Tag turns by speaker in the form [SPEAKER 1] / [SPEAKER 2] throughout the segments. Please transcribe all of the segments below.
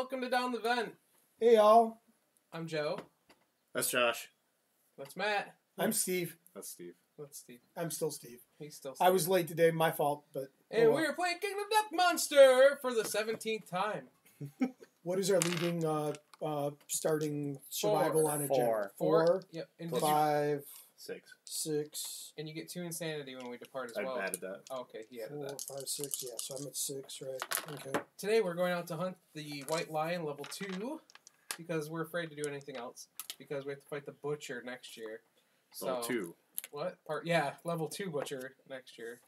[SPEAKER 1] welcome to Down the Vent.
[SPEAKER 2] Hey, y'all.
[SPEAKER 1] I'm Joe.
[SPEAKER 3] That's Josh.
[SPEAKER 1] That's Matt.
[SPEAKER 2] I'm Steve.
[SPEAKER 3] That's Steve.
[SPEAKER 1] That's Steve.
[SPEAKER 2] I'm still Steve.
[SPEAKER 1] He's still Steve.
[SPEAKER 2] I was late today, my fault, but...
[SPEAKER 1] And we are playing Kingdom Death Monster for the 17th time.
[SPEAKER 2] What is our leading, starting survival on a
[SPEAKER 4] Four.
[SPEAKER 1] Four? Yep. And,
[SPEAKER 3] Plus
[SPEAKER 2] 5,
[SPEAKER 3] 6.
[SPEAKER 2] 6,
[SPEAKER 1] and you get 2 insanity when we depart as
[SPEAKER 3] I've
[SPEAKER 1] well.
[SPEAKER 3] added that.
[SPEAKER 1] Oh, okay, he added
[SPEAKER 2] 4,
[SPEAKER 1] that.
[SPEAKER 2] 5, 6. Yeah, so I'm at 6, right? Okay.
[SPEAKER 1] Today we're going out to hunt the White Lion level 2 because we're afraid to do anything else because we have to fight the Butcher next year. So,
[SPEAKER 3] Level 2.
[SPEAKER 1] What? Level 2 Butcher next year.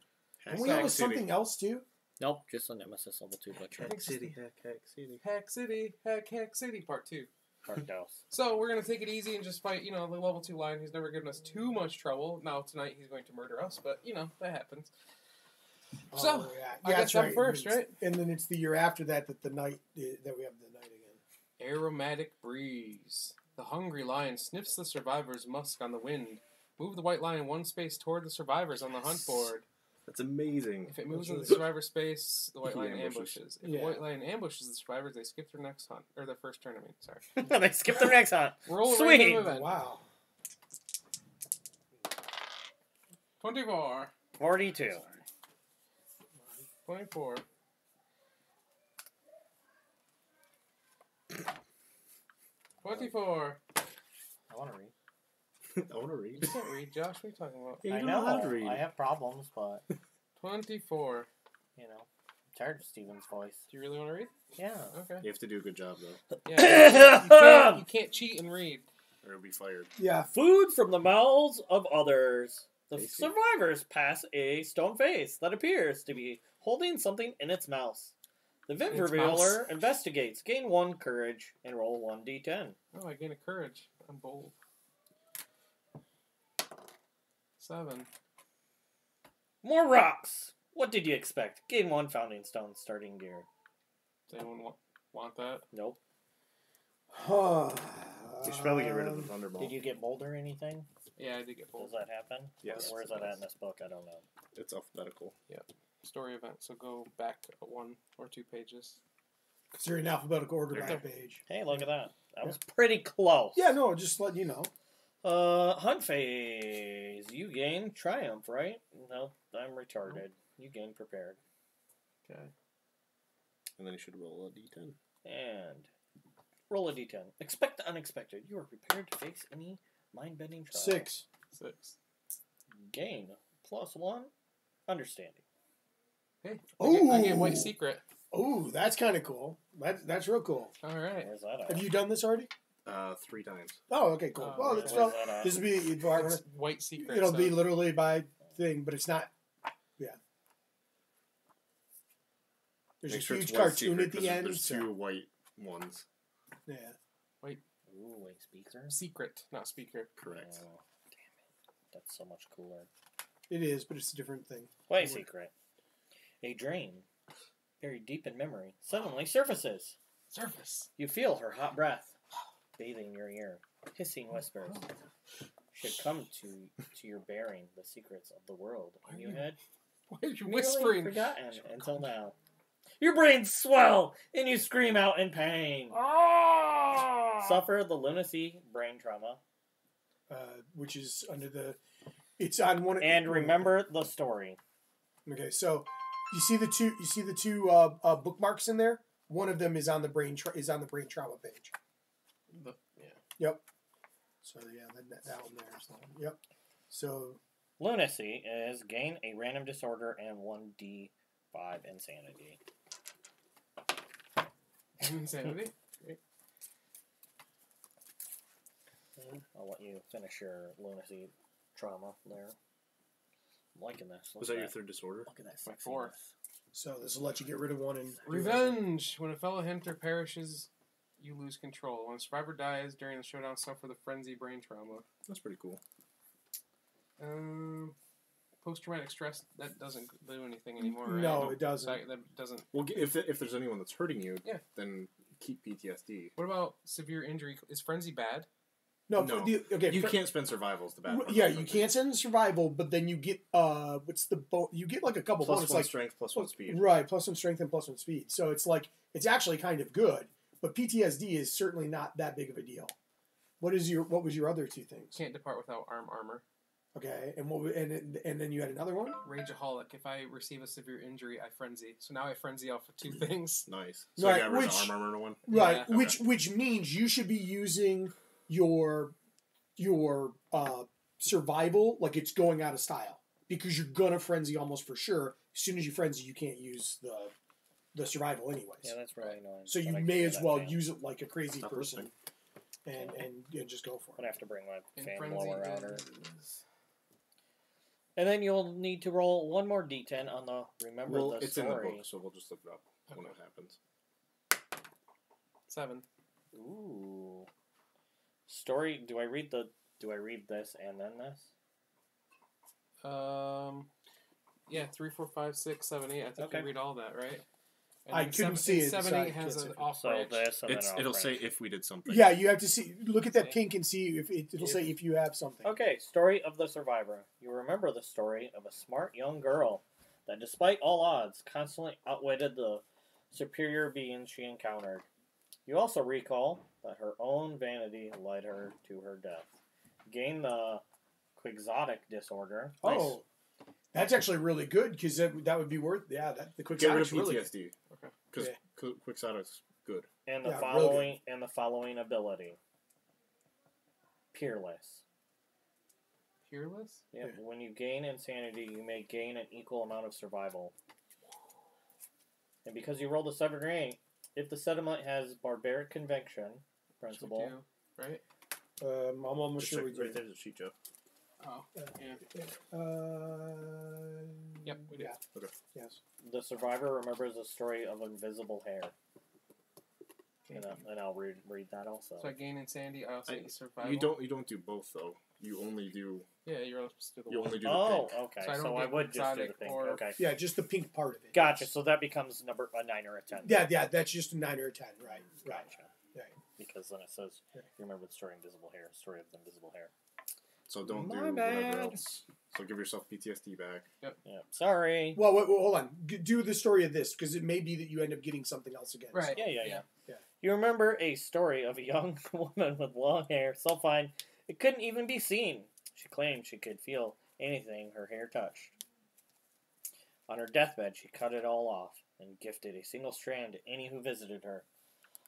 [SPEAKER 2] And we have something else, too?
[SPEAKER 4] Nope, just a Nemesis level 2 butcher.
[SPEAKER 3] Hack City, Hack City.
[SPEAKER 1] Hack City, Hack City Part 2.
[SPEAKER 4] Cardos.
[SPEAKER 1] So we're going to take it easy and just fight, the level 2 lion. He's never given us too much trouble. Now tonight he's going to murder us, but, that happens. So, I guess I'm first, right?
[SPEAKER 2] And then it's the year after that the night, that we have the night again.
[SPEAKER 1] Aromatic breeze. The hungry lion sniffs the survivor's musk on the wind. Move the white lion 1 space toward the survivors on the hunt board.
[SPEAKER 3] That's amazing.
[SPEAKER 1] If it moves in the survivor space, the white
[SPEAKER 3] He
[SPEAKER 1] lion
[SPEAKER 3] ambushes.
[SPEAKER 1] ambushes. If the white lion ambushes the survivors, they skip their next hunt. Or their first turn, sorry.
[SPEAKER 4] They skipped their next hunt.
[SPEAKER 1] Roll a
[SPEAKER 4] Sweet.
[SPEAKER 1] random event.
[SPEAKER 2] Wow.
[SPEAKER 1] 24.
[SPEAKER 4] 42.
[SPEAKER 1] 24. 24.
[SPEAKER 4] I want to read.
[SPEAKER 3] I want to read.
[SPEAKER 1] You can't read, Josh. What are you talking about?
[SPEAKER 3] Yeah, you
[SPEAKER 4] I
[SPEAKER 3] don't
[SPEAKER 4] know.
[SPEAKER 3] how to read.
[SPEAKER 4] I have problems, but,
[SPEAKER 1] 24.
[SPEAKER 4] I'm tired of Steven's voice.
[SPEAKER 1] Do you really want to read?
[SPEAKER 4] Yeah.
[SPEAKER 1] Okay.
[SPEAKER 3] You have to do a good job, though,
[SPEAKER 1] Yeah, you can't cheat and read.
[SPEAKER 3] or you'll be fired.
[SPEAKER 2] Yeah.
[SPEAKER 4] Food from the mouths of others. The
[SPEAKER 3] Tasty.
[SPEAKER 4] survivors pass a stone face that appears to be holding something in its mouth. The Vent
[SPEAKER 1] Its
[SPEAKER 4] Revealer investigates. Gain 1 courage and roll 1d10.
[SPEAKER 1] Oh, I gain a courage. I'm bold. 7.
[SPEAKER 4] More rocks. What did you expect? Gain 1 founding stone starting gear.
[SPEAKER 1] Does anyone want that?
[SPEAKER 4] Nope.
[SPEAKER 3] You should probably get rid of the Thunderball.
[SPEAKER 4] Did you get boulder or anything?
[SPEAKER 1] Yeah, I did get
[SPEAKER 4] Does
[SPEAKER 1] bold.
[SPEAKER 4] that happen?
[SPEAKER 3] Yes.
[SPEAKER 4] Where is that at in this book? I don't know.
[SPEAKER 3] It's alphabetical.
[SPEAKER 1] Story event, so go back 1 or 2 pages.
[SPEAKER 2] Because they're in alphabetical order
[SPEAKER 3] There
[SPEAKER 2] by
[SPEAKER 3] you
[SPEAKER 2] page.
[SPEAKER 4] Hey, look at that. That was pretty close.
[SPEAKER 2] Yeah, no, just let you know.
[SPEAKER 4] Hunt phase. You gain triumph, right? No, I'm retarded. You gain prepared.
[SPEAKER 1] Okay.
[SPEAKER 3] And then you should roll a d10.
[SPEAKER 4] And roll a d10. Expect the unexpected. You are prepared to face any mind-bending trial.
[SPEAKER 2] 6.
[SPEAKER 1] 6.
[SPEAKER 4] Gain +1 understanding.
[SPEAKER 1] Hey, I get
[SPEAKER 2] Ooh.
[SPEAKER 1] White Secret.
[SPEAKER 2] Oh, that's kind of cool. That's real cool.
[SPEAKER 1] All right.
[SPEAKER 4] Where's that at?
[SPEAKER 2] Have you done this already?
[SPEAKER 3] 3 times.
[SPEAKER 2] Oh, okay, cool.
[SPEAKER 1] Oh,
[SPEAKER 2] Well,
[SPEAKER 1] right.
[SPEAKER 2] it's
[SPEAKER 4] Where's
[SPEAKER 2] well,
[SPEAKER 4] that at?
[SPEAKER 2] this will be
[SPEAKER 1] It's White Secret.
[SPEAKER 2] it'll
[SPEAKER 1] so
[SPEAKER 2] be literally by thing, but it's not. Yeah. There's
[SPEAKER 3] Make
[SPEAKER 2] a
[SPEAKER 3] sure it's
[SPEAKER 2] huge
[SPEAKER 3] white
[SPEAKER 2] cartoon
[SPEAKER 3] secret,
[SPEAKER 2] at the
[SPEAKER 3] 'cause
[SPEAKER 2] end.
[SPEAKER 3] There's
[SPEAKER 2] so-
[SPEAKER 3] 2 white ones.
[SPEAKER 2] Yeah.
[SPEAKER 4] Ooh, wait, speaker?
[SPEAKER 1] Secret, not speaker.
[SPEAKER 3] Correct.
[SPEAKER 4] Oh, damn it. That's so much cooler.
[SPEAKER 2] It is, but it's a different thing.
[SPEAKER 4] Wait, secret. A dream, buried deep in memory, suddenly surfaces.
[SPEAKER 1] Surface.
[SPEAKER 4] You feel her hot breath bathing your ear. Hissing whispers should come to your bearing the secrets of the world. And you had
[SPEAKER 1] Why are you
[SPEAKER 4] nearly
[SPEAKER 1] whispering?
[SPEAKER 4] forgotten until now. Your brains swell and you scream out in pain.
[SPEAKER 1] Ah!
[SPEAKER 4] Suffer the lunacy brain trauma.
[SPEAKER 2] Which is under the. It's on one.
[SPEAKER 4] And remember the story.
[SPEAKER 2] Okay, so you see the two. You see the two bookmarks in there. One of them is on the brain trauma page.
[SPEAKER 1] Yeah.
[SPEAKER 2] Yep. So yeah, that one there. So, yep. So
[SPEAKER 4] Lunacy is gain a random disorder and 1d5 insanity.
[SPEAKER 1] Insanity. Great.
[SPEAKER 4] I'll let you finish your lunacy trauma there. I'm liking this.
[SPEAKER 3] Was that your 3rd disorder?
[SPEAKER 4] Look at that
[SPEAKER 1] My
[SPEAKER 4] sexiness.
[SPEAKER 1] 4th.
[SPEAKER 2] So this will let you get rid of one and
[SPEAKER 1] Revenge. When a fellow hunter perishes, you lose control. When a survivor dies during the showdown, suffer the frenzy brain trauma.
[SPEAKER 3] That's pretty cool.
[SPEAKER 1] Post-traumatic stress, that doesn't do anything anymore, right?
[SPEAKER 2] No, it doesn't.
[SPEAKER 1] That doesn't.
[SPEAKER 3] Well, if there's anyone that's hurting you,
[SPEAKER 1] Yeah.
[SPEAKER 3] then keep PTSD.
[SPEAKER 1] What about severe injury? Is frenzy bad?
[SPEAKER 2] No.
[SPEAKER 3] No.
[SPEAKER 2] Okay.
[SPEAKER 3] You can't spend survivals. The bad part.
[SPEAKER 2] Yeah, you can't send survival, but then you get what's the you get like a couple
[SPEAKER 3] Plus
[SPEAKER 2] bonus
[SPEAKER 3] 1
[SPEAKER 2] like
[SPEAKER 3] strength, plus 1 speed.
[SPEAKER 2] right, +1 strength and +1 speed. So it's like it's actually kind of good, But PTSD is certainly not that big of a deal. What was your other two things?
[SPEAKER 1] Can't depart without armor.
[SPEAKER 2] Okay, and then you had another one?
[SPEAKER 1] Rageaholic. If I receive a severe injury, I frenzy. So now I frenzy off of 2 things.
[SPEAKER 3] Nice. So
[SPEAKER 2] Right,
[SPEAKER 3] you got rid of armor one?
[SPEAKER 2] Right,
[SPEAKER 1] Yeah.
[SPEAKER 2] which means you should be using your survival like it's going out of style. Because you're gonna frenzy almost for sure. As soon as you frenzy, you can't use the survival anyways.
[SPEAKER 4] Yeah, that's really annoying.
[SPEAKER 2] So you may as well use it like a crazy person and just go for
[SPEAKER 4] I'm gonna
[SPEAKER 2] it.
[SPEAKER 4] have to bring my
[SPEAKER 1] And
[SPEAKER 4] fan
[SPEAKER 1] frenzy
[SPEAKER 4] blower out.
[SPEAKER 1] is...
[SPEAKER 4] And then you'll need to roll one more d10 on the remember the
[SPEAKER 3] it's
[SPEAKER 4] story.
[SPEAKER 3] in the book, so we'll just look it up when it happens.
[SPEAKER 1] 7.
[SPEAKER 4] Ooh. Story. Do I read this and then this?
[SPEAKER 1] Yeah, 3, 4, 5, 6, 7, 8. I think
[SPEAKER 4] Okay.
[SPEAKER 1] you read all that, right? And
[SPEAKER 2] I
[SPEAKER 1] then
[SPEAKER 2] couldn't see it,
[SPEAKER 1] 7,
[SPEAKER 2] so I
[SPEAKER 1] 8 has
[SPEAKER 2] can't
[SPEAKER 1] an
[SPEAKER 2] see.
[SPEAKER 1] off
[SPEAKER 4] So
[SPEAKER 1] branch.
[SPEAKER 4] this and then
[SPEAKER 3] It'll
[SPEAKER 4] off
[SPEAKER 3] say
[SPEAKER 4] branch.
[SPEAKER 3] if we did something.
[SPEAKER 2] Yeah, you have to see. Look at that pink and see if it'll say if you have something.
[SPEAKER 4] Okay, story of the survivor. You remember the story of a smart young girl that, despite all odds, constantly outwitted the superior beings she encountered. You also recall that her own vanity led her to her death. Gain the quixotic disorder.
[SPEAKER 2] Oh, that's actually really good because that would be worth. Yeah, the quick
[SPEAKER 3] Get rid of
[SPEAKER 2] side is really
[SPEAKER 3] PTSD.
[SPEAKER 1] Okay.
[SPEAKER 3] Because
[SPEAKER 2] Yeah.
[SPEAKER 3] Quixotic's good.
[SPEAKER 4] And the
[SPEAKER 2] Yeah,
[SPEAKER 4] following ability. Peerless.
[SPEAKER 1] Peerless?
[SPEAKER 4] Yep.
[SPEAKER 2] Yeah.
[SPEAKER 4] When you gain insanity, you may gain an equal amount of survival. And because you rolled a 7 or 8, if the settlement has barbaric convention principle,
[SPEAKER 1] Which we do, right?
[SPEAKER 2] I'm almost sure we
[SPEAKER 3] Right
[SPEAKER 2] do.
[SPEAKER 3] there's a sheet, Joe.
[SPEAKER 1] Oh, yeah. Yep, we do.
[SPEAKER 2] Yeah.
[SPEAKER 3] Okay.
[SPEAKER 2] Yes.
[SPEAKER 4] the survivor remembers the story of invisible hair. And I'll read that also.
[SPEAKER 1] So I gain insanity. I also get survival.
[SPEAKER 3] You don't do both though. You only do.
[SPEAKER 1] Yeah, you're supposed to do the
[SPEAKER 3] You
[SPEAKER 1] one.
[SPEAKER 3] only do the
[SPEAKER 4] Oh,
[SPEAKER 3] pink.
[SPEAKER 4] okay.
[SPEAKER 1] So I don't
[SPEAKER 4] So I
[SPEAKER 1] get
[SPEAKER 4] would just do the
[SPEAKER 1] exotic
[SPEAKER 4] pink.
[SPEAKER 1] or-
[SPEAKER 4] Okay.
[SPEAKER 2] Yeah, just the pink part of it.
[SPEAKER 4] Gotcha. So that becomes a 9 or a 10.
[SPEAKER 2] Yeah, that's just a 9 or a 10, right? Right.
[SPEAKER 4] Gotcha.
[SPEAKER 2] Right.
[SPEAKER 4] Because then it says,
[SPEAKER 2] Yeah.
[SPEAKER 4] you remember the story of invisible hair. Story of the invisible hair.
[SPEAKER 3] So don't
[SPEAKER 4] My
[SPEAKER 3] do
[SPEAKER 4] bad.
[SPEAKER 3] whatever else. So give yourself PTSD back.
[SPEAKER 4] Yeah. Sorry.
[SPEAKER 2] Well, hold on. Do the story of this because it may be that you end up getting something else again.
[SPEAKER 1] Right.
[SPEAKER 4] Yeah.
[SPEAKER 2] Yeah.
[SPEAKER 4] You remember a story of a young woman with long hair, so fine it couldn't even be seen. She claimed she could feel anything her hair touched. On her deathbed, she cut it all off and gifted a single strand to any who visited her.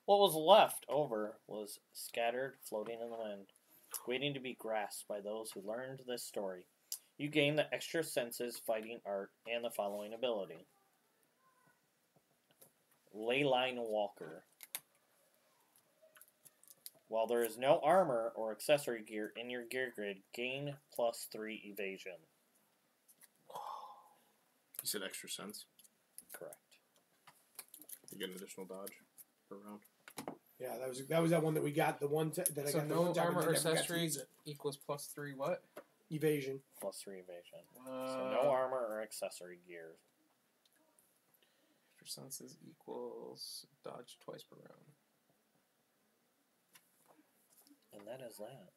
[SPEAKER 4] What was left over was scattered, floating in the wind, waiting to be grasped by those who learned this story. You gain the extra senses, fighting art, and the following ability. Leyline Walker. While there is no armor or accessory gear in your gear grid, gain +3 evasion.
[SPEAKER 3] You said extra sense.
[SPEAKER 4] Correct.
[SPEAKER 3] You get an additional dodge per round.
[SPEAKER 2] Yeah, that was that one that we got. The one that I
[SPEAKER 1] So
[SPEAKER 2] got. The
[SPEAKER 1] no
[SPEAKER 2] one time
[SPEAKER 1] armor
[SPEAKER 2] and
[SPEAKER 1] or
[SPEAKER 2] then never got to
[SPEAKER 1] accessories
[SPEAKER 2] use it.
[SPEAKER 1] equals +3 what?
[SPEAKER 2] Evasion.
[SPEAKER 4] +3 evasion. So no armor or accessory gear.
[SPEAKER 1] Extra senses equals dodge twice per round.
[SPEAKER 4] And that is that.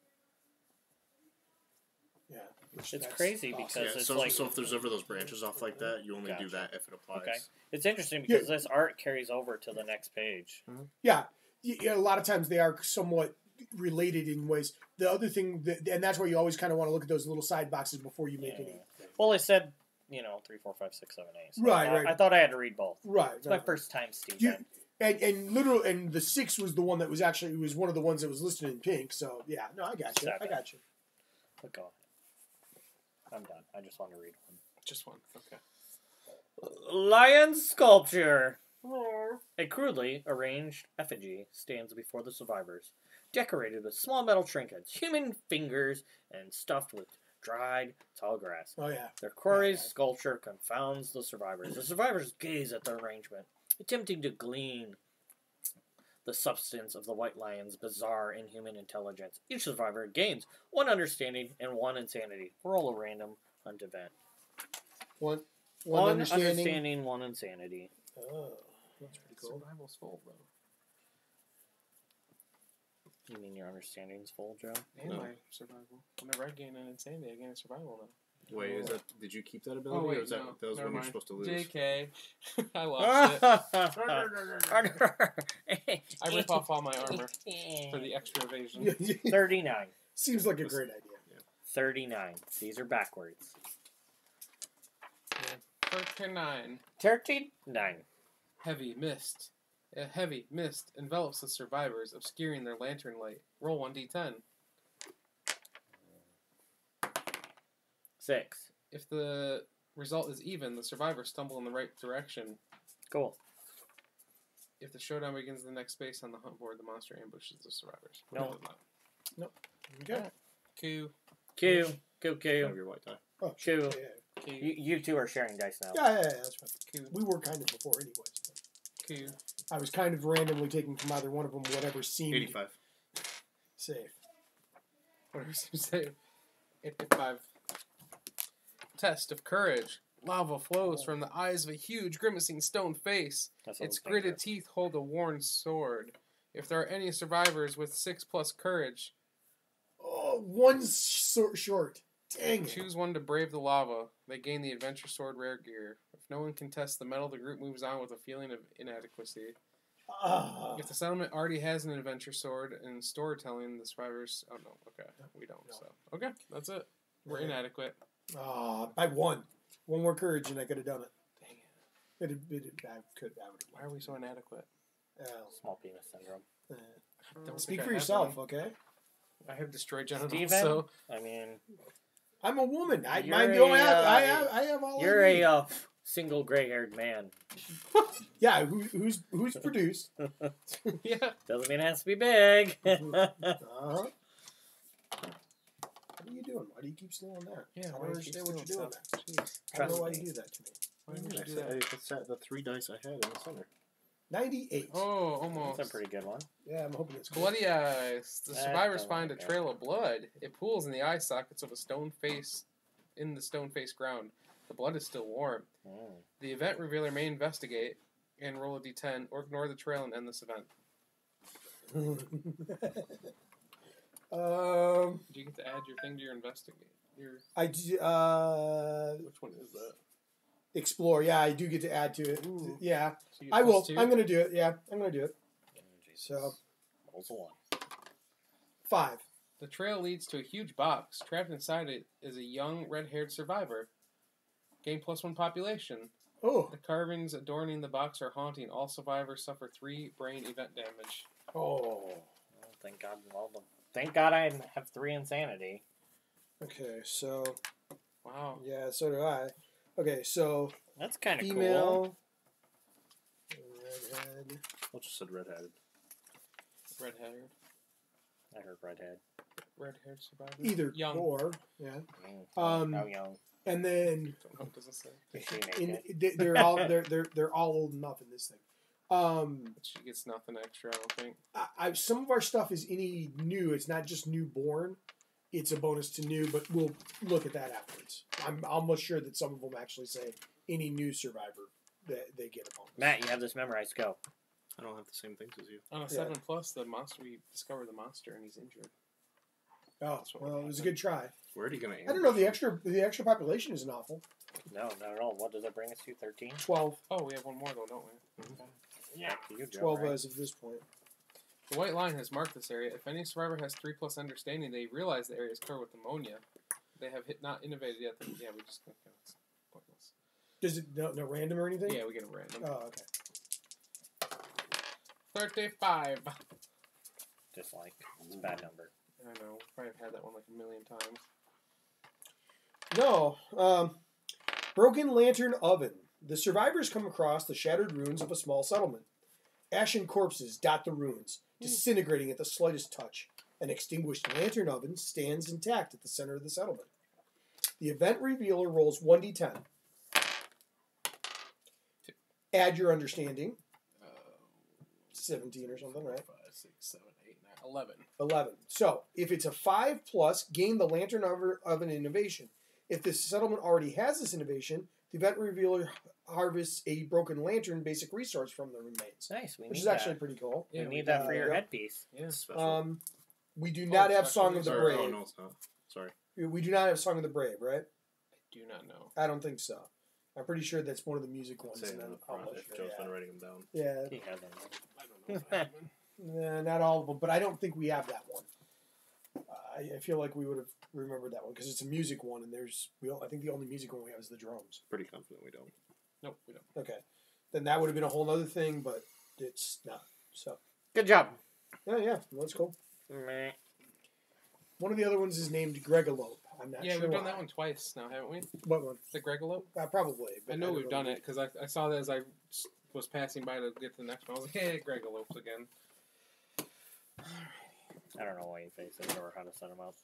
[SPEAKER 2] Yeah.
[SPEAKER 4] It's crazy because it's like...
[SPEAKER 3] So if there's ever those branches off like that, you only do
[SPEAKER 4] Gotcha.
[SPEAKER 3] that if it applies.
[SPEAKER 4] Okay. It's interesting because this art carries over to the next page.
[SPEAKER 2] Yeah, a lot of times they are somewhat related in ways. The other thing, and that's why you always kind of want to look at those little side boxes before you make any.
[SPEAKER 4] Well, it said, 3, 4, 5, 6, 7, 8. So
[SPEAKER 2] Right.
[SPEAKER 4] I thought I had to read both.
[SPEAKER 2] Right.
[SPEAKER 4] It's my first time, Steve.
[SPEAKER 2] And the 6 was the one that was actually one of the ones that was listed in pink. So yeah, no, I got you.
[SPEAKER 4] 7.
[SPEAKER 2] I got you.
[SPEAKER 4] But go ahead. I'm done. I just want to read one.
[SPEAKER 1] Just one. Okay.
[SPEAKER 4] Lion sculpture. A crudely arranged effigy stands before the survivors, decorated with small metal trinkets, human fingers, and stuffed with dried tall grass.
[SPEAKER 2] Oh yeah.
[SPEAKER 4] Their quarry's sculpture confounds the survivors. The survivors gaze at the arrangement, attempting to glean the substance of the white lion's bizarre inhuman intelligence. Each survivor gains 1 understanding and 1 insanity. Roll a random hunt event.
[SPEAKER 2] One
[SPEAKER 4] 1
[SPEAKER 2] understanding.
[SPEAKER 4] understanding, 1 insanity.
[SPEAKER 2] Oh, that's pretty cool.
[SPEAKER 1] Survival's full though.
[SPEAKER 4] You mean your understanding's full, Joe?
[SPEAKER 1] And
[SPEAKER 3] No.
[SPEAKER 1] my survival. Whenever I gain an insanity, I gain a survival now.
[SPEAKER 3] Wait, is that? Did you keep that ability,
[SPEAKER 1] Oh wait,
[SPEAKER 3] or is that
[SPEAKER 1] no.
[SPEAKER 3] that was
[SPEAKER 1] Never
[SPEAKER 3] when you're
[SPEAKER 1] mind.
[SPEAKER 3] supposed to lose?
[SPEAKER 1] JK. I lost it. I I rip off all my armor for the extra evasion.
[SPEAKER 4] 39.
[SPEAKER 2] Seems like a great idea.
[SPEAKER 4] 39. These are backwards.
[SPEAKER 1] 39.
[SPEAKER 4] 39.
[SPEAKER 1] Heavy mist. A heavy mist envelops the survivors, obscuring their lantern light. Roll 1d10.
[SPEAKER 4] 6.
[SPEAKER 1] If the result is even, the survivors stumble in the right direction.
[SPEAKER 4] Cool.
[SPEAKER 1] If the showdown begins the next space on the hunt board, the monster ambushes the survivors.
[SPEAKER 4] No.
[SPEAKER 2] Nope. Okay.
[SPEAKER 1] Q.
[SPEAKER 4] Q.
[SPEAKER 3] Have your white tie.
[SPEAKER 2] Oh,
[SPEAKER 4] Q.
[SPEAKER 2] yeah.
[SPEAKER 1] Q.
[SPEAKER 4] You two are sharing dice now.
[SPEAKER 2] Yeah, that's fine.
[SPEAKER 1] Q.
[SPEAKER 2] We were kind of before anyways.
[SPEAKER 1] Q.
[SPEAKER 2] I was kind of randomly taking from either one of them whatever seemed
[SPEAKER 3] 85.
[SPEAKER 2] safe.
[SPEAKER 1] Whatever seems safe. 85. Test of courage. Lava flows from the eyes of a huge, grimacing stone face. Its gritted teeth hold a worn sword. If there are any survivors with 6+ courage,
[SPEAKER 2] Oh, one's short. Dang it.
[SPEAKER 1] choose one to brave the lava. They gain the Adventure Sword rare gear. If no one contests the medal, the group moves on with a feeling of inadequacy. If the settlement already has an Adventure Sword and storytelling, the survivors... Oh, no. Okay. We don't.
[SPEAKER 2] No.
[SPEAKER 1] So okay. That's it. We're inadequate.
[SPEAKER 2] By one. One more courage and I could have done it.
[SPEAKER 1] Dang it.
[SPEAKER 2] Why
[SPEAKER 1] Why are we so inadequate?
[SPEAKER 4] Small penis syndrome.
[SPEAKER 1] Don't
[SPEAKER 2] Speak
[SPEAKER 1] think
[SPEAKER 2] for
[SPEAKER 1] I have
[SPEAKER 2] yourself,
[SPEAKER 1] any.
[SPEAKER 2] okay?
[SPEAKER 1] I have destroyed genitals,
[SPEAKER 4] Steven?
[SPEAKER 1] so...
[SPEAKER 4] I mean...
[SPEAKER 2] I'm a woman. I have all.
[SPEAKER 4] You're a single gray-haired man.
[SPEAKER 2] Yeah. Who's produced?
[SPEAKER 1] Yeah.
[SPEAKER 4] Doesn't mean it has to be big.
[SPEAKER 2] What are you doing? Why do you keep stealing that?
[SPEAKER 1] Yeah,
[SPEAKER 2] I
[SPEAKER 1] why
[SPEAKER 2] don't
[SPEAKER 1] do you keep
[SPEAKER 2] understand what
[SPEAKER 1] stealing
[SPEAKER 2] you're doing.
[SPEAKER 1] stuff? Jeez.
[SPEAKER 2] I don't know
[SPEAKER 4] Trust
[SPEAKER 2] why
[SPEAKER 4] me.
[SPEAKER 2] you do that to me.
[SPEAKER 1] Why would you
[SPEAKER 3] I
[SPEAKER 1] do
[SPEAKER 3] said
[SPEAKER 1] that?
[SPEAKER 3] I set the 3 dice I had in the center.
[SPEAKER 2] 98.
[SPEAKER 1] Oh, almost.
[SPEAKER 4] That's a pretty good one.
[SPEAKER 2] Yeah, I'm hoping it's good.
[SPEAKER 1] Bloody eyes. The
[SPEAKER 4] That
[SPEAKER 1] survivors
[SPEAKER 4] don't
[SPEAKER 1] find a
[SPEAKER 4] look good.
[SPEAKER 1] trail of blood. It pools in the eye sockets of a stone face in the stone face ground. The blood is still warm.
[SPEAKER 4] Mm.
[SPEAKER 1] The event revealer may investigate and roll a d10 or ignore the trail and end this event. Do you get to add your thing to your investigate?
[SPEAKER 2] I do,
[SPEAKER 1] Which one is that?
[SPEAKER 2] explore. Yeah, I do get to add to it.
[SPEAKER 1] Ooh.
[SPEAKER 2] Yeah,
[SPEAKER 1] So you get
[SPEAKER 2] I will.
[SPEAKER 1] +2?
[SPEAKER 2] I'm gonna do it. Yeah, I'm gonna do it.
[SPEAKER 4] Jesus.
[SPEAKER 2] So
[SPEAKER 4] Rolls a 1.
[SPEAKER 2] 5.
[SPEAKER 1] The trail leads to a huge box. Trapped inside it is a young, red-haired survivor. Gain +1 population.
[SPEAKER 2] Oh,
[SPEAKER 1] The carvings adorning the box are haunting. All survivors suffer 3 brain event damage.
[SPEAKER 2] oh.
[SPEAKER 4] Well, thank God. Thank God I have 3 insanity.
[SPEAKER 2] Okay, so
[SPEAKER 1] Wow.
[SPEAKER 2] yeah, so do I. Okay, so
[SPEAKER 4] That's kind of cool.
[SPEAKER 2] female, redhead.
[SPEAKER 3] I just said red-headed.
[SPEAKER 1] Red-haired.
[SPEAKER 4] I heard redhead.
[SPEAKER 1] Red-haired survivor.
[SPEAKER 2] Either
[SPEAKER 1] Young.
[SPEAKER 2] or, yeah.
[SPEAKER 4] How young?
[SPEAKER 2] And then
[SPEAKER 1] Don't know what does it say.
[SPEAKER 4] Is she naked?
[SPEAKER 2] they're all old enough in this thing.
[SPEAKER 1] But she gets nothing extra, I don't think.
[SPEAKER 2] Some of our stuff is any new. It's not just newborn. It's a bonus to new, but we'll look at that afterwards. I'm almost sure that some of them actually say any new survivor that they get a bonus.
[SPEAKER 4] Matt, you have this memorized. Go.
[SPEAKER 3] I don't have the same things as you.
[SPEAKER 1] On a 7+, the monster, we discover the monster and he's injured.
[SPEAKER 2] Oh, well, it was a good try.
[SPEAKER 3] Where are you going to
[SPEAKER 2] I don't know. The extra population isn't awful.
[SPEAKER 4] No, not at all. What does that bring us to? 13?
[SPEAKER 2] 12.
[SPEAKER 1] Oh, we have one more though, don't we?
[SPEAKER 4] Yeah. You, Joe,
[SPEAKER 2] 12
[SPEAKER 4] right?
[SPEAKER 2] as of this point.
[SPEAKER 1] The white line has marked this area. If any survivor has 3+ understanding, they realize the area is covered with ammonia. They have not innovated yet. Yeah, we just it's pointless.
[SPEAKER 2] Does it no random or anything?
[SPEAKER 1] Yeah, we get a random.
[SPEAKER 2] Oh, okay.
[SPEAKER 1] 35.
[SPEAKER 4] Dislike. It's a bad number.
[SPEAKER 1] I know. Probably had that one like a million times.
[SPEAKER 2] No. Broken Lantern Oven. The survivors come across the shattered ruins of a small settlement. Ashen corpses dot the ruins, disintegrating at the slightest touch. An extinguished lantern oven stands intact at the center of the settlement. The event revealer rolls 1d10. Add your understanding. 17 or something, right?
[SPEAKER 1] 5, 6, 7, 8, 9, 11.
[SPEAKER 2] 11. So, if it's a 5+, gain the lantern oven innovation. If this settlement already has this innovation, the event revealer harvests a broken lantern basic resource from the remains.
[SPEAKER 4] Nice.
[SPEAKER 2] Which is actually pretty cool.
[SPEAKER 4] We
[SPEAKER 1] Yeah,
[SPEAKER 4] need that for your
[SPEAKER 2] yeah.
[SPEAKER 4] headpiece.
[SPEAKER 1] Yeah.
[SPEAKER 3] Special.
[SPEAKER 2] We do not have
[SPEAKER 1] special
[SPEAKER 2] Song of the
[SPEAKER 3] Sorry,
[SPEAKER 2] Brave.
[SPEAKER 3] oh, no, it's not. Sorry.
[SPEAKER 2] We do not have Song of the Brave, right?
[SPEAKER 1] I do not know.
[SPEAKER 2] I don't think so. I'm pretty sure that's one of the music ones.
[SPEAKER 3] Say it
[SPEAKER 2] And
[SPEAKER 3] in
[SPEAKER 2] I'm
[SPEAKER 3] the front
[SPEAKER 2] almost
[SPEAKER 3] if
[SPEAKER 2] sure,
[SPEAKER 3] Joe's been writing them down.
[SPEAKER 2] yeah.
[SPEAKER 4] He hasn't.
[SPEAKER 1] I don't know. What happened.
[SPEAKER 2] Not all of them, but I don't think we have that one. I feel like we would have remembered that one because it's a music one, and I think the only music one we have is the drums.
[SPEAKER 3] Pretty confident we don't.
[SPEAKER 1] Nope, we don't.
[SPEAKER 2] Okay, then that would have been a whole other thing, but it's not. So
[SPEAKER 4] Good job.
[SPEAKER 2] yeah, that's cool.
[SPEAKER 4] Meh.
[SPEAKER 2] One of the other ones is named Gregalope. I'm not sure.
[SPEAKER 1] Yeah, we've done
[SPEAKER 2] why.
[SPEAKER 1] that one twice now, haven't we?
[SPEAKER 2] What one?
[SPEAKER 1] The Gregalope?
[SPEAKER 2] Probably. But
[SPEAKER 1] I know
[SPEAKER 2] don't
[SPEAKER 1] we've done it because I saw that as I was passing by to get to the next one. I was like, hey, Gregalopes again.
[SPEAKER 4] I don't know why you face it or how to set them up.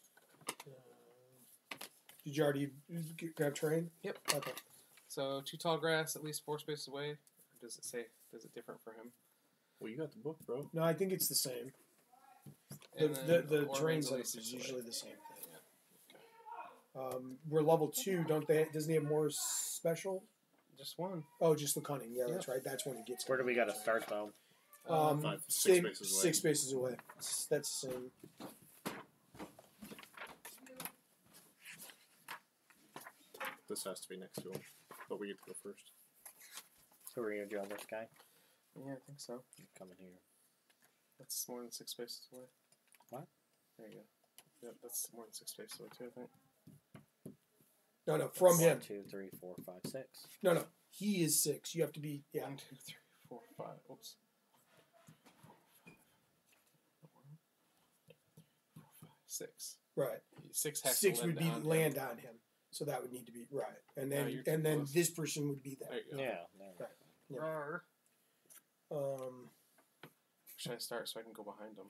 [SPEAKER 2] Did you already grab terrain?
[SPEAKER 1] Yep.
[SPEAKER 2] Okay.
[SPEAKER 1] So 2 tall grass, at least 4 spaces away. Or does it say? Does it different for him?
[SPEAKER 3] Well, you got the book, bro.
[SPEAKER 2] No, I think it's the same.
[SPEAKER 1] And
[SPEAKER 2] The
[SPEAKER 1] or
[SPEAKER 2] terrain
[SPEAKER 1] means at
[SPEAKER 2] list
[SPEAKER 1] least
[SPEAKER 2] is
[SPEAKER 1] 6 away.
[SPEAKER 2] usually the same thing.
[SPEAKER 1] Okay.
[SPEAKER 2] We're level 2, don't they? Doesn't he have more special?
[SPEAKER 1] Just 1.
[SPEAKER 2] Oh, just the cunning. Yeah, that's right. That's when he gets.
[SPEAKER 4] Where do we got to start, though?
[SPEAKER 3] 6 spaces away.
[SPEAKER 2] 6 spaces away. That's the same.
[SPEAKER 3] This has to be next to him, but we get to go first.
[SPEAKER 4] So we're going to draw this guy?
[SPEAKER 1] Yeah, I think so.
[SPEAKER 4] You come in here.
[SPEAKER 1] That's more than 6 spaces away.
[SPEAKER 4] What?
[SPEAKER 1] There you go. Yep, that's more than 6 spaces away too, I think.
[SPEAKER 2] No, from him.
[SPEAKER 4] 1, 2, 3, 4, 5, 6.
[SPEAKER 2] No. He is 6. You have to be. Yeah.
[SPEAKER 1] 1, 2, 3, 4, 5. Oops. 6.
[SPEAKER 2] Right.
[SPEAKER 1] 6 has
[SPEAKER 2] 6
[SPEAKER 1] to
[SPEAKER 2] would be
[SPEAKER 1] on him.
[SPEAKER 2] land on him, so that would need to be right. And
[SPEAKER 1] No,
[SPEAKER 2] then
[SPEAKER 1] you're too close.
[SPEAKER 2] this person would be there.
[SPEAKER 1] There you go.
[SPEAKER 4] Yeah. There.
[SPEAKER 2] Yeah.
[SPEAKER 1] Should I start so I can go behind him?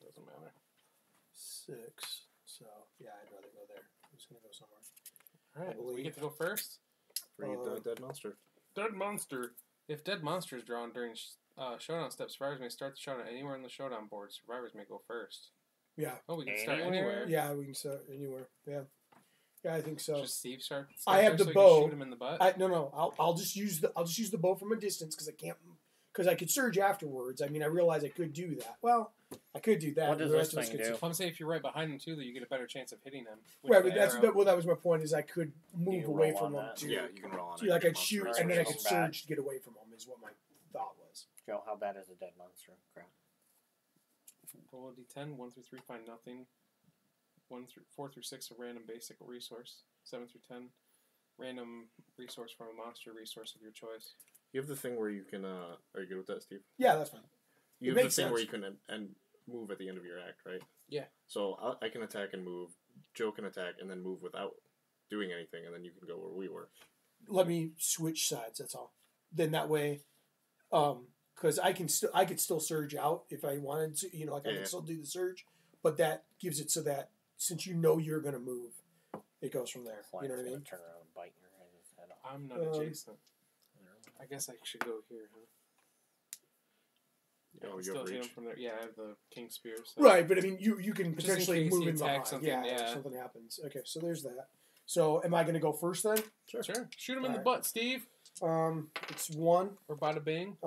[SPEAKER 1] Doesn't matter.
[SPEAKER 2] 6. So yeah, I'd rather go there. I'm just gonna go somewhere.
[SPEAKER 1] All right,
[SPEAKER 2] believe-
[SPEAKER 1] we get to go first.
[SPEAKER 3] Read the dead monster.
[SPEAKER 1] Dead monster. If dead monster is drawn during showdown steps, survivors may start the showdown anywhere on the showdown board. Survivors may go first.
[SPEAKER 2] Yeah.
[SPEAKER 1] Oh, we can start
[SPEAKER 4] Anywhere?
[SPEAKER 1] anywhere.
[SPEAKER 2] Yeah, we can start anywhere. Yeah. Yeah, I think so.
[SPEAKER 1] Just Steve start.
[SPEAKER 2] I have
[SPEAKER 1] there
[SPEAKER 2] the
[SPEAKER 1] so we
[SPEAKER 2] bow.
[SPEAKER 1] can shoot him in the butt.
[SPEAKER 2] I'll just use the bow from a distance because I could surge afterwards. I mean, I realize I could do that. Well, I could do that.
[SPEAKER 4] What does
[SPEAKER 2] The
[SPEAKER 4] this
[SPEAKER 2] rest of us
[SPEAKER 4] thing
[SPEAKER 2] could
[SPEAKER 4] do?
[SPEAKER 2] surge.
[SPEAKER 1] I'm saying if you're right behind him too, that you get a better chance of hitting him. with
[SPEAKER 2] Right,
[SPEAKER 1] the
[SPEAKER 2] but
[SPEAKER 1] arrow.
[SPEAKER 2] that was my point. Is I could move
[SPEAKER 4] You
[SPEAKER 2] away
[SPEAKER 4] roll
[SPEAKER 2] from
[SPEAKER 4] on
[SPEAKER 2] him
[SPEAKER 4] that?
[SPEAKER 2] too.
[SPEAKER 3] Yeah, you can roll on
[SPEAKER 2] See,
[SPEAKER 3] it.
[SPEAKER 2] like
[SPEAKER 3] Dead
[SPEAKER 2] I'd shoot
[SPEAKER 3] monster
[SPEAKER 2] and then I
[SPEAKER 3] is
[SPEAKER 2] could
[SPEAKER 4] bad.
[SPEAKER 2] surge to get away from him. Is what my thought was.
[SPEAKER 4] Joe, how bad is a dead monster? Crap.
[SPEAKER 1] Roll a d10. 1 through 3 find nothing. 4 through 6 a random basic resource. 7 through 10 random resource from a monster resource of your choice.
[SPEAKER 3] You have the thing where you can. Are you good with that, Steve?
[SPEAKER 2] Yeah, that's fine.
[SPEAKER 3] You
[SPEAKER 2] It
[SPEAKER 3] have the
[SPEAKER 2] makes
[SPEAKER 3] thing where
[SPEAKER 2] sense.
[SPEAKER 3] you can and move at the end of your act, right?
[SPEAKER 1] Yeah.
[SPEAKER 3] So I can attack and move. Joe can attack and then move without doing anything, and then you can go where we were.
[SPEAKER 2] Let me switch sides. That's all. Then that way, because I could still surge out if I wanted to. You know, like I
[SPEAKER 3] Yeah.
[SPEAKER 2] can still do the surge, but that gives it so that since you know you're gonna move, it goes from there. You know what I mean?
[SPEAKER 4] Turn around and bite your head off.
[SPEAKER 1] I'm not adjacent. I guess I should go here, huh?
[SPEAKER 3] Oh,
[SPEAKER 1] I
[SPEAKER 3] you
[SPEAKER 1] still
[SPEAKER 3] have
[SPEAKER 1] hit him
[SPEAKER 3] reach.
[SPEAKER 1] from there. Yeah, I have the king spear. So.
[SPEAKER 2] Right, but I mean, you can
[SPEAKER 1] Just in
[SPEAKER 2] potentially
[SPEAKER 1] case
[SPEAKER 2] move
[SPEAKER 1] he
[SPEAKER 2] in behind.
[SPEAKER 1] attacks something,
[SPEAKER 2] Yeah,
[SPEAKER 1] yeah.
[SPEAKER 2] if something happens. Okay, so there's that. So am I going to go first then?
[SPEAKER 1] Sure. Shoot him in the
[SPEAKER 2] Alright.
[SPEAKER 1] butt, Steve.
[SPEAKER 2] It's 1.
[SPEAKER 1] Or bada bing.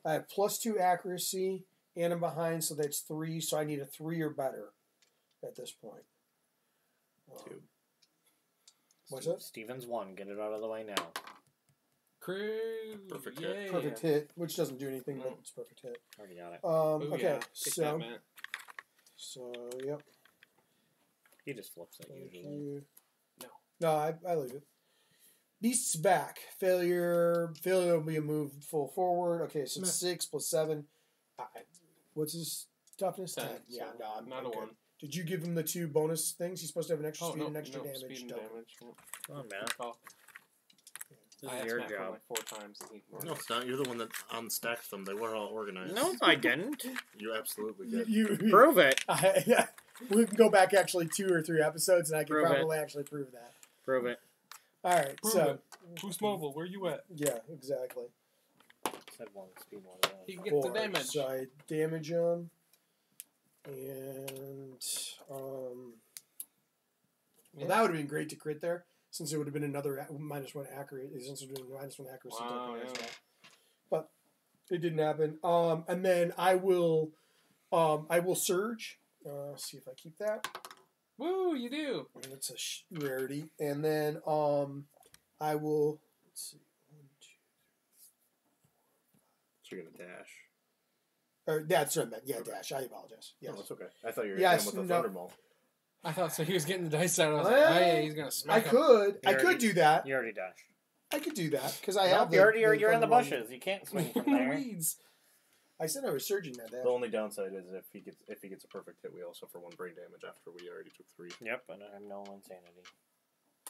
[SPEAKER 2] I have +2 accuracy, and I'm behind, so that's 3. So I need a 3 or better at this point.
[SPEAKER 3] 2.
[SPEAKER 2] What's that?
[SPEAKER 4] Steven's 1. Get it out of the way now.
[SPEAKER 1] Crew.
[SPEAKER 3] Perfect
[SPEAKER 1] yeah.
[SPEAKER 3] hit.
[SPEAKER 2] Perfect hit, which doesn't do anything, but it's perfect hit.
[SPEAKER 4] Already got it.
[SPEAKER 1] Ooh,
[SPEAKER 2] Okay,
[SPEAKER 1] yeah. Kick that,
[SPEAKER 2] so
[SPEAKER 1] man.
[SPEAKER 2] yep.
[SPEAKER 4] He just flips it
[SPEAKER 2] Thank
[SPEAKER 4] usually.
[SPEAKER 2] you.
[SPEAKER 1] No.
[SPEAKER 2] No, I leave it. Beast's back. Failure will be a move full forward. Okay, so it's 6 + 7. What's his toughness?
[SPEAKER 1] 10.
[SPEAKER 2] 10. Yeah,
[SPEAKER 1] so
[SPEAKER 2] no, I'm
[SPEAKER 1] not
[SPEAKER 2] good.
[SPEAKER 1] a 1.
[SPEAKER 2] Did you give him the 2 bonus things? He's supposed to have an extra
[SPEAKER 1] Oh,
[SPEAKER 2] speed
[SPEAKER 1] no,
[SPEAKER 2] and extra
[SPEAKER 1] no,
[SPEAKER 2] damage.
[SPEAKER 1] speed and
[SPEAKER 2] Don't.
[SPEAKER 1] damage. Yeah.
[SPEAKER 4] Come on, man.
[SPEAKER 1] Call.
[SPEAKER 4] This
[SPEAKER 1] I
[SPEAKER 4] is
[SPEAKER 1] asked
[SPEAKER 4] your
[SPEAKER 1] Matt for
[SPEAKER 4] job.
[SPEAKER 1] like 4 times. And he ignored
[SPEAKER 3] No,
[SPEAKER 1] it.
[SPEAKER 3] it's not. You're the one that unstacked them. They were all organized.
[SPEAKER 4] No, I didn't.
[SPEAKER 3] You absolutely
[SPEAKER 2] You,
[SPEAKER 3] did.
[SPEAKER 2] you,
[SPEAKER 4] Prove it.
[SPEAKER 2] yeah, we can go back actually 2 or 3 episodes, and I can
[SPEAKER 4] Prove it.
[SPEAKER 2] probably actually prove that.
[SPEAKER 4] Prove it.
[SPEAKER 2] All right,
[SPEAKER 1] Prove
[SPEAKER 2] so
[SPEAKER 1] it. Boost mobile. Where you at?
[SPEAKER 2] yeah, exactly.
[SPEAKER 4] Said 1 speed 1.
[SPEAKER 1] He can get the
[SPEAKER 2] 4.
[SPEAKER 1] damage.
[SPEAKER 2] So I damage him, and well, that would have been great to crit there, since it would have been another -1 accurate. Since it would have been -1 accuracy.
[SPEAKER 1] Wow,
[SPEAKER 2] token as
[SPEAKER 1] yeah.
[SPEAKER 2] well. But it didn't happen. And then I will surge. See if I keep that.
[SPEAKER 1] Woo, you do.
[SPEAKER 2] And it's a rarity. And then I will. Let's see. 1, 2,
[SPEAKER 3] So you're gonna dash.
[SPEAKER 2] Or that's what I meant. Yeah, dash. I apologize. Yes.
[SPEAKER 3] No, it's okay. I thought you were
[SPEAKER 2] Yes,
[SPEAKER 3] hitting with the Thunderbolt.
[SPEAKER 1] I thought so. He was getting the dice out. I was like, oh yeah, he's gonna smack him.
[SPEAKER 2] I could do that.
[SPEAKER 4] You already dashed.
[SPEAKER 2] I could do that because I have.
[SPEAKER 4] You're in the bushes. You can't swing from there.
[SPEAKER 1] Weeds.
[SPEAKER 2] I said I was surging that dash.
[SPEAKER 3] The only downside is if he gets a perfect hit, we all suffer 1 brain damage after we already took 3.
[SPEAKER 4] Yep, and I have no insanity.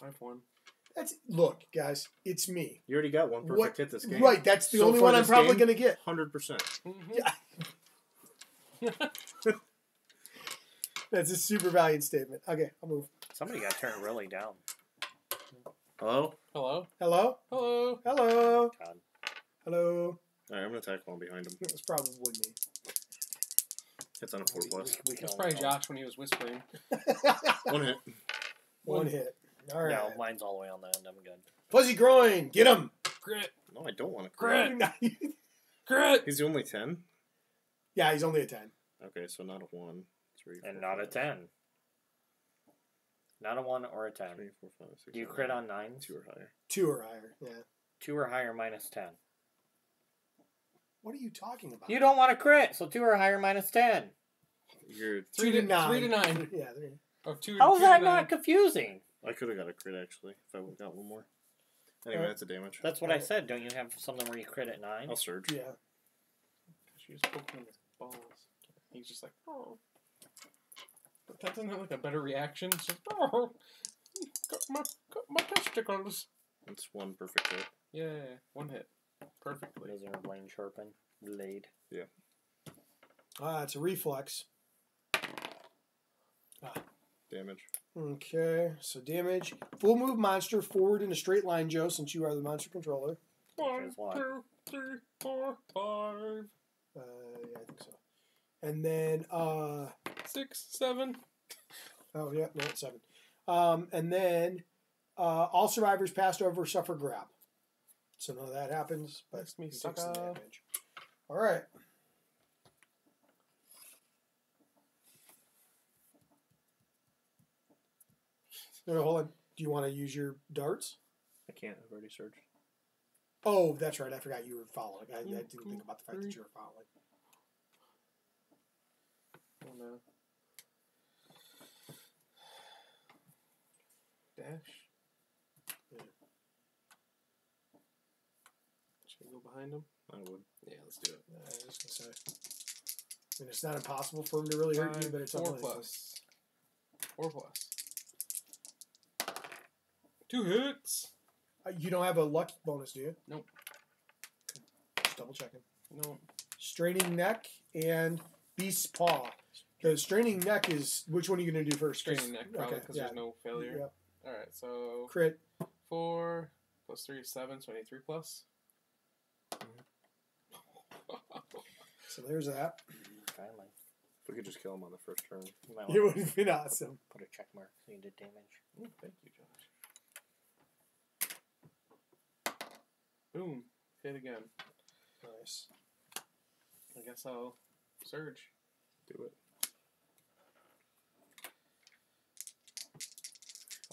[SPEAKER 1] I have 1.
[SPEAKER 2] Look, guys, it's me.
[SPEAKER 3] You already got 1 perfect hit this game.
[SPEAKER 2] Right, that's the
[SPEAKER 3] So
[SPEAKER 2] only
[SPEAKER 3] far
[SPEAKER 2] one I'm
[SPEAKER 3] this
[SPEAKER 2] probably
[SPEAKER 3] game,
[SPEAKER 2] going to get.
[SPEAKER 3] 100%.
[SPEAKER 2] Yeah. That's a super valiant statement. Okay, I'll move.
[SPEAKER 4] Somebody got turned really down.
[SPEAKER 3] Hello?
[SPEAKER 1] Hello?
[SPEAKER 2] Hello?
[SPEAKER 1] Hello?
[SPEAKER 2] Hello?
[SPEAKER 4] God.
[SPEAKER 2] Hello?
[SPEAKER 3] Alright, I'm gonna attack while I'm behind him.
[SPEAKER 2] It's probably me.
[SPEAKER 3] Hits on a 4+.
[SPEAKER 1] It's probably Josh when he was whispering.
[SPEAKER 3] 1 hit.
[SPEAKER 2] One hit. All right.
[SPEAKER 4] No, mine's all the way on the end. I'm good.
[SPEAKER 2] Fuzzy groin. Get him.
[SPEAKER 1] Grit.
[SPEAKER 3] No, I don't want to
[SPEAKER 1] Grit.
[SPEAKER 3] crit.
[SPEAKER 1] Grit.
[SPEAKER 3] He's only 10?
[SPEAKER 2] Yeah, he's only a 10.
[SPEAKER 3] Okay, so not a 1, 3,
[SPEAKER 4] And
[SPEAKER 3] 4,
[SPEAKER 4] not a
[SPEAKER 3] 5,
[SPEAKER 4] 10. Not a 1 or a 10.
[SPEAKER 3] 3, 4, 5, 6,
[SPEAKER 4] Do you
[SPEAKER 3] 7,
[SPEAKER 4] crit
[SPEAKER 3] 8,
[SPEAKER 4] on 9s?
[SPEAKER 3] 2 or higher.
[SPEAKER 2] 2 or higher, yeah.
[SPEAKER 4] 2 or higher minus 10.
[SPEAKER 2] What are you talking about?
[SPEAKER 4] You don't want to crit, so 2 or higher minus 10.
[SPEAKER 3] You're
[SPEAKER 1] 3 to 9. 3 to 9.
[SPEAKER 2] Yeah, 3.
[SPEAKER 1] Oh, 2.
[SPEAKER 4] How is
[SPEAKER 1] 2 to
[SPEAKER 4] that
[SPEAKER 1] 9.
[SPEAKER 4] not confusing?
[SPEAKER 3] I could have got a crit actually if I got 1 more. Anyway, that's a damage.
[SPEAKER 4] That's what I said. Don't you have something where you crit at 9?
[SPEAKER 3] I'll surge.
[SPEAKER 2] Yeah.
[SPEAKER 1] She was poking his balls. He's just like, oh. But that doesn't have like a better reaction. It's just, oh, got my testicles.
[SPEAKER 3] That's 1 perfect hit.
[SPEAKER 1] Yeah, 1 hit. Perfectly.
[SPEAKER 4] Laser blade sharpen. Blade.
[SPEAKER 3] Yeah.
[SPEAKER 2] It's a reflex.
[SPEAKER 3] Damage.
[SPEAKER 2] Okay, so damage. Full move monster forward in a straight line, Joe, since you are the monster controller.
[SPEAKER 1] 1, 2, 3, 4, 5.
[SPEAKER 2] Yeah, I think so. And then,
[SPEAKER 1] 6, 7.
[SPEAKER 2] oh, yeah, no, it's 7. And then, all survivors passed over suffer grab. So none of that happens, but
[SPEAKER 1] Makes me
[SPEAKER 2] he takes
[SPEAKER 1] suck
[SPEAKER 2] some
[SPEAKER 1] up.
[SPEAKER 2] damage. All right. No, hold on. Do you want to use your darts?
[SPEAKER 3] I can't. I've already surged.
[SPEAKER 2] Oh, that's right. I forgot you were following. I didn't think about the fact that you were following.
[SPEAKER 1] Oh no. Dash.
[SPEAKER 2] Yeah.
[SPEAKER 1] Should I go behind him?
[SPEAKER 3] I would.
[SPEAKER 1] Yeah, let's do it.
[SPEAKER 2] I was just gonna say. I mean, it's not impossible for him to really hurt you, but it's
[SPEAKER 1] 4
[SPEAKER 2] unlikely.
[SPEAKER 1] plus. 4 plus. 2 hits.
[SPEAKER 2] You don't have a luck bonus, do you?
[SPEAKER 1] Nope.
[SPEAKER 2] Okay. Just double checking.
[SPEAKER 1] No.
[SPEAKER 2] Straining neck and beast's paw. The straining neck is which one are you going to do first?
[SPEAKER 1] Straining neck, probably, because
[SPEAKER 2] yeah.
[SPEAKER 1] there's no failure.
[SPEAKER 2] Yep.
[SPEAKER 1] Alright, so
[SPEAKER 2] Crit.
[SPEAKER 1] 4 plus 3 is 7, so I need 3 plus.
[SPEAKER 2] So there's that.
[SPEAKER 4] Finally.
[SPEAKER 3] If we could just kill him on the first turn.
[SPEAKER 4] You might
[SPEAKER 2] It
[SPEAKER 4] want
[SPEAKER 2] would have been awesome.
[SPEAKER 4] to put a check mark so you did damage.
[SPEAKER 1] Ooh, thank you, Josh. Boom. Hit again.
[SPEAKER 2] Nice.
[SPEAKER 1] I guess I'll surge.
[SPEAKER 3] Do it.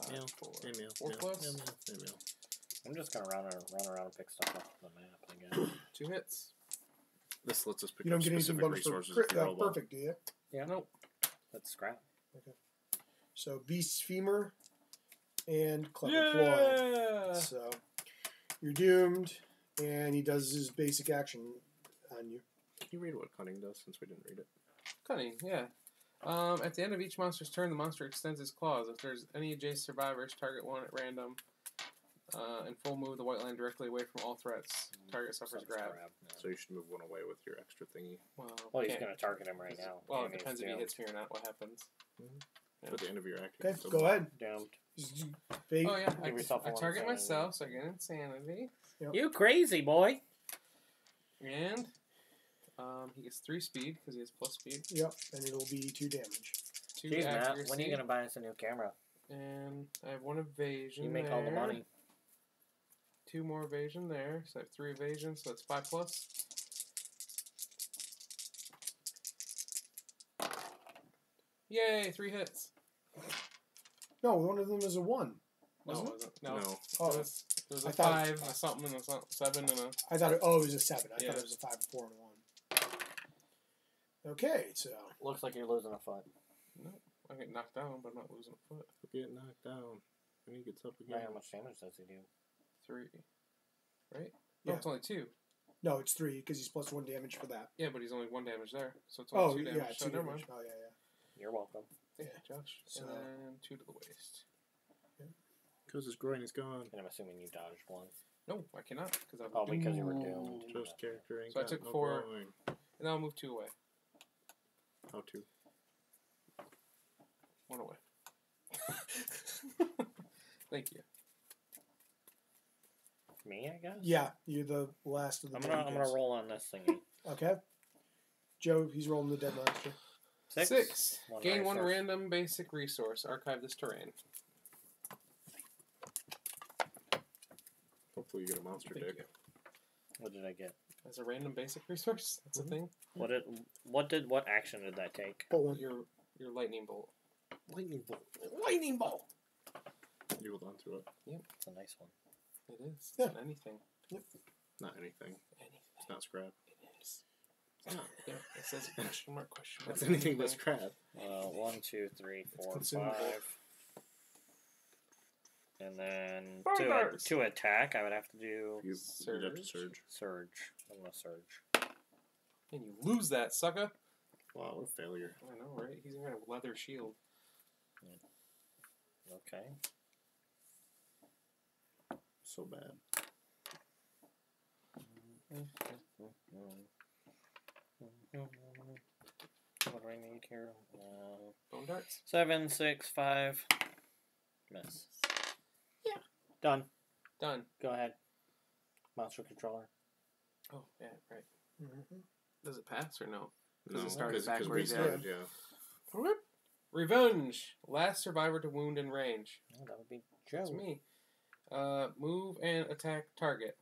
[SPEAKER 1] 5, 4.
[SPEAKER 3] Email.
[SPEAKER 1] 4 plus?
[SPEAKER 3] Email.
[SPEAKER 4] I'm just going to run around and pick stuff off the map, I guess.
[SPEAKER 1] 2 hits.
[SPEAKER 3] This lets us pick
[SPEAKER 2] You don't
[SPEAKER 3] up
[SPEAKER 2] get anything
[SPEAKER 3] specific
[SPEAKER 2] bonus for
[SPEAKER 3] resources
[SPEAKER 2] crit.
[SPEAKER 3] if you roll well.
[SPEAKER 2] Perfect, do you?
[SPEAKER 4] Yeah.
[SPEAKER 1] Nope.
[SPEAKER 4] That's scrap.
[SPEAKER 2] So beast's femur and clever
[SPEAKER 1] Yeah!
[SPEAKER 2] ploy. So you're doomed, and he does his basic action on you.
[SPEAKER 3] Can you read what cunning does since we didn't read it?
[SPEAKER 1] Cunning, yeah. At the end of each monster's turn, the monster extends its claws. If there's any adjacent survivors, target one at random. And full move the white line directly away from all threats. Target suffers grab.
[SPEAKER 3] So you should move 1 away with your extra thingy.
[SPEAKER 4] Well, he's
[SPEAKER 1] can't-
[SPEAKER 4] going to target him right now.
[SPEAKER 1] Well, it
[SPEAKER 4] And he's
[SPEAKER 1] depends if he
[SPEAKER 4] doomed.
[SPEAKER 1] hits me or not. What happens?
[SPEAKER 3] At the end of your act.
[SPEAKER 2] Okay, go ahead.
[SPEAKER 4] Doomed.
[SPEAKER 2] Big,
[SPEAKER 1] Oh yeah,
[SPEAKER 4] Give yourself
[SPEAKER 1] I
[SPEAKER 4] one
[SPEAKER 1] target
[SPEAKER 4] insanity.
[SPEAKER 1] myself, so I get insanity.
[SPEAKER 4] You crazy, boy.
[SPEAKER 1] And he gets 3 speed because he has plus speed.
[SPEAKER 2] Yep, and it'll be 2 damage.
[SPEAKER 1] 2
[SPEAKER 4] Jeez, Matt,
[SPEAKER 1] accuracy.
[SPEAKER 4] when are you going to buy us a new camera?
[SPEAKER 1] And I have 1 evasion.
[SPEAKER 4] You make all the
[SPEAKER 1] there.
[SPEAKER 4] money.
[SPEAKER 1] 2 more evasion there, so I have 3 evasion, so that's 5 plus. Yay, 3 hits.
[SPEAKER 2] No, one of them is a 1.
[SPEAKER 1] No,
[SPEAKER 2] Wasn't
[SPEAKER 1] it
[SPEAKER 2] it?
[SPEAKER 1] wasn't. No.
[SPEAKER 3] No.
[SPEAKER 2] Oh.
[SPEAKER 1] It was There's
[SPEAKER 2] I
[SPEAKER 1] a
[SPEAKER 2] thought-
[SPEAKER 1] 5, a something, and a 7, and a...
[SPEAKER 2] I thought it was a 7. I
[SPEAKER 1] Yeah.
[SPEAKER 2] thought it was a 5, a 4, and a 1. Okay, so
[SPEAKER 4] Looks like you're losing a foot.
[SPEAKER 1] No, I get knocked down, but I'm not losing a foot.
[SPEAKER 3] Get knocked down. And he gets up again.
[SPEAKER 4] Right, how much damage does he do?
[SPEAKER 1] 3. Right? No,
[SPEAKER 2] Yeah.
[SPEAKER 1] it's only 2.
[SPEAKER 2] no, it's 3 because he's plus 1 damage for that.
[SPEAKER 1] Yeah, but he's only 1 damage there, so it's
[SPEAKER 2] Oh,
[SPEAKER 1] only 2 damage.
[SPEAKER 2] yeah,
[SPEAKER 1] So
[SPEAKER 2] 2
[SPEAKER 1] never
[SPEAKER 2] damage.
[SPEAKER 1] mind.
[SPEAKER 2] Oh, yeah.
[SPEAKER 4] You're welcome.
[SPEAKER 1] Thank you, Josh.
[SPEAKER 2] So-
[SPEAKER 1] And then 2 to the waist.
[SPEAKER 3] Because his groin is gone.
[SPEAKER 4] And I'm assuming you dodged one.
[SPEAKER 1] No, I cannot, because I was
[SPEAKER 4] Oh, because you were
[SPEAKER 1] doomed.
[SPEAKER 4] doomed.
[SPEAKER 3] Joe's character ain't
[SPEAKER 1] So I
[SPEAKER 3] got
[SPEAKER 1] took
[SPEAKER 3] no
[SPEAKER 1] 4.
[SPEAKER 3] groin.
[SPEAKER 1] And I'll move 2 away.
[SPEAKER 3] How to?
[SPEAKER 1] 1 away. Thank you.
[SPEAKER 4] Me, I guess?
[SPEAKER 2] Yeah, you're the last of the
[SPEAKER 4] I'm gonna roll on this thingy.
[SPEAKER 2] Okay. Joe, he's rolling the dead monster.
[SPEAKER 1] 6. Gain 1
[SPEAKER 4] resource.
[SPEAKER 1] random basic resource. Archive this terrain.
[SPEAKER 3] Hopefully you get a monster
[SPEAKER 1] Thank
[SPEAKER 3] dick.
[SPEAKER 1] you.
[SPEAKER 4] What did I get?
[SPEAKER 1] As a random basic resource? That's a thing?
[SPEAKER 4] What action did that take?
[SPEAKER 2] Pull one.
[SPEAKER 1] Your lightning bolt.
[SPEAKER 3] Lightning bolt.
[SPEAKER 1] Lightning bolt!
[SPEAKER 3] You hold on to it.
[SPEAKER 4] It's a nice one.
[SPEAKER 1] It is.
[SPEAKER 2] Yeah.
[SPEAKER 1] It's anything.
[SPEAKER 3] Not anything.
[SPEAKER 1] Anything.
[SPEAKER 3] It's not scrap.
[SPEAKER 1] It is. It's not. Yeah, it says question mark, question mark.
[SPEAKER 3] It's anything but scrap.
[SPEAKER 4] 1, 2, 3, 4,
[SPEAKER 2] consumable.
[SPEAKER 4] 5. And then
[SPEAKER 1] Bonus.
[SPEAKER 4] to attack, I would have to do
[SPEAKER 3] You'd have to surge.
[SPEAKER 4] surge. I'm gonna surge.
[SPEAKER 1] And you lose that, sucker.
[SPEAKER 3] Wow, what a failure.
[SPEAKER 1] I know, right? He's got a leather shield.
[SPEAKER 4] Okay.
[SPEAKER 3] So bad.
[SPEAKER 4] What do I need here?
[SPEAKER 1] Bone darts.
[SPEAKER 4] 7, 6, 5. Miss.
[SPEAKER 1] Yeah.
[SPEAKER 4] Done.
[SPEAKER 1] Done.
[SPEAKER 4] Go ahead. Monster controller.
[SPEAKER 1] Oh, yeah, right.
[SPEAKER 2] Mm-hmm.
[SPEAKER 1] Does it pass or no?
[SPEAKER 3] No,
[SPEAKER 1] it started
[SPEAKER 3] we
[SPEAKER 1] backwards, yeah.
[SPEAKER 3] started, yeah.
[SPEAKER 1] Whoop. Revenge. Last survivor to wound in range.
[SPEAKER 4] Oh, that would be Joe.
[SPEAKER 1] That's me. Move and attack target.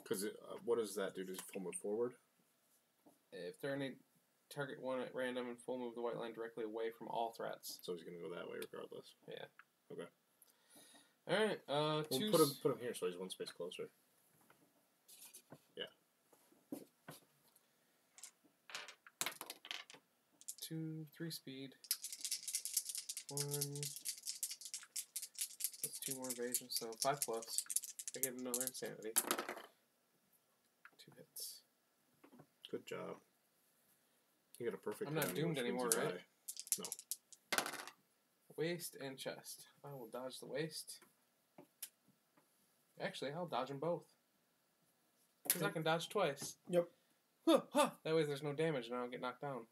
[SPEAKER 3] Because what does that do? Does it full move forward?
[SPEAKER 1] If there are any target one at random and full move the white line directly away from all threats.
[SPEAKER 3] So he's going to go that way regardless.
[SPEAKER 1] Yeah.
[SPEAKER 3] Okay.
[SPEAKER 1] Alright,
[SPEAKER 3] Well,
[SPEAKER 1] two...
[SPEAKER 3] put him here so he's one space closer. Yeah.
[SPEAKER 1] 2, 3 speed. 1. That's 2 more evasion, so 5 plus. I get another insanity. 2 hits.
[SPEAKER 3] Good job. You got a perfect.
[SPEAKER 1] I'm not
[SPEAKER 3] timing,
[SPEAKER 1] doomed
[SPEAKER 3] which means
[SPEAKER 1] anymore,
[SPEAKER 3] you
[SPEAKER 1] right?
[SPEAKER 3] die. No.
[SPEAKER 1] Waist and chest. I will dodge the waist. Actually, I'll dodge them both. Because I can dodge twice.
[SPEAKER 2] Yep.
[SPEAKER 1] Huh, huh. That way there's no damage and I don't get knocked down.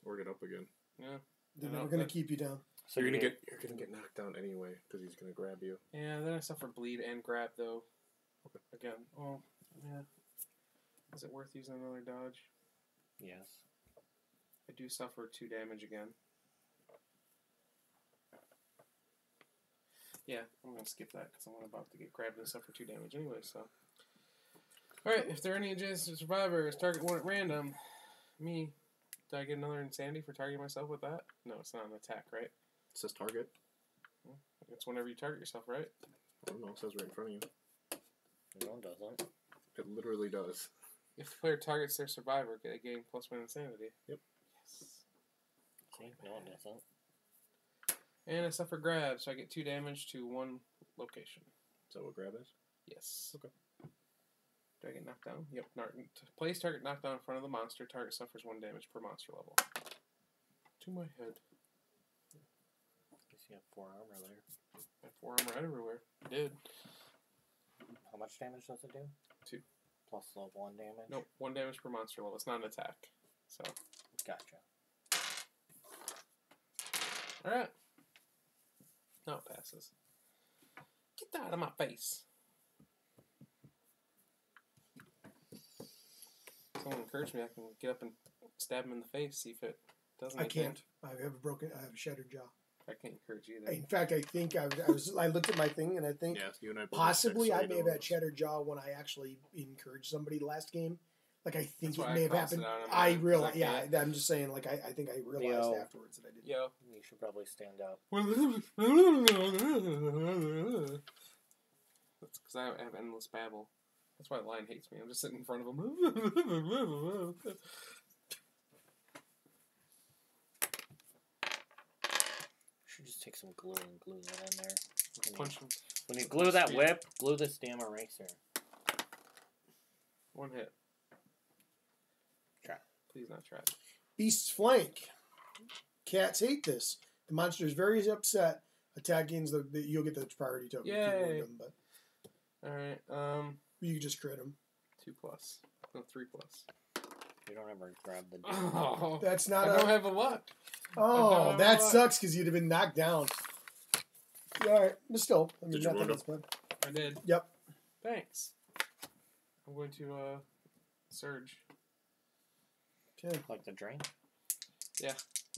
[SPEAKER 3] Or get up again.
[SPEAKER 1] Yeah.
[SPEAKER 2] They're
[SPEAKER 1] I know,
[SPEAKER 2] never going to
[SPEAKER 1] but-
[SPEAKER 2] keep you down.
[SPEAKER 4] So
[SPEAKER 3] you're
[SPEAKER 4] you
[SPEAKER 3] gonna get knocked down anyway because he's gonna grab you.
[SPEAKER 1] Yeah, then I suffer bleed and grab though. Again. Oh, yeah. Is it worth using another dodge?
[SPEAKER 4] Yes.
[SPEAKER 1] I do suffer 2 damage again. Yeah, I'm going to skip that because I'm about to get grabbed and suffer 2 damage anyway, so. Alright, if there are any adjacent survivors, target one at random. Me. Do I get another insanity for targeting myself with that? No, it's not an attack, right?
[SPEAKER 3] It says target.
[SPEAKER 1] It's whenever you target yourself, right?
[SPEAKER 3] I don't know. It says right in front of you.
[SPEAKER 4] No, it doesn't.
[SPEAKER 3] It literally does.
[SPEAKER 1] If the player targets their survivor, they gain +1 insanity.
[SPEAKER 3] Yep.
[SPEAKER 1] Yes.
[SPEAKER 4] See? No, it doesn't.
[SPEAKER 1] And I suffer grab, so I get 2 damage to 1 location.
[SPEAKER 3] Is that what grab is?
[SPEAKER 1] Yes.
[SPEAKER 3] Okay.
[SPEAKER 1] Do I get knocked down? Yep. Place target knocked down in front of the monster. Target suffers 1 damage per monster level. To my head.
[SPEAKER 4] You see, you have 4 armor there.
[SPEAKER 1] I have 4 armor everywhere. I did.
[SPEAKER 4] How much damage does it do?
[SPEAKER 1] 2.
[SPEAKER 4] Plus level 1 damage?
[SPEAKER 1] Nope. 1 damage per monster level. It's not an attack. So.
[SPEAKER 4] Gotcha.
[SPEAKER 1] Alright. Now it passes. Get that out of my face. Someone encourage me. I can get up and stab him in the face, see if it does
[SPEAKER 2] I
[SPEAKER 1] anything.
[SPEAKER 2] can't. I have a shattered jaw.
[SPEAKER 1] I can't encourage either.
[SPEAKER 2] In fact, I think I looked at my thing and I think
[SPEAKER 3] Yeah, you and I both
[SPEAKER 2] possibly
[SPEAKER 3] have
[SPEAKER 2] I
[SPEAKER 3] six,
[SPEAKER 2] may
[SPEAKER 3] so
[SPEAKER 2] have
[SPEAKER 3] you
[SPEAKER 2] had shattered jaw when I actually encouraged somebody last game. Like, I think
[SPEAKER 1] That's
[SPEAKER 2] it
[SPEAKER 1] why
[SPEAKER 2] may
[SPEAKER 1] I
[SPEAKER 2] have
[SPEAKER 1] crossed
[SPEAKER 2] happened.
[SPEAKER 1] it out on
[SPEAKER 2] I
[SPEAKER 1] mine,
[SPEAKER 2] realize,
[SPEAKER 1] 'cause I
[SPEAKER 2] yeah,
[SPEAKER 1] can't.
[SPEAKER 2] I'm just saying, like, I think I realized
[SPEAKER 4] Yo.
[SPEAKER 2] afterwards that I did.
[SPEAKER 1] Yo.
[SPEAKER 4] You should probably stand up.
[SPEAKER 1] That's because I have endless babble. That's why the lion hates me. I'm just sitting in front of him.
[SPEAKER 4] Should just take some glue and glue that in there.
[SPEAKER 1] Punch him.
[SPEAKER 4] When you glue that whip, glue this damn eraser.
[SPEAKER 1] One hit.
[SPEAKER 4] Try.
[SPEAKER 1] Please not try.
[SPEAKER 2] Beast's flank. Cats hate this. The monster is very upset. Attack gains you'll get the priority token. if you
[SPEAKER 1] Yay.
[SPEAKER 2] wound them, but
[SPEAKER 1] Alright,
[SPEAKER 2] you can just crit them.
[SPEAKER 1] 2+. No, 3+.
[SPEAKER 4] You don't ever grab the.
[SPEAKER 1] Oh,
[SPEAKER 2] That's
[SPEAKER 1] I
[SPEAKER 2] not
[SPEAKER 1] don't have a luck.
[SPEAKER 2] Oh,
[SPEAKER 1] I
[SPEAKER 2] that
[SPEAKER 1] don't-
[SPEAKER 2] sucks because you'd have been knocked down. All right, but still, I mean,
[SPEAKER 3] Did you
[SPEAKER 2] nothing
[SPEAKER 3] wound
[SPEAKER 2] else bad.
[SPEAKER 1] I did.
[SPEAKER 2] Yep.
[SPEAKER 1] Thanks. I'm going to, surge.
[SPEAKER 2] Okay.
[SPEAKER 4] Like the drink?
[SPEAKER 1] I'm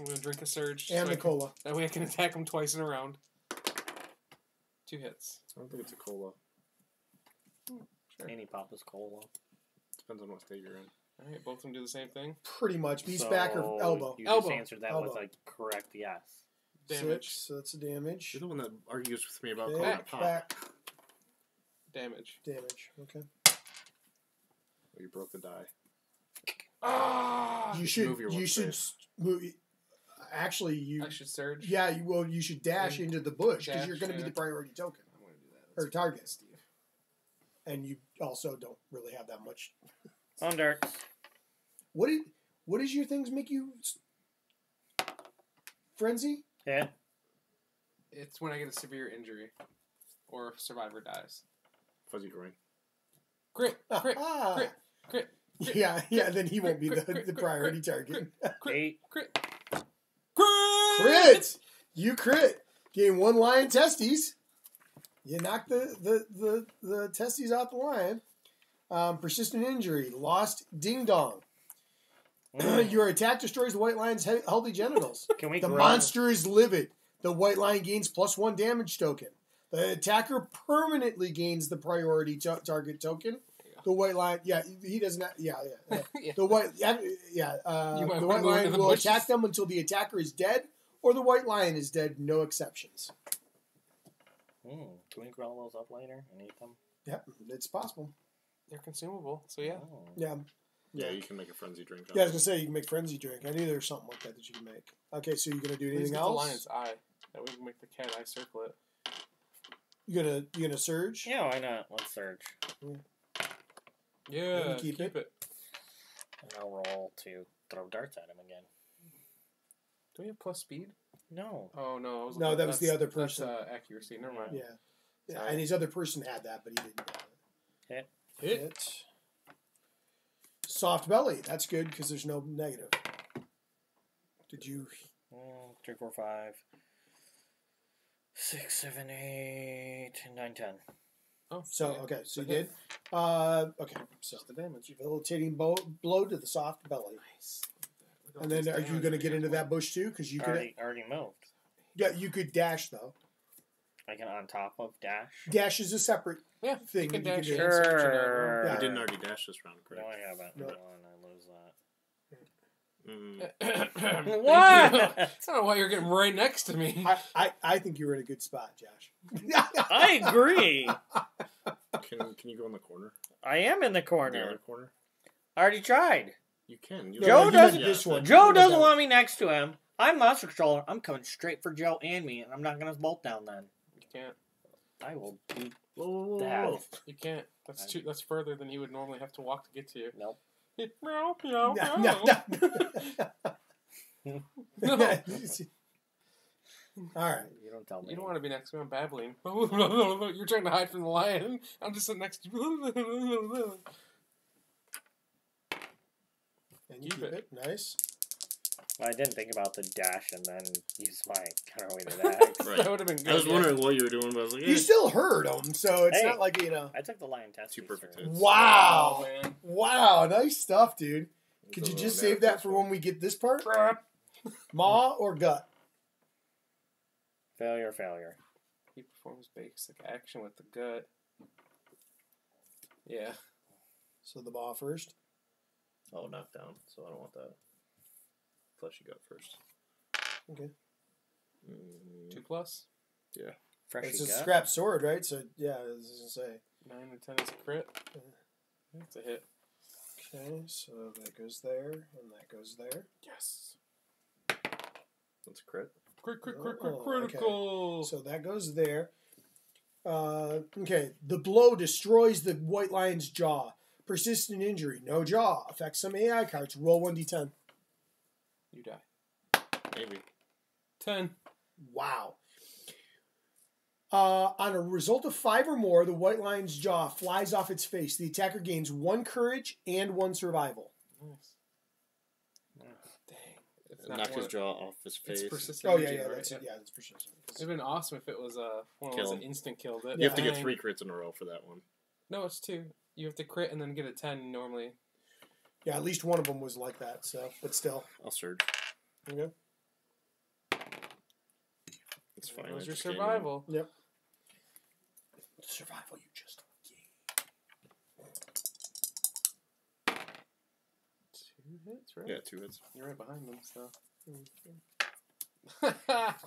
[SPEAKER 1] going to drink a surge.
[SPEAKER 2] And the
[SPEAKER 1] I can-
[SPEAKER 2] cola.
[SPEAKER 1] That way I can attack him twice in a round. 2 hits.
[SPEAKER 3] I don't think it's a cola.
[SPEAKER 1] Sure.
[SPEAKER 4] Any Papa's Cola.
[SPEAKER 3] Depends on what state you're in.
[SPEAKER 1] Alright, both of them do the same thing.
[SPEAKER 2] Pretty much. Beast back or elbow.
[SPEAKER 4] You
[SPEAKER 1] Elbow.
[SPEAKER 4] just answered that
[SPEAKER 2] Elbow.
[SPEAKER 4] with a correct yes.
[SPEAKER 1] Damage.
[SPEAKER 2] 6, so that's a damage.
[SPEAKER 3] You're the one that argues with me about
[SPEAKER 2] Okay,
[SPEAKER 3] calling it pop.
[SPEAKER 2] back.
[SPEAKER 1] Damage.
[SPEAKER 2] Damage. Okay.
[SPEAKER 3] Oh, you broke the die.
[SPEAKER 1] Ah!
[SPEAKER 2] You should.
[SPEAKER 3] move your
[SPEAKER 2] You
[SPEAKER 3] one
[SPEAKER 2] should
[SPEAKER 3] space.
[SPEAKER 2] move. Actually, you.
[SPEAKER 1] I should surge.
[SPEAKER 2] Yeah. You should dash
[SPEAKER 1] And
[SPEAKER 2] into the bush because
[SPEAKER 1] dash,
[SPEAKER 2] you're going to be
[SPEAKER 1] yeah.
[SPEAKER 2] the priority token
[SPEAKER 1] I'm going to do that.
[SPEAKER 2] or target,
[SPEAKER 1] Steve.
[SPEAKER 2] and you also don't really have that much.
[SPEAKER 4] On dirt.
[SPEAKER 2] What does your things make you? Frenzy.
[SPEAKER 4] Yeah.
[SPEAKER 1] It's when I get a severe injury. Or if survivor dies.
[SPEAKER 3] Fuzzy groin.
[SPEAKER 1] Crit! Crit!
[SPEAKER 2] Ah.
[SPEAKER 1] Crit! Crit!
[SPEAKER 2] Yeah. Then he won't be the priority target.
[SPEAKER 1] Crit!
[SPEAKER 4] 8.
[SPEAKER 1] Crit! Crit!
[SPEAKER 2] Crit! You crit. Gain 1 lion testes. You knock the testes out the lion. Persistent injury. Lost ding dong. Your attack destroys the white lion's healthy genitals.
[SPEAKER 4] Can we
[SPEAKER 2] The
[SPEAKER 4] grow?
[SPEAKER 2] monster is livid. The white lion gains +1 damage token. The attacker permanently gains the priority target token. The white lion, he does not. Yeah.
[SPEAKER 1] Yeah.
[SPEAKER 2] The white,
[SPEAKER 1] You might
[SPEAKER 2] the
[SPEAKER 1] wanna
[SPEAKER 2] white
[SPEAKER 1] go into
[SPEAKER 2] lion
[SPEAKER 1] the
[SPEAKER 2] will
[SPEAKER 1] bushes.
[SPEAKER 2] attack them until the attacker is dead, or the white lion is dead. No exceptions.
[SPEAKER 4] Can we grow those up later and eat them?
[SPEAKER 2] Yep, it's possible.
[SPEAKER 1] They're consumable, so yeah.
[SPEAKER 4] Oh.
[SPEAKER 2] Yeah.
[SPEAKER 3] Yeah, you can make a frenzy drink.
[SPEAKER 2] Yeah, I was gonna say you can make frenzy drink. I knew there was something like that you can make. Okay, so you're gonna do
[SPEAKER 1] Please
[SPEAKER 2] anything
[SPEAKER 1] get the
[SPEAKER 2] else?
[SPEAKER 1] lion's eye. That way we can make the cat eye circlet.
[SPEAKER 2] You gonna surge?
[SPEAKER 4] Yeah, why not? Let's search.
[SPEAKER 1] Yeah,
[SPEAKER 2] And keep it.
[SPEAKER 4] And I'll roll to throw darts at him again.
[SPEAKER 1] Do we have plus speed?
[SPEAKER 4] No.
[SPEAKER 1] Oh, no. I was
[SPEAKER 2] No,
[SPEAKER 1] looking-
[SPEAKER 2] that was the
[SPEAKER 1] that's-
[SPEAKER 2] other person.
[SPEAKER 1] That's accuracy. Never mind.
[SPEAKER 2] Yeah. Yeah, and his other person had that, but he didn't have it.
[SPEAKER 1] Hit.
[SPEAKER 2] Soft belly. That's good because there's no negative. Did you?
[SPEAKER 4] 3, 4, 5, 6, 7, 8, 9, 10.
[SPEAKER 1] Oh,
[SPEAKER 2] So
[SPEAKER 1] yeah.
[SPEAKER 2] okay, so you
[SPEAKER 1] Okay.
[SPEAKER 2] did. Okay, so
[SPEAKER 1] Just the damage.
[SPEAKER 2] debilitating blow to the soft belly.
[SPEAKER 1] Nice. Look at all
[SPEAKER 2] And then
[SPEAKER 1] this
[SPEAKER 2] are you
[SPEAKER 1] damage
[SPEAKER 2] going to
[SPEAKER 1] we
[SPEAKER 2] get
[SPEAKER 1] got.
[SPEAKER 2] into that bush too? Because you could.
[SPEAKER 4] Already moved.
[SPEAKER 2] Yeah, you could dash though.
[SPEAKER 4] I can on top of dash.
[SPEAKER 2] Dash is a separate
[SPEAKER 1] Yeah,
[SPEAKER 2] thing.
[SPEAKER 1] you can
[SPEAKER 2] that
[SPEAKER 1] dash
[SPEAKER 2] do.
[SPEAKER 1] and surge and
[SPEAKER 4] Sure.
[SPEAKER 2] Yeah.
[SPEAKER 3] I didn't already dash this round,
[SPEAKER 4] No,
[SPEAKER 3] correct?
[SPEAKER 4] I haven't.
[SPEAKER 2] No.
[SPEAKER 4] No, and I lose that.
[SPEAKER 1] Thank you.
[SPEAKER 4] What?
[SPEAKER 1] I don't know why you're getting right next to me.
[SPEAKER 2] I think you're in a good spot, Josh.
[SPEAKER 4] I agree.
[SPEAKER 3] Can you go in the corner?
[SPEAKER 4] I am in the
[SPEAKER 3] The
[SPEAKER 4] corner.
[SPEAKER 3] other corner?
[SPEAKER 4] I already tried.
[SPEAKER 3] You can. You
[SPEAKER 2] No,
[SPEAKER 4] Joe
[SPEAKER 2] you
[SPEAKER 4] doesn't-
[SPEAKER 2] meant this one.
[SPEAKER 4] Joe
[SPEAKER 2] You meant
[SPEAKER 4] doesn't
[SPEAKER 2] that
[SPEAKER 4] want me next to him. I'm monster controller. I'm coming straight for Joe and me, and I'm not gonna bolt down then.
[SPEAKER 1] You can't.
[SPEAKER 4] I will do
[SPEAKER 3] Whoa, whoa, whoa,
[SPEAKER 4] that.
[SPEAKER 3] whoa.
[SPEAKER 1] You can't. That's too. That's further than you would normally have to walk to get to you.
[SPEAKER 4] Nope.
[SPEAKER 1] Meow, meow,
[SPEAKER 2] No,
[SPEAKER 1] meow.
[SPEAKER 2] no.
[SPEAKER 1] No.
[SPEAKER 2] All right.
[SPEAKER 4] You don't tell me.
[SPEAKER 1] You don't want to be next to me. I'm babbling. You're trying to hide from the lion. I'm just sitting next to you.
[SPEAKER 2] And you
[SPEAKER 1] Keep
[SPEAKER 2] keep
[SPEAKER 1] it.
[SPEAKER 2] it. Nice.
[SPEAKER 4] I didn't think about the dash and then use my counterweighted axe.
[SPEAKER 3] Right.
[SPEAKER 1] That would have been good.
[SPEAKER 3] I was
[SPEAKER 1] yeah.
[SPEAKER 3] wondering what you were doing, but I was like,
[SPEAKER 2] You
[SPEAKER 3] eh.
[SPEAKER 2] still heard him, so it's
[SPEAKER 4] Hey.
[SPEAKER 2] not like, you know.
[SPEAKER 4] I took the lion test.
[SPEAKER 3] 2 perfect hits.
[SPEAKER 2] Wow.
[SPEAKER 1] Oh, man.
[SPEAKER 2] Wow. Nice stuff, dude. Could
[SPEAKER 3] It's
[SPEAKER 2] you
[SPEAKER 3] a
[SPEAKER 2] just
[SPEAKER 3] little
[SPEAKER 2] save that
[SPEAKER 3] narrative.
[SPEAKER 2] for when we get this part? Maw or gut?
[SPEAKER 4] Failure.
[SPEAKER 1] He performs basic action with the gut. Yeah.
[SPEAKER 2] So the maw first.
[SPEAKER 3] Oh, knockdown. So I don't want that. Fleshy gut first.
[SPEAKER 2] Okay.
[SPEAKER 1] 2+.
[SPEAKER 3] Yeah.
[SPEAKER 4] Freshy
[SPEAKER 2] It's a
[SPEAKER 4] gut.
[SPEAKER 2] scrap sword, right? So, yeah, I was going to say.
[SPEAKER 1] 9 and 10 is a crit. That's a hit.
[SPEAKER 2] Okay, so that goes there, and that goes there.
[SPEAKER 1] Yes.
[SPEAKER 3] That's a crit.
[SPEAKER 1] Critical.
[SPEAKER 2] So that goes there. Okay, the blow destroys the white lion's jaw. Persistent injury, no jaw. Affects some AI cards. Roll 1d10.
[SPEAKER 1] You die.
[SPEAKER 3] Maybe.
[SPEAKER 1] 10.
[SPEAKER 2] Wow. On a result of 5 or more, the white lion's jaw flies off its face. The attacker gains 1 courage and 1 survival.
[SPEAKER 1] Nice. Dang. It's
[SPEAKER 3] Knock his jaw off his face.
[SPEAKER 1] It's persistent.
[SPEAKER 2] Oh, yeah,
[SPEAKER 1] injury, right?
[SPEAKER 2] that's it. Yeah, that's persistent.
[SPEAKER 1] It'd been awesome if it was one of those that instant killed it.
[SPEAKER 3] You have to get 3 crits in a row for that one.
[SPEAKER 1] No, it's 2. You have to crit and then get a 10 normally.
[SPEAKER 2] Yeah, at least one of them was like that, so, but still.
[SPEAKER 3] I'll surge.
[SPEAKER 2] Okay.
[SPEAKER 3] It's fine.
[SPEAKER 1] It was your survival.
[SPEAKER 2] Yep. Survival you just gained.
[SPEAKER 1] 2 hits, right?
[SPEAKER 3] Yeah, 2 hits.
[SPEAKER 1] You're right behind them, so.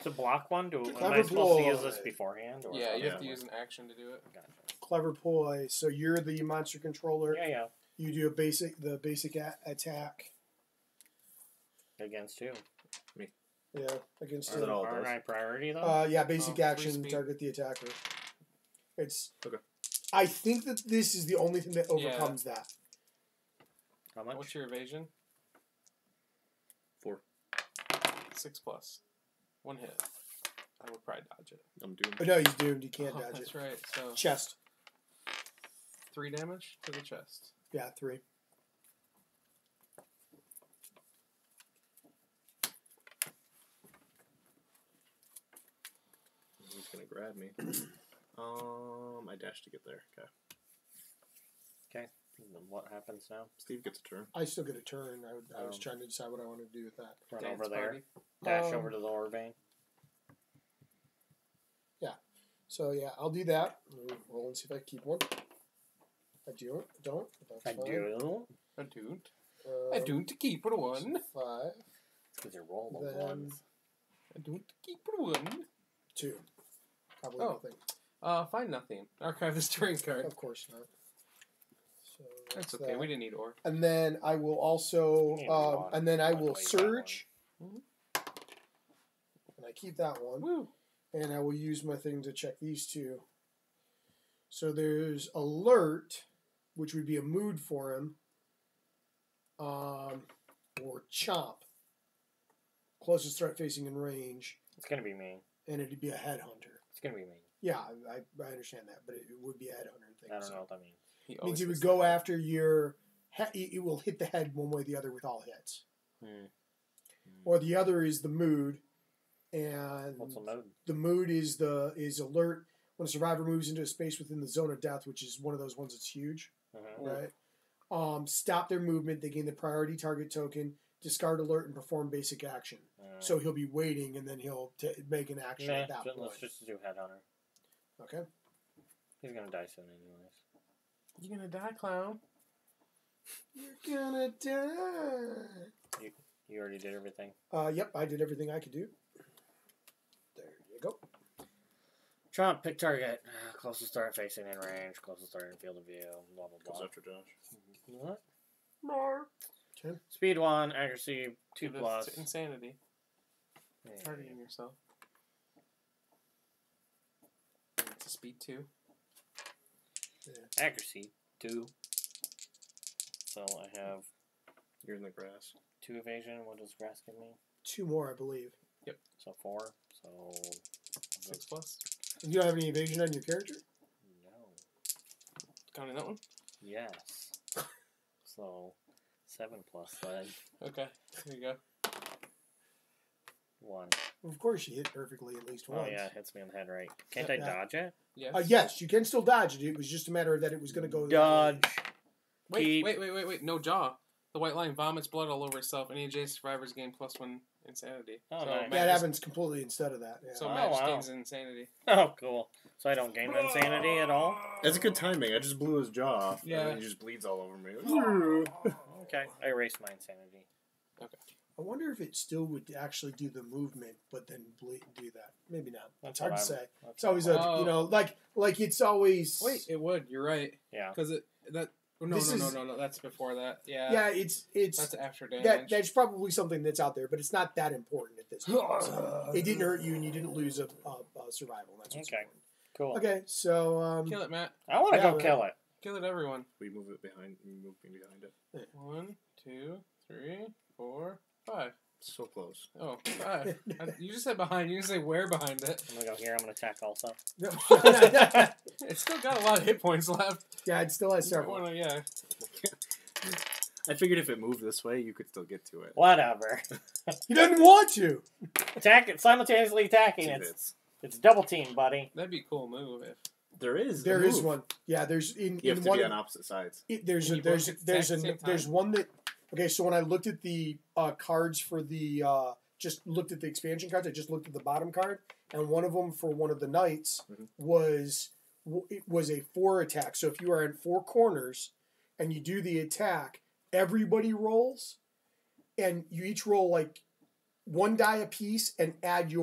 [SPEAKER 4] To block one, am
[SPEAKER 2] Clever
[SPEAKER 4] I supposed to use
[SPEAKER 2] boy.
[SPEAKER 4] this beforehand? Or
[SPEAKER 1] Yeah, you have to
[SPEAKER 3] Yeah.
[SPEAKER 1] use an action to do it.
[SPEAKER 4] Gotcha.
[SPEAKER 2] Clever ploy. So you're the monster controller.
[SPEAKER 4] Yeah.
[SPEAKER 2] You do the basic attack.
[SPEAKER 4] Against who?
[SPEAKER 2] Yeah, against
[SPEAKER 3] Is it all?
[SPEAKER 4] Aren't I priority though?
[SPEAKER 2] yeah, basic
[SPEAKER 1] 3
[SPEAKER 2] action,
[SPEAKER 1] speed.
[SPEAKER 2] target the attacker. It's
[SPEAKER 3] Okay.
[SPEAKER 2] I think that this is the only thing that overcomes that.
[SPEAKER 4] How much?
[SPEAKER 1] What's your evasion?
[SPEAKER 3] 4.
[SPEAKER 1] 6+. 1 hit. I would probably dodge it.
[SPEAKER 3] I'm doomed.
[SPEAKER 2] But no, he's doomed. You can't
[SPEAKER 1] Oh,
[SPEAKER 2] dodge
[SPEAKER 1] that's
[SPEAKER 2] it.
[SPEAKER 1] right. So
[SPEAKER 2] Chest.
[SPEAKER 1] 3 damage to the chest.
[SPEAKER 2] Yeah, 3.
[SPEAKER 3] He's gonna grab me. I dash to get there. Okay.
[SPEAKER 4] Okay. Then what happens now?
[SPEAKER 3] Steve gets a turn.
[SPEAKER 2] I still get a turn. I was
[SPEAKER 4] Um,
[SPEAKER 2] trying to decide what I wanted to do with that.
[SPEAKER 4] Run
[SPEAKER 1] Dance
[SPEAKER 4] over there.
[SPEAKER 1] party.
[SPEAKER 4] Dash over to the ore vein.
[SPEAKER 2] So yeah, I'll do that. Roll and see if I keep one. I do. Don't. That's
[SPEAKER 4] I
[SPEAKER 2] fine.
[SPEAKER 4] do.
[SPEAKER 1] I don't. I don't keep it 1.
[SPEAKER 2] 5.
[SPEAKER 4] Because you roll those
[SPEAKER 2] Then-
[SPEAKER 4] ones.
[SPEAKER 1] I don't keep it 1.
[SPEAKER 2] 2. Probably
[SPEAKER 1] Oh.
[SPEAKER 2] nothing.
[SPEAKER 1] Find nothing. Archive this terrain card.
[SPEAKER 2] Of course not. So
[SPEAKER 1] That's okay.
[SPEAKER 2] that.
[SPEAKER 1] We didn't need ore.
[SPEAKER 2] And then I will also,
[SPEAKER 4] Yeah, one.
[SPEAKER 2] and then I will
[SPEAKER 4] That's why you got
[SPEAKER 2] surge,
[SPEAKER 1] one.
[SPEAKER 2] and I keep that one,
[SPEAKER 1] Woo.
[SPEAKER 2] and I will use my thing to check these 2. So there's alert, which would be a mood for him, or chomp. Closest threat facing in range,
[SPEAKER 4] It's gonna be me.
[SPEAKER 2] and it'd be a headhunter.
[SPEAKER 4] It's gonna be me.
[SPEAKER 2] Yeah, I understand that, but it would be a headhunter thing.
[SPEAKER 4] I don't
[SPEAKER 2] so.
[SPEAKER 4] know what that means.
[SPEAKER 1] He
[SPEAKER 2] It means
[SPEAKER 1] always
[SPEAKER 2] it would
[SPEAKER 1] hits
[SPEAKER 2] go
[SPEAKER 1] the head.
[SPEAKER 2] after your. It will hit the head one way or the other with all hits. Or the other is the mood, and
[SPEAKER 4] What's a mode?
[SPEAKER 2] the mood is alert when a survivor moves into a space within the zone of death, which is one of those ones that's huge, right? Stop their movement. They gain the priority target token, discard alert, and perform basic action. So he'll be waiting, and then he'll make an action at that point.
[SPEAKER 4] Let's just do Headhunter.
[SPEAKER 2] Okay.
[SPEAKER 4] He's gonna die soon, anyways.
[SPEAKER 1] You're gonna die, clown.
[SPEAKER 2] You're gonna die.
[SPEAKER 4] You already did everything.
[SPEAKER 2] Yep, I did everything I could do. There you go.
[SPEAKER 4] Trump, pick target. Closest start facing in range. Closest start in field of view. Blah blah
[SPEAKER 3] Goes
[SPEAKER 4] blah.
[SPEAKER 3] after Josh.
[SPEAKER 4] What?
[SPEAKER 1] More.
[SPEAKER 2] Okay.
[SPEAKER 4] Speed 1, accuracy 2
[SPEAKER 1] To the-
[SPEAKER 4] plus.
[SPEAKER 1] to insanity.
[SPEAKER 4] Yeah.
[SPEAKER 1] Targeting yourself. It's a speed 2.
[SPEAKER 4] Accuracy 2. So I have
[SPEAKER 3] You're in the grass.
[SPEAKER 4] 2 evasion. What does grass give me?
[SPEAKER 2] 2 more, I believe.
[SPEAKER 4] So 4. So
[SPEAKER 1] 6+.
[SPEAKER 2] And you don't have any evasion on your character?
[SPEAKER 4] no.
[SPEAKER 1] Counting that one?
[SPEAKER 4] Yes. So 7 plus then
[SPEAKER 1] Okay. There you go.
[SPEAKER 4] 1.
[SPEAKER 2] Well, of course, you hit perfectly at least once.
[SPEAKER 4] Oh yeah, it hits me on the head right. Can't
[SPEAKER 2] Yeah,
[SPEAKER 4] I
[SPEAKER 2] yeah.
[SPEAKER 4] dodge it?
[SPEAKER 1] Yes.
[SPEAKER 2] Yes, you can still dodge it. It was just a matter of that it was going to go.
[SPEAKER 4] Dodge.
[SPEAKER 1] Wait. No jaw. The white lion vomits blood all over itself. Any adjacent survivors gain +1 insanity.
[SPEAKER 4] Oh,
[SPEAKER 1] so
[SPEAKER 4] nice.
[SPEAKER 1] Matt
[SPEAKER 2] That
[SPEAKER 1] just-
[SPEAKER 2] happens completely instead of that. Yeah.
[SPEAKER 1] So
[SPEAKER 4] Oh,
[SPEAKER 1] Matt just
[SPEAKER 4] wow.
[SPEAKER 1] gains insanity.
[SPEAKER 4] Oh, cool. So I don't gain insanity at all?
[SPEAKER 3] That's good timing. I just blew his jaw off.
[SPEAKER 1] Yeah.
[SPEAKER 3] And then he just bleeds all over me.
[SPEAKER 4] Okay, I erased my insanity.
[SPEAKER 2] I wonder if it still would actually do the movement, but then do that. Maybe not.
[SPEAKER 4] That's
[SPEAKER 2] It's hard
[SPEAKER 4] what
[SPEAKER 2] to
[SPEAKER 4] I'm-
[SPEAKER 2] say.
[SPEAKER 4] that's
[SPEAKER 2] It's always a
[SPEAKER 1] what-
[SPEAKER 2] you know like it's always
[SPEAKER 1] Wait, it would. You're right.
[SPEAKER 4] Yeah.
[SPEAKER 1] Because that. No,
[SPEAKER 2] This is-
[SPEAKER 1] no. That's before that. Yeah.
[SPEAKER 2] yeah it's
[SPEAKER 1] That's after damage.
[SPEAKER 2] that's probably something that's out there, but it's not that important at this point. So it didn't hurt you, and you didn't lose a survival. That's what's
[SPEAKER 4] Okay.
[SPEAKER 2] important.
[SPEAKER 4] Cool.
[SPEAKER 2] Okay, so
[SPEAKER 1] Kill it, Matt.
[SPEAKER 4] I want to
[SPEAKER 2] Yeah,
[SPEAKER 4] go
[SPEAKER 2] right.
[SPEAKER 4] kill it.
[SPEAKER 1] Kill it, everyone.
[SPEAKER 3] We move it behind. We move me behind it.
[SPEAKER 1] 1, 2, 3, 4, 5.
[SPEAKER 3] So close.
[SPEAKER 1] Oh, 5. You just said behind. You didn't say where behind it.
[SPEAKER 4] I'm gonna go here. I'm gonna attack also.
[SPEAKER 1] It's still got a lot of hit points left.
[SPEAKER 2] yeah, it still has
[SPEAKER 1] You might
[SPEAKER 2] several.
[SPEAKER 1] wanna- yeah.
[SPEAKER 3] I figured if it moved this way, you could still get to it.
[SPEAKER 4] Whatever.
[SPEAKER 2] He doesn't want to.
[SPEAKER 4] Attack it. Simultaneously attacking.
[SPEAKER 3] Two
[SPEAKER 4] It's
[SPEAKER 3] hits.
[SPEAKER 4] it's double team, buddy.
[SPEAKER 1] That'd be a cool move if.
[SPEAKER 3] There is.
[SPEAKER 2] There
[SPEAKER 3] a
[SPEAKER 2] is
[SPEAKER 3] move.
[SPEAKER 2] one. Yeah, there's in
[SPEAKER 3] You have to
[SPEAKER 2] one
[SPEAKER 3] be
[SPEAKER 2] of-
[SPEAKER 3] on opposite sides.
[SPEAKER 2] there's
[SPEAKER 1] Can
[SPEAKER 2] a,
[SPEAKER 1] you
[SPEAKER 2] there's
[SPEAKER 1] both attack at the same
[SPEAKER 2] there's
[SPEAKER 1] time?
[SPEAKER 2] one that okay. So when I looked at the cards for the just looked at the expansion cards, I just looked at the bottom card, and one of them for one of the knights
[SPEAKER 3] Mhm.
[SPEAKER 2] it was a 4 attack. So if you are in 4 corners and you do the attack, everybody rolls, and you each roll like 1 die apiece and add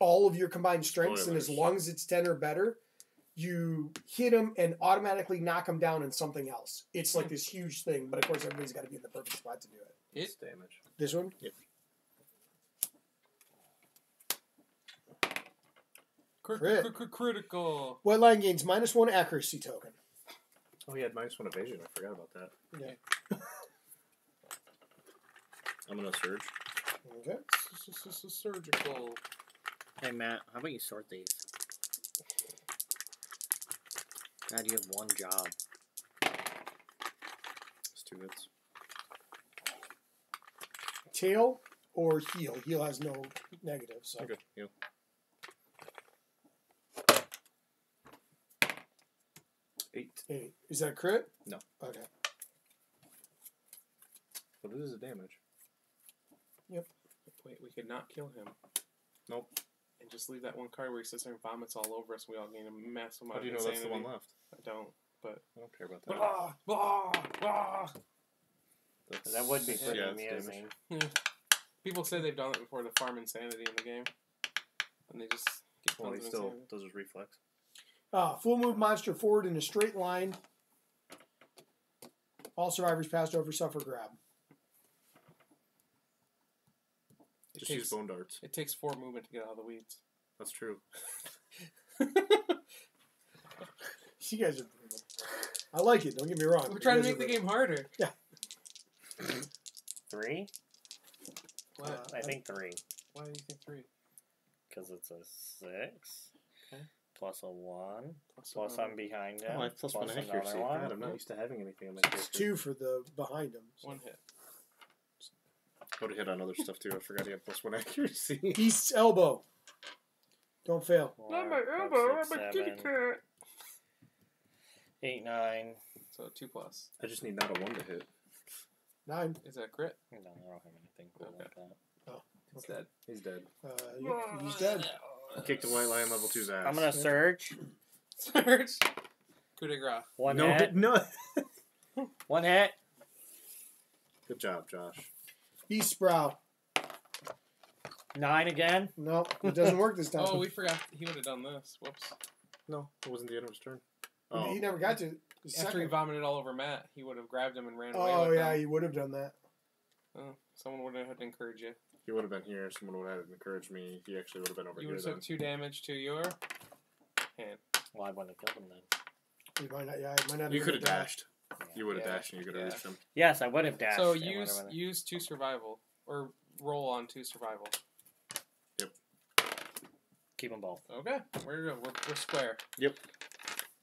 [SPEAKER 2] all of your combined strengths, and as
[SPEAKER 3] Spoilers.
[SPEAKER 2] long as it's 10 or better, you hit them and automatically knock them down in something else. It's like this huge thing, but of course everybody's got to be in the perfect spot to do it.
[SPEAKER 3] It's damage.
[SPEAKER 2] This one?
[SPEAKER 3] Yep.
[SPEAKER 2] Crit.
[SPEAKER 1] Critical.
[SPEAKER 2] White line gains -1 accuracy token.
[SPEAKER 3] Oh, he had -1 evasion. I forgot about that.
[SPEAKER 2] Yeah.
[SPEAKER 3] I'm gonna surge.
[SPEAKER 2] Okay.
[SPEAKER 1] Surgical.
[SPEAKER 4] Hey Matt, how about you sort these? God, you have one job.
[SPEAKER 3] It's 2 hits.
[SPEAKER 2] Tail or heal. Heal has no negative. So
[SPEAKER 3] Okay. Heal. 8.
[SPEAKER 2] 8. Is that a crit?
[SPEAKER 3] No.
[SPEAKER 2] Okay.
[SPEAKER 3] But it is a damage.
[SPEAKER 1] Wait, we could not kill him.
[SPEAKER 3] Nope.
[SPEAKER 1] And just leave that one card where he sits there and vomits all over us. We all gain a massive amount
[SPEAKER 3] How do you
[SPEAKER 1] of
[SPEAKER 3] know that's the
[SPEAKER 1] insanity.
[SPEAKER 3] one left?
[SPEAKER 1] I don't, but.
[SPEAKER 3] I don't care about that.
[SPEAKER 1] Blah, blah, blah.
[SPEAKER 4] That would be pretty
[SPEAKER 3] Yeah, it's
[SPEAKER 4] amusing.
[SPEAKER 1] People say they've done it before to farm insanity in the game. And they just get
[SPEAKER 3] Well, he
[SPEAKER 1] tons of
[SPEAKER 3] still
[SPEAKER 1] insanity.
[SPEAKER 3] does his reflex.
[SPEAKER 2] Full move monster forward in a straight line. All survivors passed over suffer grab.
[SPEAKER 3] Just use bone darts.
[SPEAKER 1] It takes 4 movement to get out of the weeds.
[SPEAKER 3] That's true.
[SPEAKER 2] You guys are brutal. I like it. Don't get me wrong.
[SPEAKER 1] We're
[SPEAKER 2] but
[SPEAKER 1] trying
[SPEAKER 2] you
[SPEAKER 1] to
[SPEAKER 2] guys
[SPEAKER 1] make
[SPEAKER 2] are
[SPEAKER 1] the game harder.
[SPEAKER 4] 3?
[SPEAKER 1] What?
[SPEAKER 4] I think 3.
[SPEAKER 1] Why do you think 3?
[SPEAKER 4] Because it's a 6.
[SPEAKER 1] Okay.
[SPEAKER 4] Plus a 1. Plus
[SPEAKER 1] one.
[SPEAKER 4] I'm behind him.
[SPEAKER 3] Oh, I have +1 accuracy.
[SPEAKER 4] another one.
[SPEAKER 3] God, I'm not used to having anything on my
[SPEAKER 2] It's
[SPEAKER 3] character.
[SPEAKER 2] 2 for the behind him.
[SPEAKER 1] 1 hit.
[SPEAKER 3] I would have hit on other stuff too. I forgot he had +1 accuracy.
[SPEAKER 2] Beast's elbow. Don't fail.
[SPEAKER 4] 4, 5, 6, 7,
[SPEAKER 1] cat.
[SPEAKER 4] 8, 9.
[SPEAKER 1] So 2 plus.
[SPEAKER 3] I just need not a 1 to hit.
[SPEAKER 2] 9.
[SPEAKER 1] Is that a crit?
[SPEAKER 4] No, I don't have anything cool
[SPEAKER 1] Okay.
[SPEAKER 4] like that.
[SPEAKER 1] It's dead.
[SPEAKER 3] He's dead.
[SPEAKER 2] He's dead.
[SPEAKER 3] Kicked the white lion level 2's ass.
[SPEAKER 4] I'm gonna surge.
[SPEAKER 1] Surge. Coup de grace.
[SPEAKER 4] 1
[SPEAKER 3] no,
[SPEAKER 4] hit.
[SPEAKER 3] no.
[SPEAKER 4] 1 hit.
[SPEAKER 3] Good job, Josh.
[SPEAKER 2] Beast sprout.
[SPEAKER 4] 9 again.
[SPEAKER 2] No, it doesn't work this time.
[SPEAKER 1] Oh, we forgot. He would have done this. Whoops.
[SPEAKER 3] No, it wasn't the end of his turn.
[SPEAKER 2] He never got to.
[SPEAKER 1] After he vomited all over Matt, he would have grabbed him and ran away
[SPEAKER 2] Oh
[SPEAKER 1] with
[SPEAKER 2] yeah,
[SPEAKER 1] him.
[SPEAKER 2] he would have done that.
[SPEAKER 1] Oh, someone would have had to encourage you.
[SPEAKER 3] He would have been here. Someone would have had to encourage me. He actually would have been over
[SPEAKER 1] You
[SPEAKER 3] here
[SPEAKER 1] would have
[SPEAKER 3] then.
[SPEAKER 1] took 2 damage to your hand.
[SPEAKER 4] Well, I wouldn't have killed him then.
[SPEAKER 2] He might not. Yeah, he might not.
[SPEAKER 3] You could have
[SPEAKER 2] died.
[SPEAKER 3] dashed. You would have
[SPEAKER 1] Yeah.
[SPEAKER 3] dashed and you could have reached him.
[SPEAKER 4] Yes, I would have dashed.
[SPEAKER 1] So
[SPEAKER 4] It would've been-
[SPEAKER 1] use 2 survival or roll on 2 survival.
[SPEAKER 4] Keep them both.
[SPEAKER 1] Okay, we're square.
[SPEAKER 3] Yep.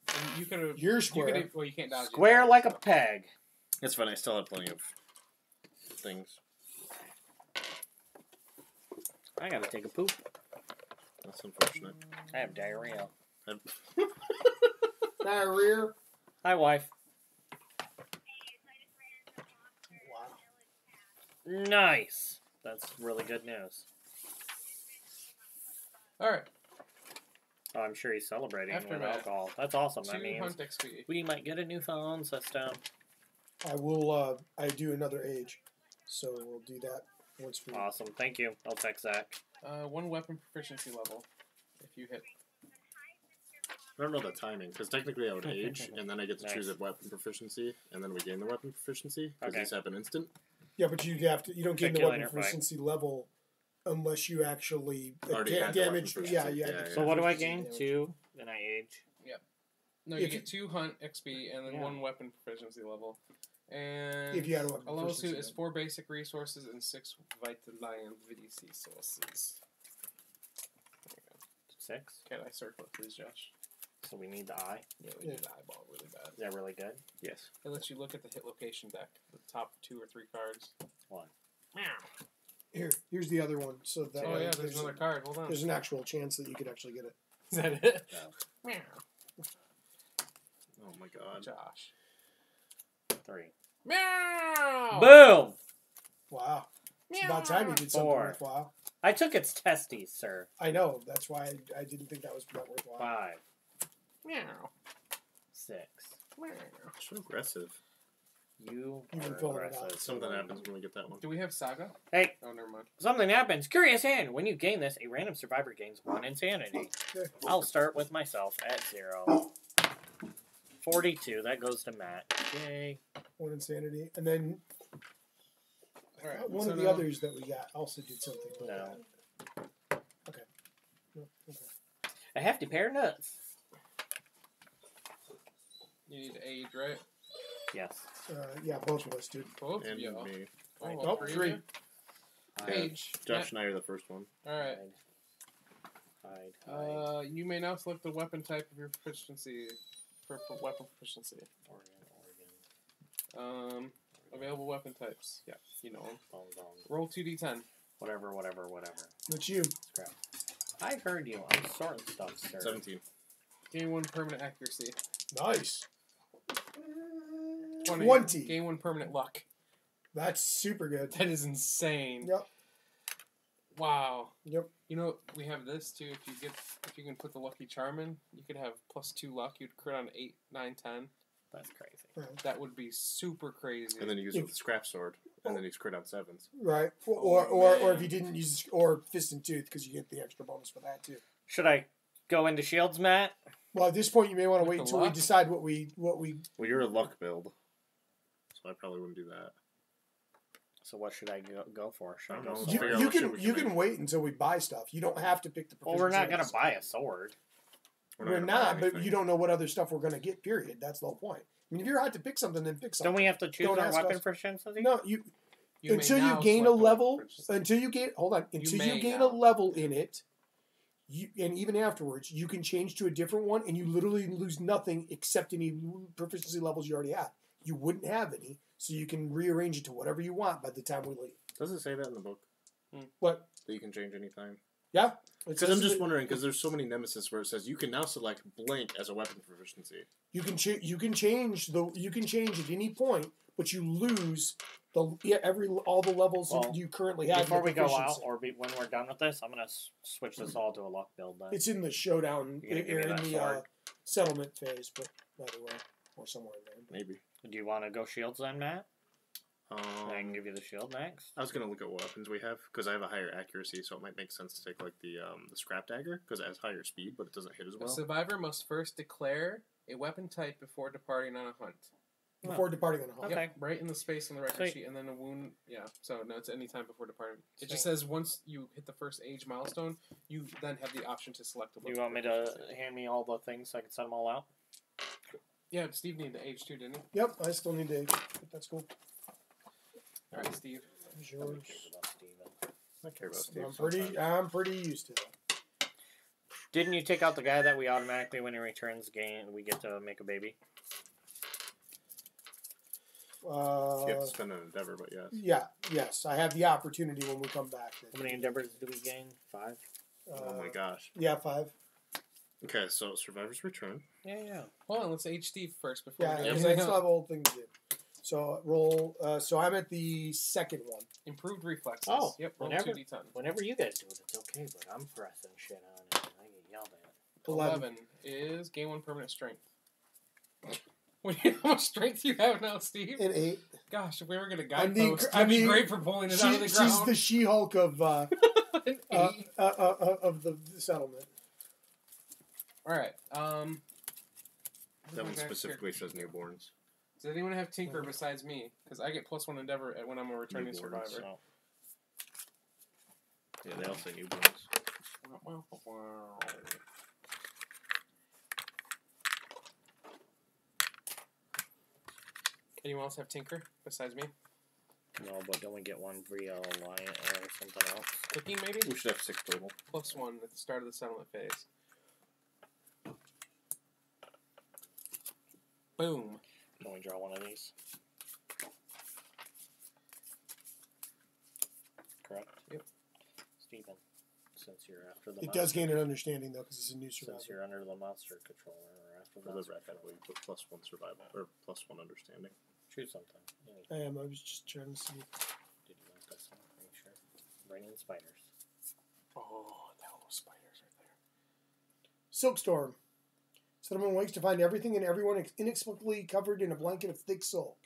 [SPEAKER 1] And you could have.
[SPEAKER 2] You're square.
[SPEAKER 1] Well, you can't dodge.
[SPEAKER 4] Square like a peg.
[SPEAKER 3] It's fine. I still have plenty of things.
[SPEAKER 4] I gotta take a poop.
[SPEAKER 3] That's unfortunate.
[SPEAKER 4] I have diarrhea.
[SPEAKER 2] Diarrhea.
[SPEAKER 4] Hi, wife.
[SPEAKER 2] Wow.
[SPEAKER 4] Nice. That's really good news.
[SPEAKER 1] All right.
[SPEAKER 4] Oh, I'm sure he's celebrating with
[SPEAKER 1] Aftermath.
[SPEAKER 4] alcohol. That's awesome.
[SPEAKER 1] 2
[SPEAKER 4] That means
[SPEAKER 1] hunt XP.
[SPEAKER 4] we might get a new phone system.
[SPEAKER 2] I will. I do another age, so we'll do that once we.
[SPEAKER 4] Awesome. Thank you. I'll text Zach.
[SPEAKER 1] 1 weapon proficiency level. If you hit.
[SPEAKER 3] I don't know the timing, because technically I would age, and then I get to choose
[SPEAKER 4] Nice.
[SPEAKER 3] a weapon proficiency, and then we gain the weapon proficiency, because
[SPEAKER 4] Okay.
[SPEAKER 3] these happen instant.
[SPEAKER 2] Yeah, but you have to. You don't gain
[SPEAKER 4] Check
[SPEAKER 2] the
[SPEAKER 4] you
[SPEAKER 2] weapon
[SPEAKER 4] later, bye.
[SPEAKER 2] proficiency level unless you actually
[SPEAKER 3] Already had the
[SPEAKER 2] damage.
[SPEAKER 3] weapon
[SPEAKER 2] Yeah,
[SPEAKER 3] proficiency.
[SPEAKER 2] yeah.
[SPEAKER 3] Yeah,
[SPEAKER 4] So what do I
[SPEAKER 2] proficiency
[SPEAKER 4] gain?
[SPEAKER 2] damage.
[SPEAKER 4] 2, then I age.
[SPEAKER 1] No, you
[SPEAKER 2] If
[SPEAKER 1] get 2 hunt XP and then
[SPEAKER 4] Yeah.
[SPEAKER 1] 1 weapon proficiency level. And
[SPEAKER 2] If you had a weapon
[SPEAKER 1] allows you
[SPEAKER 2] proficiency
[SPEAKER 1] is
[SPEAKER 2] level.
[SPEAKER 1] 4 basic resources and 6 vital lion VDC sources.
[SPEAKER 4] 6.
[SPEAKER 1] Can I circle it, please, Josh?
[SPEAKER 4] So we need the eye.
[SPEAKER 1] Yeah, we need the eyeball really bad.
[SPEAKER 4] Is that really good?
[SPEAKER 3] Yes.
[SPEAKER 1] It lets you look at the hit location deck, the top 2 or 3 cards.
[SPEAKER 4] 1.
[SPEAKER 2] Here's the other one. So that
[SPEAKER 1] Oh
[SPEAKER 2] way
[SPEAKER 1] yeah, there's another card. Hold on.
[SPEAKER 2] There's an actual chance that you could actually get it.
[SPEAKER 1] Is that it?
[SPEAKER 4] No.
[SPEAKER 3] Oh my god.
[SPEAKER 1] Josh.
[SPEAKER 4] 3.
[SPEAKER 1] Meow!
[SPEAKER 2] Wow.
[SPEAKER 4] Boom!
[SPEAKER 2] It's about time you did something
[SPEAKER 4] 4.
[SPEAKER 2] worthwhile.
[SPEAKER 4] I took its testes, sir.
[SPEAKER 2] I know. That's why I didn't think that was that worthwhile.
[SPEAKER 4] 5.
[SPEAKER 1] Meow.
[SPEAKER 4] 6.
[SPEAKER 1] Meow.
[SPEAKER 3] So aggressive.
[SPEAKER 4] You
[SPEAKER 2] You've been
[SPEAKER 4] are
[SPEAKER 2] filling it out.
[SPEAKER 4] aggressive.
[SPEAKER 3] Something happens when we get that one.
[SPEAKER 1] Do we have Saga?
[SPEAKER 4] Hey,
[SPEAKER 1] Oh, never mind.
[SPEAKER 4] something happens. Curious hand. When you gain this, a random survivor gains 1 insanity.
[SPEAKER 2] Okay.
[SPEAKER 4] I'll start with myself at 0. 42. That goes to Matt. Yay.
[SPEAKER 2] 1 insanity, and then
[SPEAKER 1] All right.
[SPEAKER 2] one
[SPEAKER 1] so
[SPEAKER 2] of the
[SPEAKER 1] now-
[SPEAKER 2] others that we got also did something like
[SPEAKER 4] No.
[SPEAKER 2] that. Okay. No, okay.
[SPEAKER 4] A hefty pair of nuts.
[SPEAKER 1] You need age, right?
[SPEAKER 4] Yes.
[SPEAKER 2] Yeah, both of us, dude.
[SPEAKER 1] Both
[SPEAKER 3] And
[SPEAKER 1] of you.
[SPEAKER 3] me.
[SPEAKER 1] Oh,
[SPEAKER 2] Oh,
[SPEAKER 1] three.
[SPEAKER 2] 3.
[SPEAKER 1] of you?
[SPEAKER 4] Hide,
[SPEAKER 1] Age.
[SPEAKER 3] Josh and I are the first one.
[SPEAKER 1] All right.
[SPEAKER 4] hide.
[SPEAKER 1] You may now select the weapon type of your proficiency for weapon proficiency.
[SPEAKER 4] Oregon.
[SPEAKER 1] Available weapon types. Yeah, you know them.
[SPEAKER 4] Bong, bong.
[SPEAKER 1] Roll 2d10.
[SPEAKER 4] Whatever.
[SPEAKER 2] It's you.
[SPEAKER 4] I heard you. I'm sorting stuff, sir.
[SPEAKER 3] 17.
[SPEAKER 1] Gain 1 permanent accuracy.
[SPEAKER 2] Nice.
[SPEAKER 1] 20. Gain 1 permanent luck.
[SPEAKER 2] That's super good.
[SPEAKER 1] That is insane.
[SPEAKER 2] Yep.
[SPEAKER 1] Wow.
[SPEAKER 2] Yep.
[SPEAKER 1] You know we have this too. If you can put the lucky charm in, you could have +2 luck. You'd crit on 8, 9, 10.
[SPEAKER 4] That's crazy.
[SPEAKER 1] That would be super crazy.
[SPEAKER 3] And then you use it with the scrap sword, and then you crit on 7s.
[SPEAKER 2] Right.
[SPEAKER 1] Oh,
[SPEAKER 2] Or if
[SPEAKER 1] man.
[SPEAKER 2] you didn't use or fist and tooth because you get the extra bonus for that too.
[SPEAKER 4] Should I go into shields, Matt?
[SPEAKER 2] Well, at this point, you may want to
[SPEAKER 1] With
[SPEAKER 2] wait
[SPEAKER 1] the
[SPEAKER 2] until we
[SPEAKER 1] luck?
[SPEAKER 2] decide what we.
[SPEAKER 3] Well, you're a luck build, so I probably wouldn't do that.
[SPEAKER 4] So what should I go for? Should I
[SPEAKER 3] I
[SPEAKER 4] go
[SPEAKER 3] don't know.
[SPEAKER 2] You,
[SPEAKER 4] sword?
[SPEAKER 3] Figure out
[SPEAKER 2] you
[SPEAKER 3] what shit
[SPEAKER 2] can
[SPEAKER 3] we
[SPEAKER 2] you
[SPEAKER 3] can
[SPEAKER 2] can wait until we buy stuff. You don't have to pick the.
[SPEAKER 4] Well, we're not
[SPEAKER 2] proficiency
[SPEAKER 4] gonna
[SPEAKER 2] levels.
[SPEAKER 4] buy a sword.
[SPEAKER 2] We're
[SPEAKER 3] gonna
[SPEAKER 2] not,
[SPEAKER 3] buy
[SPEAKER 2] but
[SPEAKER 3] anything.
[SPEAKER 2] you don't know what other stuff we're gonna get. Period. That's the whole point. I mean, if you're out to pick something, then pick something.
[SPEAKER 4] Don't we have to choose
[SPEAKER 2] Don't
[SPEAKER 4] our
[SPEAKER 2] ask
[SPEAKER 4] weapon
[SPEAKER 2] us.
[SPEAKER 4] proficiency?
[SPEAKER 2] No, you
[SPEAKER 1] You
[SPEAKER 2] until
[SPEAKER 1] may
[SPEAKER 2] you
[SPEAKER 1] now
[SPEAKER 2] gain a
[SPEAKER 1] select weapon
[SPEAKER 2] level.
[SPEAKER 1] proficiency.
[SPEAKER 2] Until you gain. Hold on. Until
[SPEAKER 1] may
[SPEAKER 2] you gain
[SPEAKER 1] now.
[SPEAKER 2] a level in it. You, and even afterwards, you can change to a different one, and you literally lose nothing except any proficiency levels you already had. You wouldn't have any, so you can rearrange it to whatever you want by the time we leave.
[SPEAKER 3] Does it say that in the book?
[SPEAKER 2] What?
[SPEAKER 3] That you can change anytime?
[SPEAKER 2] Yeah. It
[SPEAKER 3] Because
[SPEAKER 2] says
[SPEAKER 3] I'm just
[SPEAKER 2] that
[SPEAKER 3] wondering, because there's so many Nemesis where it says you can now select blank as a weapon proficiency.
[SPEAKER 2] You can change at any point, but you lose all the levels
[SPEAKER 4] Well,
[SPEAKER 2] you currently have.
[SPEAKER 4] Before
[SPEAKER 2] in
[SPEAKER 4] we
[SPEAKER 2] the
[SPEAKER 4] go out,
[SPEAKER 2] proficiency.
[SPEAKER 4] or when we're done with this, I'm gonna switch this all to a luck build. Then.
[SPEAKER 2] It's in the showdown
[SPEAKER 4] You're gonna give me
[SPEAKER 2] in
[SPEAKER 4] that
[SPEAKER 2] the
[SPEAKER 4] sword?
[SPEAKER 2] settlement phase, but either way, or somewhere in there.
[SPEAKER 3] Maybe.
[SPEAKER 4] Do you want to go shields then, Matt? I can give you the shield next.
[SPEAKER 3] I was gonna look at what weapons we have because I have a higher accuracy, so it might make sense to take like the scrap dagger because it has higher speed, but it doesn't hit as
[SPEAKER 1] The
[SPEAKER 3] well.
[SPEAKER 1] survivor must first declare a weapon type before departing on a hunt.
[SPEAKER 2] Before departing on a hunt.
[SPEAKER 4] Okay.
[SPEAKER 1] Yep, right in the space on the record
[SPEAKER 4] Sweet.
[SPEAKER 1] sheet, and then a wound. Yeah, so no, it's any time before departing. It just
[SPEAKER 4] Sweet.
[SPEAKER 1] says once you hit the first age milestone, you then have the option to select a
[SPEAKER 4] You
[SPEAKER 1] weapon
[SPEAKER 4] want me to
[SPEAKER 1] proficiency.
[SPEAKER 4] hand me all the things so I can set them all out?
[SPEAKER 1] Yeah, Steve needed the age too, didn't he?
[SPEAKER 2] Yep, I still need to. But that's cool.
[SPEAKER 1] All right, Steve.
[SPEAKER 2] Here's
[SPEAKER 4] Nobody
[SPEAKER 2] yours.
[SPEAKER 4] cares about Steven.
[SPEAKER 3] I care about Steve
[SPEAKER 2] I'm pretty used to that.
[SPEAKER 4] Didn't you take out the guy that we automatically, when he returns, we get to make a baby?
[SPEAKER 3] You have to spend an endeavor, but yes.
[SPEAKER 2] Yes, I have the opportunity when we come back.
[SPEAKER 4] How many endeavors do we gain? 5?
[SPEAKER 3] Oh my gosh.
[SPEAKER 2] Yeah, 5.
[SPEAKER 3] Okay, so Survivor's Return.
[SPEAKER 4] Yeah.
[SPEAKER 1] Hold on, let's age Steve first before
[SPEAKER 2] Yeah,
[SPEAKER 1] we do
[SPEAKER 2] because
[SPEAKER 1] anything
[SPEAKER 2] I still
[SPEAKER 1] else.
[SPEAKER 2] have old things to do. So roll. So I'm at the second one.
[SPEAKER 1] Improved reflexes.
[SPEAKER 4] Oh,
[SPEAKER 1] Yep, roll
[SPEAKER 4] whenever-
[SPEAKER 1] 2d10.
[SPEAKER 4] Whenever you guys do it, it's okay, but I'm pressing shit on it and I get yelled at.
[SPEAKER 2] 11.
[SPEAKER 1] 11 is gain 1 permanent strength. How much strength do you have now, Steve?
[SPEAKER 2] An 8.
[SPEAKER 1] Gosh, if we were going to guidepost, I'd be great for pulling it out of the ground.
[SPEAKER 2] She's the She-Hulk of the settlement.
[SPEAKER 1] All right.
[SPEAKER 3] That one specifically says newborns.
[SPEAKER 1] Does anyone have Tinker besides me? Because I get +1 Endeavor when I'm a returning survivor.
[SPEAKER 3] No. Yeah, they all say newborns.
[SPEAKER 1] Anyone else have Tinker besides me?
[SPEAKER 4] No, but don't we get one via line or something else?
[SPEAKER 1] Cooking, maybe?
[SPEAKER 3] We should have 6 total.
[SPEAKER 1] +1 at the start of the settlement phase. Boom.
[SPEAKER 4] Can we draw one of these? Correct?
[SPEAKER 1] Yep.
[SPEAKER 4] Stephen, since you're after the
[SPEAKER 2] It does gain an understanding, though, because it's a new survivor.
[SPEAKER 4] Since you're under the monster controller or after
[SPEAKER 3] For
[SPEAKER 4] the
[SPEAKER 3] the red, we put +1 survival, or +1 understanding.
[SPEAKER 4] choose something.
[SPEAKER 2] I was just trying to see.
[SPEAKER 4] Did you want this one? Are you sure? Bring in spiders.
[SPEAKER 1] Oh, that little spiders right there.
[SPEAKER 2] Silkstorm. Settlement wakes to find everything and everyone inexplicably covered in a blanket of thick silk.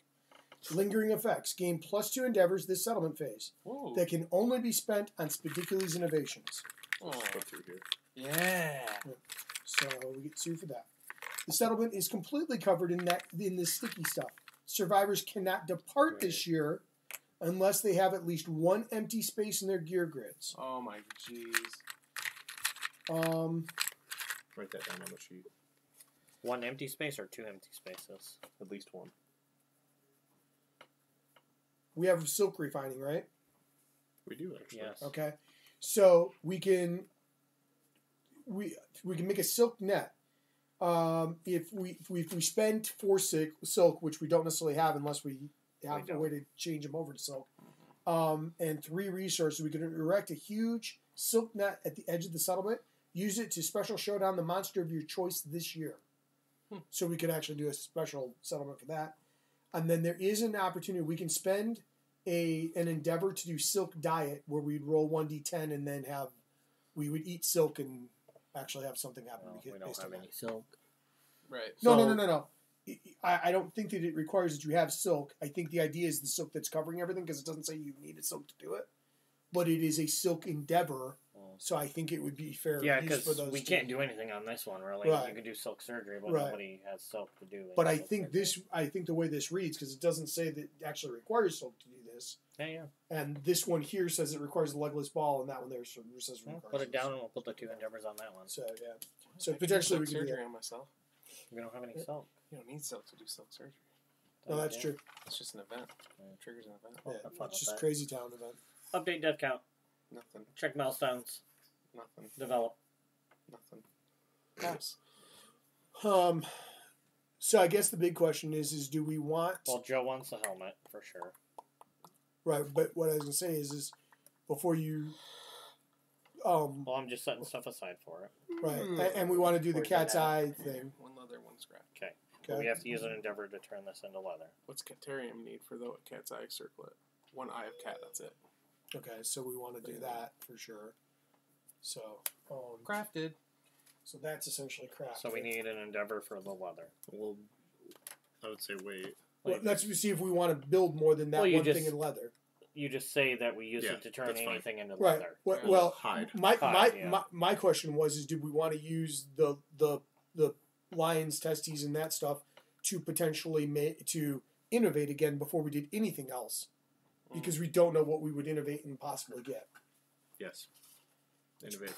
[SPEAKER 2] Lingering effects. Gain +2 endeavors this settlement phase.
[SPEAKER 1] Ooh.
[SPEAKER 2] That can only be spent on Spedicules innovations.
[SPEAKER 1] Oh.
[SPEAKER 3] Let's go through here.
[SPEAKER 1] Yeah.
[SPEAKER 2] So we get 2 for that. The settlement is completely covered in this sticky stuff. Survivors cannot depart this year unless they have at least 1 empty space in their gear grids.
[SPEAKER 1] Oh my jeez.
[SPEAKER 3] Write that down on the sheet.
[SPEAKER 4] 1 empty space or 2 empty spaces?
[SPEAKER 3] At least 1.
[SPEAKER 2] We have silk refining, right?
[SPEAKER 3] We do, actually.
[SPEAKER 4] Yes.
[SPEAKER 2] Okay. So we can make a silk net. If we spend 4 silk, which we don't necessarily have unless we have a way to change them over to silk, and 3 resources, we can erect a huge silk net at the edge of the settlement. Use it to special showdown the monster of your choice this year. So we could actually do a special settlement for that. And then there is an opportunity. We can spend an endeavor to do silk diet where we'd roll 1d10 and then we would eat silk and actually have something happen.
[SPEAKER 4] Well, we don't have any silk.
[SPEAKER 1] Right.
[SPEAKER 2] No. I don't think that it requires that you have silk. I think the idea is the silk that's covering everything because it doesn't say you need a silk to do it. But it is a silk endeavor. So I think it would be fair.
[SPEAKER 4] Yeah, because we can't do anything on this one, really.
[SPEAKER 2] Right.
[SPEAKER 4] You can do silk surgery, but
[SPEAKER 2] Right.
[SPEAKER 4] nobody has silk to do it.
[SPEAKER 2] But I think the way this reads, because it doesn't say that it actually requires silk to do this.
[SPEAKER 4] Yeah.
[SPEAKER 2] And this one here says it requires a legless ball, and that one there says it requires
[SPEAKER 4] Put it down and we'll put the 2 endeavors on that one.
[SPEAKER 2] So, yeah. So potentially we can do
[SPEAKER 1] surgery
[SPEAKER 2] that.
[SPEAKER 1] on myself.
[SPEAKER 4] We don't have any silk.
[SPEAKER 1] You don't need silk to do silk surgery.
[SPEAKER 2] No, that's true.
[SPEAKER 1] It's just an event. It triggers an event.
[SPEAKER 2] Yeah, it's just crazy town event.
[SPEAKER 4] Update death count.
[SPEAKER 1] Nothing.
[SPEAKER 4] Check milestones.
[SPEAKER 1] Nothing.
[SPEAKER 4] Develop.
[SPEAKER 1] Nothing. Yes.
[SPEAKER 2] So I guess the big question is do we want...
[SPEAKER 4] Well, Joe wants the helmet, for sure.
[SPEAKER 2] Right, but what I was going to say is before you...
[SPEAKER 4] Well, I'm just setting stuff aside for it.
[SPEAKER 2] Right, and we want to do the cat's eye thing.
[SPEAKER 1] 1 leather, 1 scrap.
[SPEAKER 4] Okay. We have to use an endeavor to turn this into leather.
[SPEAKER 1] What's Caterium need for the cat's eye circlet? 1 eye of cat, that's it.
[SPEAKER 2] Okay, so we want to do that for sure. So,
[SPEAKER 1] crafted.
[SPEAKER 2] So that's essentially crafted.
[SPEAKER 4] So we need an endeavor for the leather.
[SPEAKER 3] Well, I would say wait.
[SPEAKER 2] Well, let's see if we want to build more than that one thing in leather.
[SPEAKER 4] You just say that we use it to turn anything into
[SPEAKER 2] right.
[SPEAKER 4] leather.
[SPEAKER 2] Well,
[SPEAKER 3] hide.
[SPEAKER 2] My question was do we want to use the lion's testes and that stuff to potentially to innovate again before we did anything else? Because we don't know what we would innovate and possibly get.
[SPEAKER 3] Yes.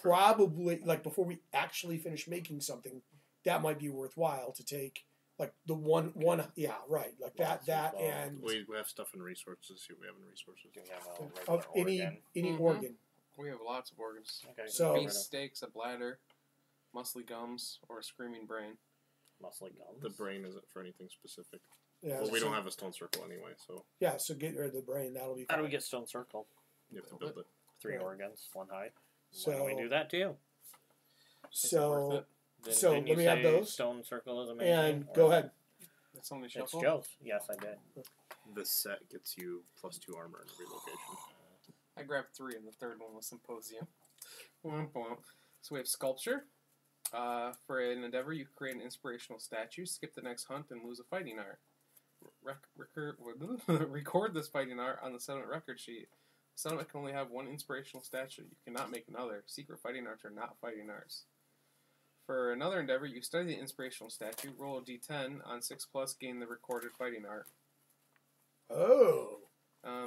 [SPEAKER 2] Probably, like, before we actually finish making something, that might be worthwhile to take, like, the one yeah, right, like that, and...
[SPEAKER 3] We have stuff in resources. See what we have in resources.
[SPEAKER 4] Do we have
[SPEAKER 2] any organ.
[SPEAKER 1] We have lots of organs.
[SPEAKER 4] Okay.
[SPEAKER 2] So,
[SPEAKER 1] beef steaks, a bladder, muscly gums, or a screaming brain.
[SPEAKER 4] Muscly gums?
[SPEAKER 3] The brain isn't for anything specific.
[SPEAKER 2] Yeah,
[SPEAKER 3] well, we don't have a stone circle anyway, so...
[SPEAKER 2] Yeah, so get rid of the brain, that'll be fine.
[SPEAKER 4] How do we get stone circle?
[SPEAKER 3] You have to build it.
[SPEAKER 4] 3 organs, 1 hide.
[SPEAKER 2] So,
[SPEAKER 4] why don't we do that too?
[SPEAKER 2] So
[SPEAKER 4] let
[SPEAKER 2] me have those.
[SPEAKER 4] Stone circle is amazing.
[SPEAKER 2] And go ahead.
[SPEAKER 1] That's only
[SPEAKER 4] It's
[SPEAKER 1] shuffle?
[SPEAKER 4] Joe's. Yes, I did.
[SPEAKER 3] This set gets you +2 armor in every location.
[SPEAKER 1] I grabbed 3 and the third one was Symposium. So we have Sculpture, For an endeavor, you create an inspirational statue, skip the next hunt, and lose a fighting art. Record this fighting art on the settlement record sheet. The settlement can only have one inspirational statue. You cannot make another. Secret fighting arts are not fighting arts. For another endeavor, you study the inspirational statue, roll a d10 on 6+, gain the recorded fighting art.
[SPEAKER 2] Oh.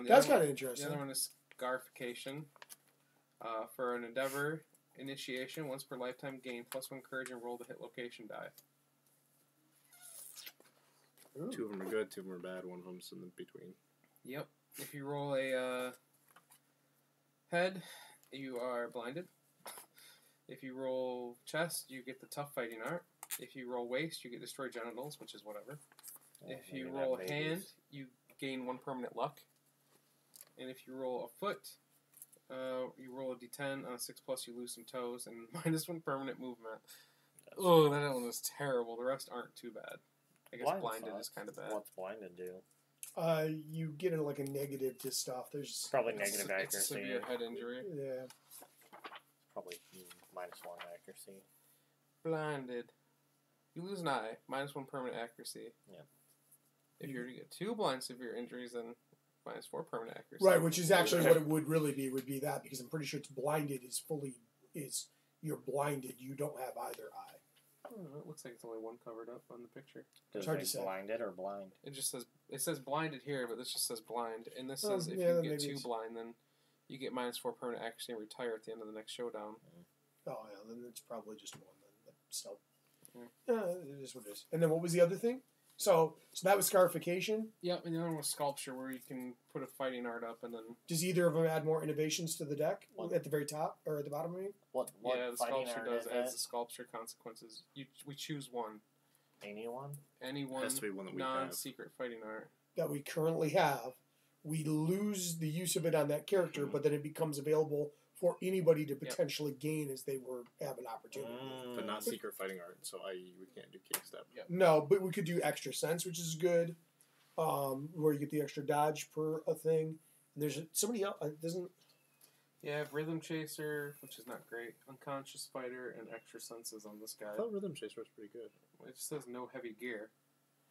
[SPEAKER 2] That's kind of
[SPEAKER 1] The
[SPEAKER 2] interesting.
[SPEAKER 1] other one is scarification. For an endeavor, initiation, once per lifetime, gain +1 courage and roll the hit location die.
[SPEAKER 2] Ooh.
[SPEAKER 3] 2 of them are good, 2 of them are bad, one of them's in the between.
[SPEAKER 1] Yep. If you roll a head, you are blinded. If you roll chest, you get the tough fighting art. If you roll waist, you get destroyed genitals, which is whatever. If you roll hand, you gain 1 permanent luck. And if you roll a foot, you roll a d10 on a 6+, you lose some toes, and -1 permanent movement. Oh, that one was terrible. The rest aren't too bad. I guess blinded is kind of bad.
[SPEAKER 4] What's blinded do?
[SPEAKER 2] You get a negative to stuff. There's
[SPEAKER 4] Probably negative
[SPEAKER 1] It's
[SPEAKER 4] accuracy.
[SPEAKER 1] severe head injury.
[SPEAKER 2] Yeah.
[SPEAKER 4] Probably -1 accuracy.
[SPEAKER 1] Blinded. You lose an eye. -1 permanent accuracy.
[SPEAKER 4] Yeah.
[SPEAKER 2] Mm-hmm.
[SPEAKER 1] If you were to get 2 blind severe injuries, then -4 permanent accuracy.
[SPEAKER 2] Right, which is actually what it would really be, would be that, because I'm pretty sure it's blinded is you're blinded, you don't have either eye.
[SPEAKER 1] I don't know, it looks like it's only one covered up on the picture.
[SPEAKER 4] Does
[SPEAKER 2] hard
[SPEAKER 4] it
[SPEAKER 2] to
[SPEAKER 4] say
[SPEAKER 2] say.
[SPEAKER 4] blinded or blind?
[SPEAKER 1] It says blinded here, but this just says blind. And this
[SPEAKER 2] Oh,
[SPEAKER 1] says if
[SPEAKER 2] yeah,
[SPEAKER 1] you
[SPEAKER 2] then
[SPEAKER 1] get
[SPEAKER 2] maybe
[SPEAKER 1] 2
[SPEAKER 2] it's-
[SPEAKER 1] blind, then you get -4 permanent accuracy and retire at the end of the next showdown.
[SPEAKER 2] Oh, yeah, then it's probably just one then. But still.
[SPEAKER 1] Yeah.
[SPEAKER 2] It is what it is. And then what was the other thing? So that was scarification.
[SPEAKER 1] Yep, and the other one was sculpture, where you can put a fighting art up and then...
[SPEAKER 2] Does either of them add more innovations to the deck?
[SPEAKER 4] What?
[SPEAKER 2] At the very top? Or at the bottom, I mean?
[SPEAKER 4] What
[SPEAKER 1] yeah, the
[SPEAKER 4] fighting
[SPEAKER 1] sculpture
[SPEAKER 4] art
[SPEAKER 1] does
[SPEAKER 4] is
[SPEAKER 1] adds
[SPEAKER 4] it?
[SPEAKER 1] the sculpture consequences. We choose one.
[SPEAKER 4] Anyone?
[SPEAKER 1] Any one
[SPEAKER 3] Has to be one that we have.
[SPEAKER 1] non-secret fighting art.
[SPEAKER 2] That we currently have. We lose the use of it on that character, but then it becomes available for anybody to potentially gain as they have an opportunity.
[SPEAKER 3] But not secret fighting art, so i.e. we can't do cake step.
[SPEAKER 1] Yep.
[SPEAKER 2] No, but we could do extra sense, which is good. Where you get the extra dodge per a thing. There's somebody else doesn't.
[SPEAKER 1] You have Rhythm Chaser, which is not great. Unconscious Fighter, and Extra Senses on this guy.
[SPEAKER 3] I thought Rhythm Chaser was pretty good.
[SPEAKER 1] It just says no heavy gear.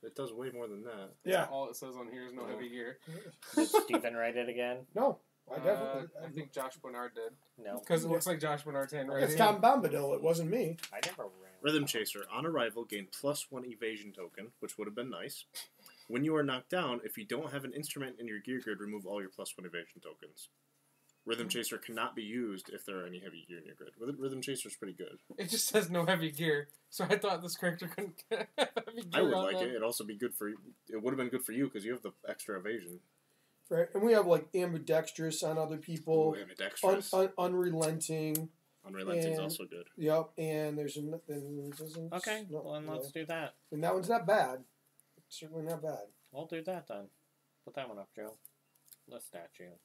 [SPEAKER 3] It does way more than that.
[SPEAKER 2] Yeah.
[SPEAKER 1] All it says on here is no heavy gear.
[SPEAKER 4] Did Stephen write it again?
[SPEAKER 2] No, I definitely.
[SPEAKER 1] I think Josh Bernard did.
[SPEAKER 4] No.
[SPEAKER 1] Because it looks like Josh Bernard's handwriting.
[SPEAKER 2] It's Tom Bombadil. It wasn't me.
[SPEAKER 4] I never ran.
[SPEAKER 3] Rhythm Chaser. On arrival, gain +1 evasion token, which would have been nice. When you are knocked down, if you don't have an instrument in your gear grid, remove all your +1 evasion tokens. Rhythm Chaser cannot be used if there are any heavy gear in your grid. Rhythm Chaser is pretty good.
[SPEAKER 1] It just says no heavy gear, so I thought this character couldn't have heavy gear.
[SPEAKER 3] I would
[SPEAKER 1] on
[SPEAKER 3] like
[SPEAKER 1] them.
[SPEAKER 3] it. It'd also be good for you. It would have been good for you because you have the extra evasion.
[SPEAKER 2] Right, and we have ambidextrous on other people.
[SPEAKER 3] Ooh, ambidextrous.
[SPEAKER 2] Unrelenting.
[SPEAKER 3] Unrelenting's
[SPEAKER 2] and-
[SPEAKER 3] also good.
[SPEAKER 2] Yep, and there's
[SPEAKER 4] Okay, well, then let's do that.
[SPEAKER 2] And that one's not bad. It's certainly not bad.
[SPEAKER 4] We'll do that then. Put that one up, Joe. The statue.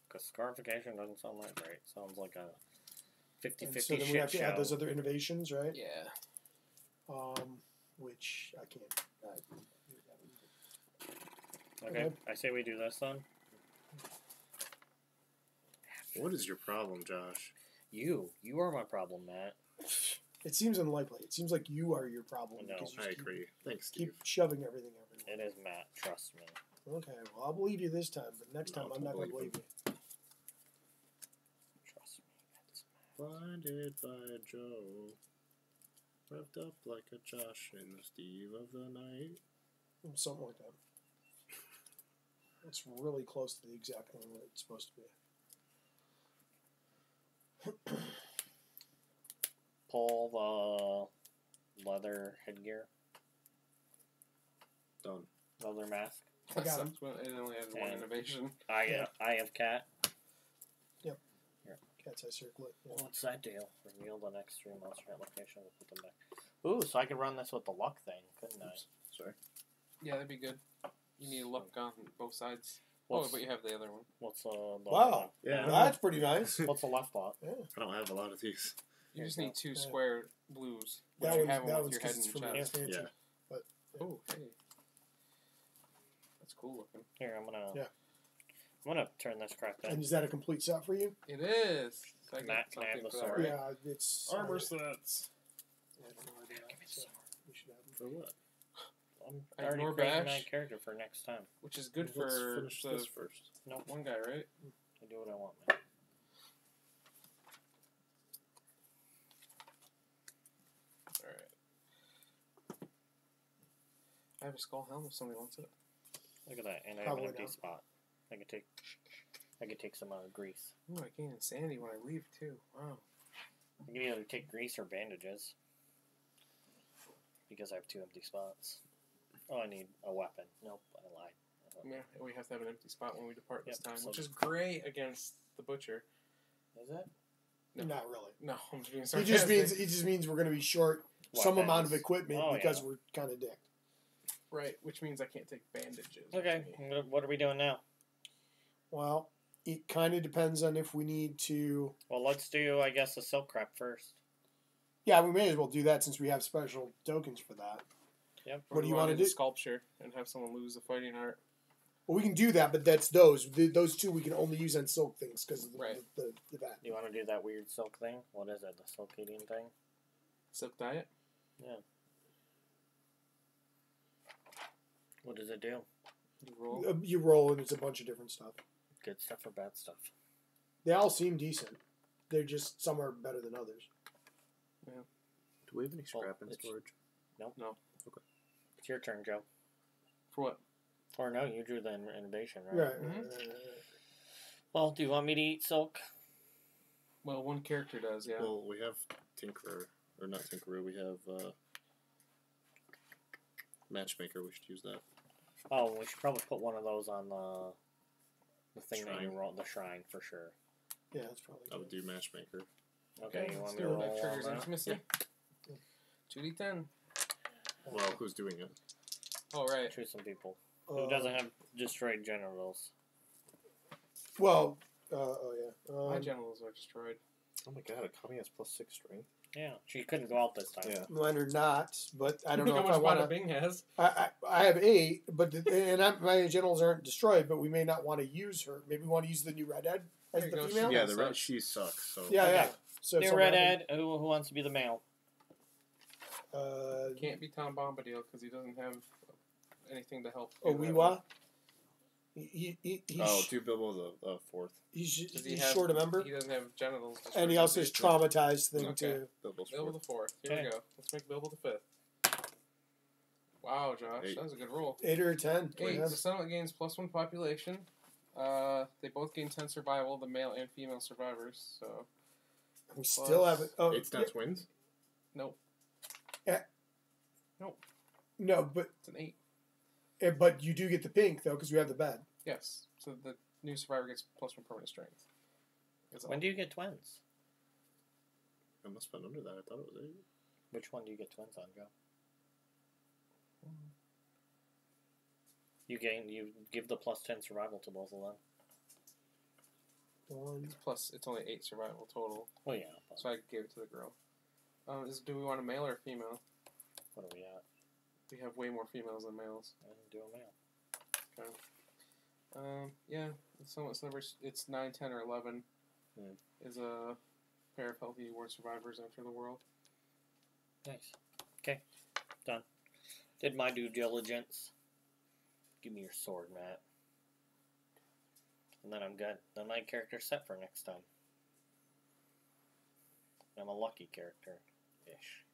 [SPEAKER 4] Because scarification doesn't sound that great. Sounds like a 50-50
[SPEAKER 2] And so then we
[SPEAKER 4] shit
[SPEAKER 2] have to
[SPEAKER 4] show.
[SPEAKER 2] add those other innovations, right?
[SPEAKER 1] Yeah.
[SPEAKER 2] Which I can't.
[SPEAKER 4] Okay, I say we do this then.
[SPEAKER 3] What is your problem, Josh?
[SPEAKER 4] You are my problem, Matt.
[SPEAKER 2] It seems unlikely. It seems like you are your problem.
[SPEAKER 4] No,
[SPEAKER 2] because you
[SPEAKER 3] I
[SPEAKER 2] keep-
[SPEAKER 3] agree. Thanks, Steve.
[SPEAKER 2] Keep shoving everything everywhere.
[SPEAKER 4] It is Matt, trust me.
[SPEAKER 2] Okay, well, I'll believe you this time, but next
[SPEAKER 3] No,
[SPEAKER 2] time I'm
[SPEAKER 3] don't
[SPEAKER 2] not going to
[SPEAKER 3] believe
[SPEAKER 2] believe
[SPEAKER 3] him.
[SPEAKER 2] you.
[SPEAKER 4] Trust me, it's Matt.
[SPEAKER 3] Blinded by Joe. Revved up like a Josh in the Steve of the night.
[SPEAKER 2] Something like that. It's really close to the exact thing that it's supposed to be.
[SPEAKER 4] Pull the leather headgear,
[SPEAKER 3] Done.
[SPEAKER 4] leather mask.
[SPEAKER 2] I got him.
[SPEAKER 1] It only had one
[SPEAKER 4] And-
[SPEAKER 1] innovation.
[SPEAKER 2] Yeah.
[SPEAKER 4] Eye of cat.
[SPEAKER 2] Cat's eye circlet. Yeah.
[SPEAKER 4] What's that deal? Reveal the next 3 monster at location. We'll put them back. Ooh, so I could run this with the luck thing, couldn't I?
[SPEAKER 3] Sorry.
[SPEAKER 1] Yeah, that'd be good. You need a look on both sides.
[SPEAKER 4] What's,
[SPEAKER 1] but you have the other one.
[SPEAKER 4] what's the
[SPEAKER 2] Wow.
[SPEAKER 3] Yeah.
[SPEAKER 2] That's pretty nice.
[SPEAKER 4] What's the left bot?
[SPEAKER 2] Yeah.
[SPEAKER 3] I don't have a lot of these.
[SPEAKER 1] You
[SPEAKER 4] Here
[SPEAKER 1] just
[SPEAKER 4] you
[SPEAKER 1] need
[SPEAKER 4] go.
[SPEAKER 1] 2
[SPEAKER 2] Yeah.
[SPEAKER 1] square blues. Which
[SPEAKER 2] That
[SPEAKER 1] you
[SPEAKER 2] one's,
[SPEAKER 1] have
[SPEAKER 2] that
[SPEAKER 1] one
[SPEAKER 2] one's
[SPEAKER 1] with your head
[SPEAKER 2] because
[SPEAKER 1] and
[SPEAKER 2] it's from
[SPEAKER 1] chest.
[SPEAKER 2] fancy.
[SPEAKER 3] Yeah.
[SPEAKER 2] But
[SPEAKER 1] Oh, hey. That's cool looking.
[SPEAKER 4] Here, I'm gonna.
[SPEAKER 2] Yeah.
[SPEAKER 4] I'm gonna turn this crap
[SPEAKER 2] and
[SPEAKER 4] in.
[SPEAKER 2] is that a complete set for you?
[SPEAKER 1] It is. So I get
[SPEAKER 4] Matt can have
[SPEAKER 1] something
[SPEAKER 4] the
[SPEAKER 1] for that,
[SPEAKER 4] sword.
[SPEAKER 1] right?
[SPEAKER 2] Yeah, it's
[SPEAKER 1] Armor sets.
[SPEAKER 2] I have no idea.
[SPEAKER 4] Give me the
[SPEAKER 2] So
[SPEAKER 4] sword.
[SPEAKER 2] we should have them.
[SPEAKER 3] For what?
[SPEAKER 4] I'm
[SPEAKER 1] I
[SPEAKER 4] already
[SPEAKER 1] ignore
[SPEAKER 4] creating
[SPEAKER 1] bash.
[SPEAKER 4] my character for next time.
[SPEAKER 1] Which is good
[SPEAKER 3] Let's
[SPEAKER 1] for
[SPEAKER 3] finish
[SPEAKER 1] the
[SPEAKER 3] this first.
[SPEAKER 1] one guy, right?
[SPEAKER 4] I do what I want, man.
[SPEAKER 1] Alright. I have a skull helm if somebody wants it.
[SPEAKER 4] Look at that, and I have an
[SPEAKER 2] Probably
[SPEAKER 4] empty
[SPEAKER 2] not.
[SPEAKER 4] spot. I could take some grease.
[SPEAKER 1] Ooh, I gain insanity when I leave too. Wow.
[SPEAKER 4] I can either take grease or bandages. Because I have 2 empty spots. Oh, I need a weapon. Nope, I lied.
[SPEAKER 1] Yeah, we have to have an empty spot when we depart this
[SPEAKER 4] Yep,
[SPEAKER 1] time,
[SPEAKER 4] so-
[SPEAKER 1] which is great against the butcher.
[SPEAKER 4] Is it?
[SPEAKER 1] No.
[SPEAKER 2] Not really.
[SPEAKER 1] No, I'm just being
[SPEAKER 2] He
[SPEAKER 1] sarcastic.
[SPEAKER 2] just means we're going to be short some
[SPEAKER 4] Weapons.
[SPEAKER 2] amount of equipment
[SPEAKER 4] Oh,
[SPEAKER 2] because
[SPEAKER 4] yeah.
[SPEAKER 2] we're kind of dicked.
[SPEAKER 1] Right, which means I can't take bandages.
[SPEAKER 4] Okay,
[SPEAKER 1] with me.
[SPEAKER 4] what are we doing now?
[SPEAKER 2] Well, it kind of depends on if we need to.
[SPEAKER 4] Well, let's do, I guess, the silk crap first.
[SPEAKER 2] Yeah, we may as well do that since we have special tokens for that.
[SPEAKER 4] Yep.
[SPEAKER 2] What do you want to do?
[SPEAKER 1] Sculpture and have someone lose the fighting art.
[SPEAKER 2] Well, we can do that, but that's those. Those 2 we can only use on silk things because of
[SPEAKER 1] Right.
[SPEAKER 2] the that.
[SPEAKER 4] You want to do that weird silk thing? What is it? The silk eating thing?
[SPEAKER 1] Silk diet.
[SPEAKER 4] Yeah. What does it do?
[SPEAKER 1] You roll.
[SPEAKER 2] You roll and it's a bunch of different stuff.
[SPEAKER 4] Good stuff or bad stuff?
[SPEAKER 2] They all seem decent. They're just some are better than others.
[SPEAKER 3] Do we have any scrap in
[SPEAKER 4] it's-
[SPEAKER 3] storage?
[SPEAKER 1] No.
[SPEAKER 4] It's your turn, Joe.
[SPEAKER 1] For what?
[SPEAKER 4] Or no, you drew the innovation, right?
[SPEAKER 2] Right.
[SPEAKER 1] Mhm.
[SPEAKER 4] Well, do you want me to eat silk?
[SPEAKER 1] Well, one character does, yeah.
[SPEAKER 3] Well, we have Tinkerer. Or not Tinkerer, we have Matchmaker. We should use that.
[SPEAKER 4] Oh, we should probably put one of those on the thing that you
[SPEAKER 3] Shrine.
[SPEAKER 4] roll, the shrine for sure.
[SPEAKER 2] Yeah, that's probably
[SPEAKER 3] I would
[SPEAKER 2] good.
[SPEAKER 3] do Matchmaker.
[SPEAKER 4] Okay, you
[SPEAKER 1] let's
[SPEAKER 4] want me
[SPEAKER 1] do
[SPEAKER 4] to
[SPEAKER 1] it.
[SPEAKER 4] roll
[SPEAKER 1] That triggers
[SPEAKER 4] on that?
[SPEAKER 1] intimacy. 2d10.
[SPEAKER 3] Well, who's doing it?
[SPEAKER 1] Oh, right.
[SPEAKER 4] Choose some people.
[SPEAKER 2] Uh,
[SPEAKER 4] Who doesn't have destroyed genitals?
[SPEAKER 2] Well, oh yeah.
[SPEAKER 1] My genitals are destroyed.
[SPEAKER 3] Oh my god, Akami has +6 strength.
[SPEAKER 4] Yeah, she couldn't go out this time.
[SPEAKER 3] Yeah.
[SPEAKER 2] Mine are not, but I don't know
[SPEAKER 1] Look
[SPEAKER 2] if
[SPEAKER 1] how
[SPEAKER 2] I
[SPEAKER 1] much
[SPEAKER 2] want
[SPEAKER 1] Bada
[SPEAKER 2] to.
[SPEAKER 1] Bing has.
[SPEAKER 2] I have 8, but my genitals aren't destroyed. But we may not want to use her. Maybe we want to use the new redhead as
[SPEAKER 1] There
[SPEAKER 2] the
[SPEAKER 1] you go.
[SPEAKER 2] female.
[SPEAKER 3] Yeah,
[SPEAKER 1] Sucks.
[SPEAKER 3] the red she sucks. So
[SPEAKER 2] Yeah,
[SPEAKER 4] Okay.
[SPEAKER 2] yeah. So if
[SPEAKER 4] New
[SPEAKER 2] someone
[SPEAKER 4] redhead. Who wants to be the male?
[SPEAKER 1] Can't be Tom Bombadil because he doesn't have anything to help.
[SPEAKER 2] Oh,
[SPEAKER 1] do that
[SPEAKER 2] Weewa?
[SPEAKER 1] with.
[SPEAKER 2] He's
[SPEAKER 3] do Bilbo the 4th.
[SPEAKER 2] he's
[SPEAKER 1] Does he
[SPEAKER 2] he's
[SPEAKER 1] have,
[SPEAKER 2] short a member,
[SPEAKER 1] He doesn't have genitals.
[SPEAKER 2] and he also has traumatized thing
[SPEAKER 1] Okay.
[SPEAKER 2] too.
[SPEAKER 3] Bilbo's
[SPEAKER 1] Bilbo
[SPEAKER 3] 4th.
[SPEAKER 1] the 4th. Here
[SPEAKER 4] Okay.
[SPEAKER 1] we go. Let's make Bilbo the 5th. Wow, Josh,
[SPEAKER 3] 8.
[SPEAKER 1] that was a good roll.
[SPEAKER 2] 8 or 10.
[SPEAKER 1] 8.
[SPEAKER 2] Yeah.
[SPEAKER 1] The settlement gains +1 population. They both gain 10 survival, the male and female survivors. So,
[SPEAKER 2] We still have it. Oh,
[SPEAKER 3] It's not twins?
[SPEAKER 1] nope.
[SPEAKER 2] no, but
[SPEAKER 1] It's an 8.
[SPEAKER 2] but you do get the pink though because we have the bed.
[SPEAKER 1] Yes. So the new survivor gets +1 permanent strength. That's
[SPEAKER 4] When
[SPEAKER 1] all.
[SPEAKER 4] do you get twins?
[SPEAKER 3] I must have been under that. I thought it was 8.
[SPEAKER 4] Which one do you get twins on, Joe? You give the +10 survival to both of them.
[SPEAKER 2] 1.
[SPEAKER 1] It's only 8 survival total.
[SPEAKER 4] Oh yeah.
[SPEAKER 1] So I gave it to the girl. Do we want a male or a female?
[SPEAKER 4] What are we at?
[SPEAKER 1] We have way more females than males.
[SPEAKER 4] Do a male.
[SPEAKER 1] Yeah. It's 9, 10, or 11.
[SPEAKER 4] Hmm.
[SPEAKER 1] Is a pair of healthy war survivors enter the world.
[SPEAKER 4] Nice. Okay. Done. Did my due diligence. Give me your sword, Matt. And then I'm good. Then my character's set for next time. I'm a lucky character. Ish.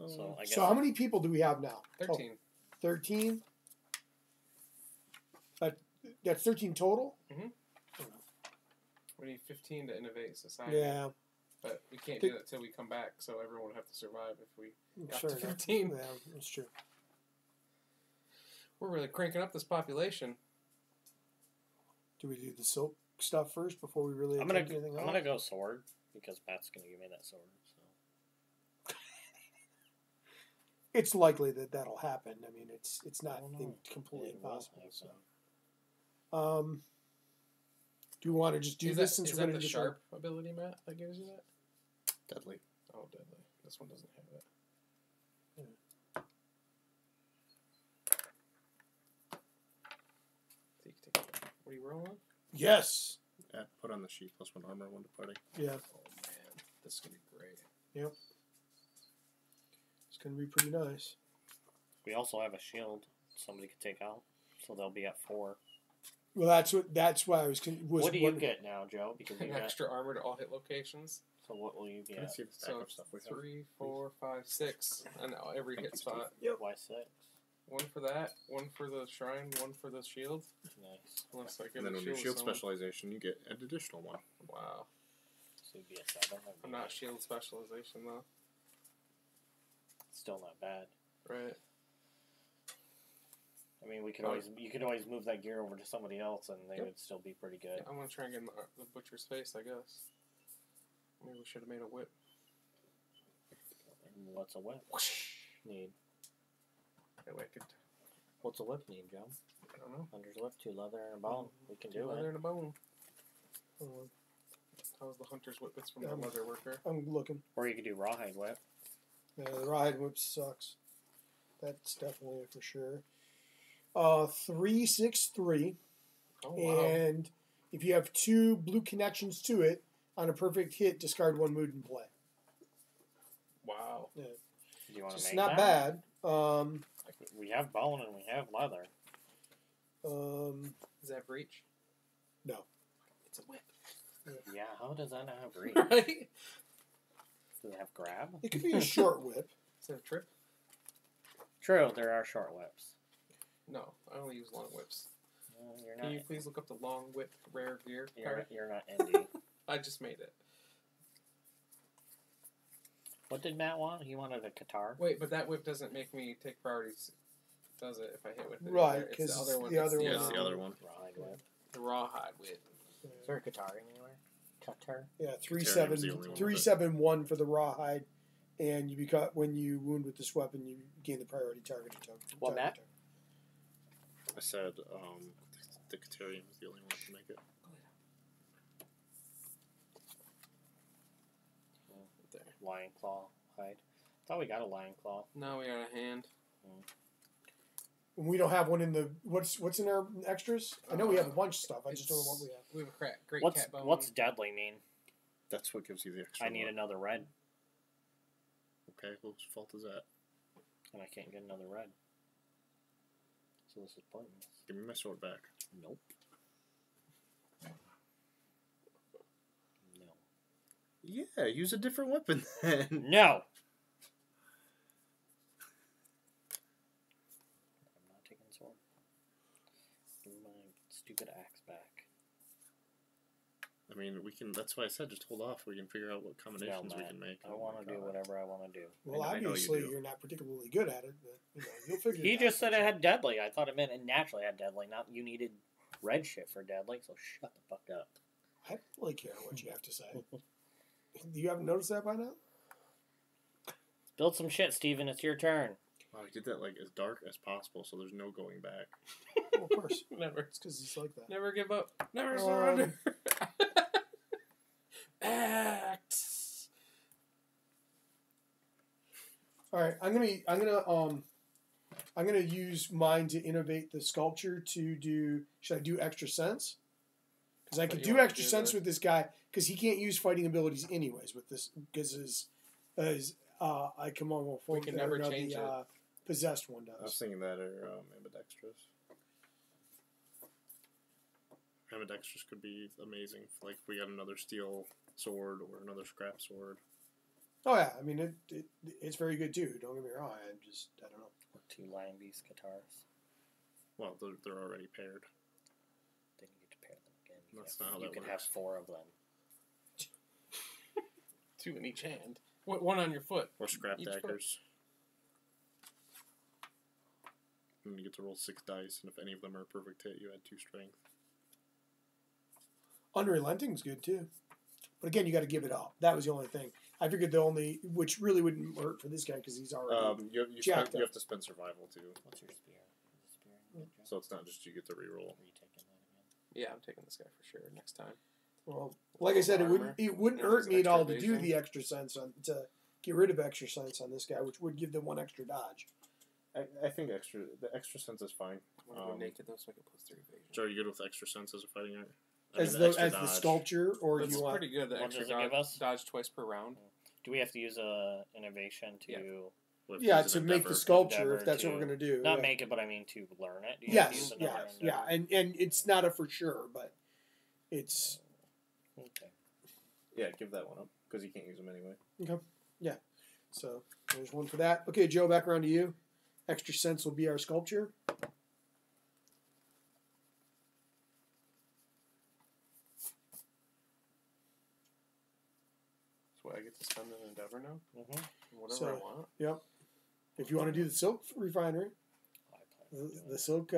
[SPEAKER 4] So I guess
[SPEAKER 2] So how many people do we have now?
[SPEAKER 1] 13.
[SPEAKER 2] 13. That's 13 total.
[SPEAKER 1] We need 15 to innovate society.
[SPEAKER 2] Yeah,
[SPEAKER 1] But we can't do that till we come back, so everyone would have to survive if we got
[SPEAKER 2] fair
[SPEAKER 1] to
[SPEAKER 2] enough.
[SPEAKER 1] 15.
[SPEAKER 2] Yeah, that's true.
[SPEAKER 1] We're really cranking up this population.
[SPEAKER 2] Do we do the silk stuff first before we really
[SPEAKER 4] I'm
[SPEAKER 2] attempt anything else?
[SPEAKER 4] gonna go sword because Matt's gonna give me that sword. So
[SPEAKER 2] It's likely that that'll happen. I mean, it's not
[SPEAKER 4] I don't know.
[SPEAKER 2] completely
[SPEAKER 4] It will
[SPEAKER 2] impossible.
[SPEAKER 4] happen.
[SPEAKER 2] So, do you want to just do
[SPEAKER 1] Is
[SPEAKER 2] this
[SPEAKER 1] that,
[SPEAKER 2] since
[SPEAKER 1] is
[SPEAKER 2] we're
[SPEAKER 1] that
[SPEAKER 2] going
[SPEAKER 1] the
[SPEAKER 2] to
[SPEAKER 1] sharp ability, Matt, that gives you that?
[SPEAKER 3] Deadly.
[SPEAKER 1] Oh, deadly. This one doesn't have that. So you can take it. What are you rolling?
[SPEAKER 2] Yes.
[SPEAKER 3] Yeah, put on the sheet +1 armor, 1 departing.
[SPEAKER 2] Yeah.
[SPEAKER 1] Oh man, this is gonna be great.
[SPEAKER 2] Yep. It's gonna be pretty nice.
[SPEAKER 4] We also have a shield somebody could take out, so they'll be at 4.
[SPEAKER 2] Well, that's why I was.
[SPEAKER 4] What do you get now, Joe? Because you
[SPEAKER 1] An
[SPEAKER 4] got,
[SPEAKER 1] extra armor to all hit locations.
[SPEAKER 4] so what will you
[SPEAKER 3] Can I
[SPEAKER 4] get?
[SPEAKER 3] see the stack
[SPEAKER 1] So
[SPEAKER 3] of stuff we have?
[SPEAKER 1] 3, 4, 5, 6. I know every hit spot.
[SPEAKER 4] Why 6?
[SPEAKER 1] One for that. One for the shrine. One for the shield.
[SPEAKER 4] Nice.
[SPEAKER 1] Unless I get
[SPEAKER 3] And then
[SPEAKER 1] a
[SPEAKER 3] when your
[SPEAKER 1] with
[SPEAKER 3] shield
[SPEAKER 1] someone.
[SPEAKER 3] specialization, you get an additional 1.
[SPEAKER 1] Wow.
[SPEAKER 4] So you'd be a 7.
[SPEAKER 1] I'm not shield specialization though.
[SPEAKER 4] Still not bad.
[SPEAKER 1] Right.
[SPEAKER 4] I mean, you could always move that gear over to somebody else, and they would still be pretty good.
[SPEAKER 1] I'm gonna try and get the butcher's face, I guess. Maybe we should have made a whip.
[SPEAKER 4] And what's a whip need?
[SPEAKER 1] That way I could.
[SPEAKER 4] What's a whip need, Joe?
[SPEAKER 1] I don't know.
[SPEAKER 4] Hunter's whip, 2 leather and a bone. We can do
[SPEAKER 1] Leather
[SPEAKER 4] it.
[SPEAKER 1] and a bone. How's the hunter's whip? It's from the leather worker.
[SPEAKER 2] I'm looking.
[SPEAKER 4] Or you could do rawhide whip.
[SPEAKER 2] Yeah, the rawhide whip sucks. That's definitely for sure. 363,
[SPEAKER 1] Oh wow.
[SPEAKER 2] and if you have 2 blue connections to it, on a perfect hit, discard 1 mood and play.
[SPEAKER 1] Wow.
[SPEAKER 4] Do you want to
[SPEAKER 2] It's
[SPEAKER 4] make
[SPEAKER 2] not
[SPEAKER 4] that?
[SPEAKER 2] bad.
[SPEAKER 4] We have bone and we have leather.
[SPEAKER 1] Is that breach?
[SPEAKER 2] No.
[SPEAKER 1] It's a whip.
[SPEAKER 4] Yeah, how does that not have reach?
[SPEAKER 1] Right?
[SPEAKER 4] Does it have grab?
[SPEAKER 2] It could be a short whip.
[SPEAKER 1] Is that a trip?
[SPEAKER 4] True, there are short whips.
[SPEAKER 1] No, I only use long whips.
[SPEAKER 4] You're
[SPEAKER 1] Can
[SPEAKER 4] not.
[SPEAKER 1] you please look up the long whip rare gear card?
[SPEAKER 4] You're not indie.
[SPEAKER 1] I just made it.
[SPEAKER 4] What did Matt want? He wanted a Qatar.
[SPEAKER 1] Wait, but that whip doesn't make me take priorities, does it? If I hit with it,
[SPEAKER 2] Right,
[SPEAKER 1] either? It's
[SPEAKER 2] 'cause
[SPEAKER 1] the other one.
[SPEAKER 2] the
[SPEAKER 1] It's
[SPEAKER 2] other
[SPEAKER 3] Yeah,
[SPEAKER 2] one-
[SPEAKER 3] it's the other one.
[SPEAKER 4] Rawhide whip.
[SPEAKER 1] The rawhide whip.
[SPEAKER 4] Is there a Qatar anywhere? Qatar?
[SPEAKER 2] Yeah,
[SPEAKER 3] Katerium was the only one with it.
[SPEAKER 2] 371 for the rawhide, and you become when you wound with this weapon, you gain the priority target token.
[SPEAKER 4] What, Matt?
[SPEAKER 3] I said the Katerium is the only one to make it.
[SPEAKER 1] There.
[SPEAKER 4] Lion claw hide. Thought we got a lion claw.
[SPEAKER 1] No, we got a hand.
[SPEAKER 2] And we don't have one in the what's in our extras. I know we have a bunch of stuff. I just don't know what we have.
[SPEAKER 1] We have a great
[SPEAKER 4] What's
[SPEAKER 1] cat bone.
[SPEAKER 4] what's deadly mean?
[SPEAKER 3] That's what gives you the extra.
[SPEAKER 4] I need
[SPEAKER 3] 1.
[SPEAKER 4] another red,
[SPEAKER 3] Okay, whose fault is that?
[SPEAKER 4] and I can't get another red. So this is pointless.
[SPEAKER 3] Give me my sword back.
[SPEAKER 4] Nope. No.
[SPEAKER 3] Yeah, use a different weapon then.
[SPEAKER 4] No! I'm not taking sword. Give me my stupid axe back.
[SPEAKER 3] I mean, we can. That's why I said just hold off. We can figure out what combinations we
[SPEAKER 4] Matt,
[SPEAKER 3] can make.
[SPEAKER 4] I want to do whatever I want to do.
[SPEAKER 2] Well,
[SPEAKER 3] I know you
[SPEAKER 2] obviously
[SPEAKER 3] do.
[SPEAKER 2] you're not particularly good at it, but you'll figure it
[SPEAKER 4] He
[SPEAKER 2] out.
[SPEAKER 4] just said it had deadly. I thought it meant it naturally had deadly, not you needed red shit for deadly, so shut the fuck up.
[SPEAKER 2] I don't really care what you have to say. You haven't noticed that by now?
[SPEAKER 4] Build some shit, Steven. It's your turn.
[SPEAKER 3] Wow, he did that like as dark as possible, so there's no going back.
[SPEAKER 2] Well, of course.
[SPEAKER 1] Never.
[SPEAKER 2] It's because he's like that.
[SPEAKER 1] Never give up. Never surrender. Act.
[SPEAKER 2] All right, I'm gonna use mine to innovate the sculpture to do. Should I do extra sense? Because I could do extra sense with this guy because he can't use fighting abilities anyways with this because I come on with
[SPEAKER 1] We can never change it.
[SPEAKER 2] Possessed one
[SPEAKER 3] I was
[SPEAKER 2] does.
[SPEAKER 3] thinking that or ambidextrous. Ambidextrous could be amazing. Like if we got another steel sword or another scrap sword.
[SPEAKER 2] Oh yeah, I mean it's very good too. Don't get me wrong. I don't know.
[SPEAKER 4] Or 2 Lion Beast Qatars.
[SPEAKER 3] Well, they're already paired.
[SPEAKER 4] Then you get to pair them again.
[SPEAKER 3] That's not how
[SPEAKER 4] you
[SPEAKER 3] that
[SPEAKER 4] can
[SPEAKER 3] works.
[SPEAKER 4] have 4 of them.
[SPEAKER 1] 2 in each hand. One on your foot.
[SPEAKER 3] Or scrap
[SPEAKER 1] Each foot.
[SPEAKER 3] daggers. And you get to roll 6 dice, and if any of them are a perfect hit, you add 2 strength.
[SPEAKER 2] Unrelenting's good too, but again, you got to give it up. That was the only thing. I figured which really wouldn't hurt for this guy because he's already.
[SPEAKER 3] You
[SPEAKER 2] jacked
[SPEAKER 3] have
[SPEAKER 2] up.
[SPEAKER 3] to spend survival too.
[SPEAKER 4] What's your spear? Is it spear?
[SPEAKER 3] So it's not just you get to reroll.
[SPEAKER 4] Are you taking that again?
[SPEAKER 1] Yeah, I'm taking this guy for sure next time.
[SPEAKER 2] Well, like I said, it wouldn't
[SPEAKER 1] And
[SPEAKER 2] hurt
[SPEAKER 1] his
[SPEAKER 2] me at all
[SPEAKER 1] extra
[SPEAKER 2] to do
[SPEAKER 1] evasion.
[SPEAKER 2] the extra sense to get rid of extra sense on this guy, which would give them 1 extra dodge.
[SPEAKER 3] I think the extra sense is fine.
[SPEAKER 1] I'm gonna go naked though, so I get +3 evasion.
[SPEAKER 3] So are you good with extra sense as a fighting art?
[SPEAKER 2] As the sculpture, or
[SPEAKER 1] That's
[SPEAKER 2] do you want?
[SPEAKER 1] pretty good. The
[SPEAKER 4] What
[SPEAKER 1] extra
[SPEAKER 4] does it give us?
[SPEAKER 1] dodge twice per round.
[SPEAKER 4] Do we have to use a innovation to
[SPEAKER 2] Yeah, to make the sculpture,
[SPEAKER 4] Endeavor
[SPEAKER 2] if that's what we're gonna do.
[SPEAKER 4] not
[SPEAKER 2] yeah.
[SPEAKER 4] make it, but I mean to learn it? Do you have to use
[SPEAKER 2] Yes,
[SPEAKER 4] another
[SPEAKER 2] yeah,
[SPEAKER 4] endeavor?
[SPEAKER 2] and it's not a for sure, but it's
[SPEAKER 4] Okay.
[SPEAKER 3] Yeah, give that one up because you can't use them anyway.
[SPEAKER 2] so. There's one for that. Okay, Joe, back around to you. Extra sense will be our sculpture.
[SPEAKER 1] So I get to spend an endeavor now. Whatever
[SPEAKER 2] So,
[SPEAKER 1] I want.
[SPEAKER 2] Yep. If you want to do the silk refinery, the silk,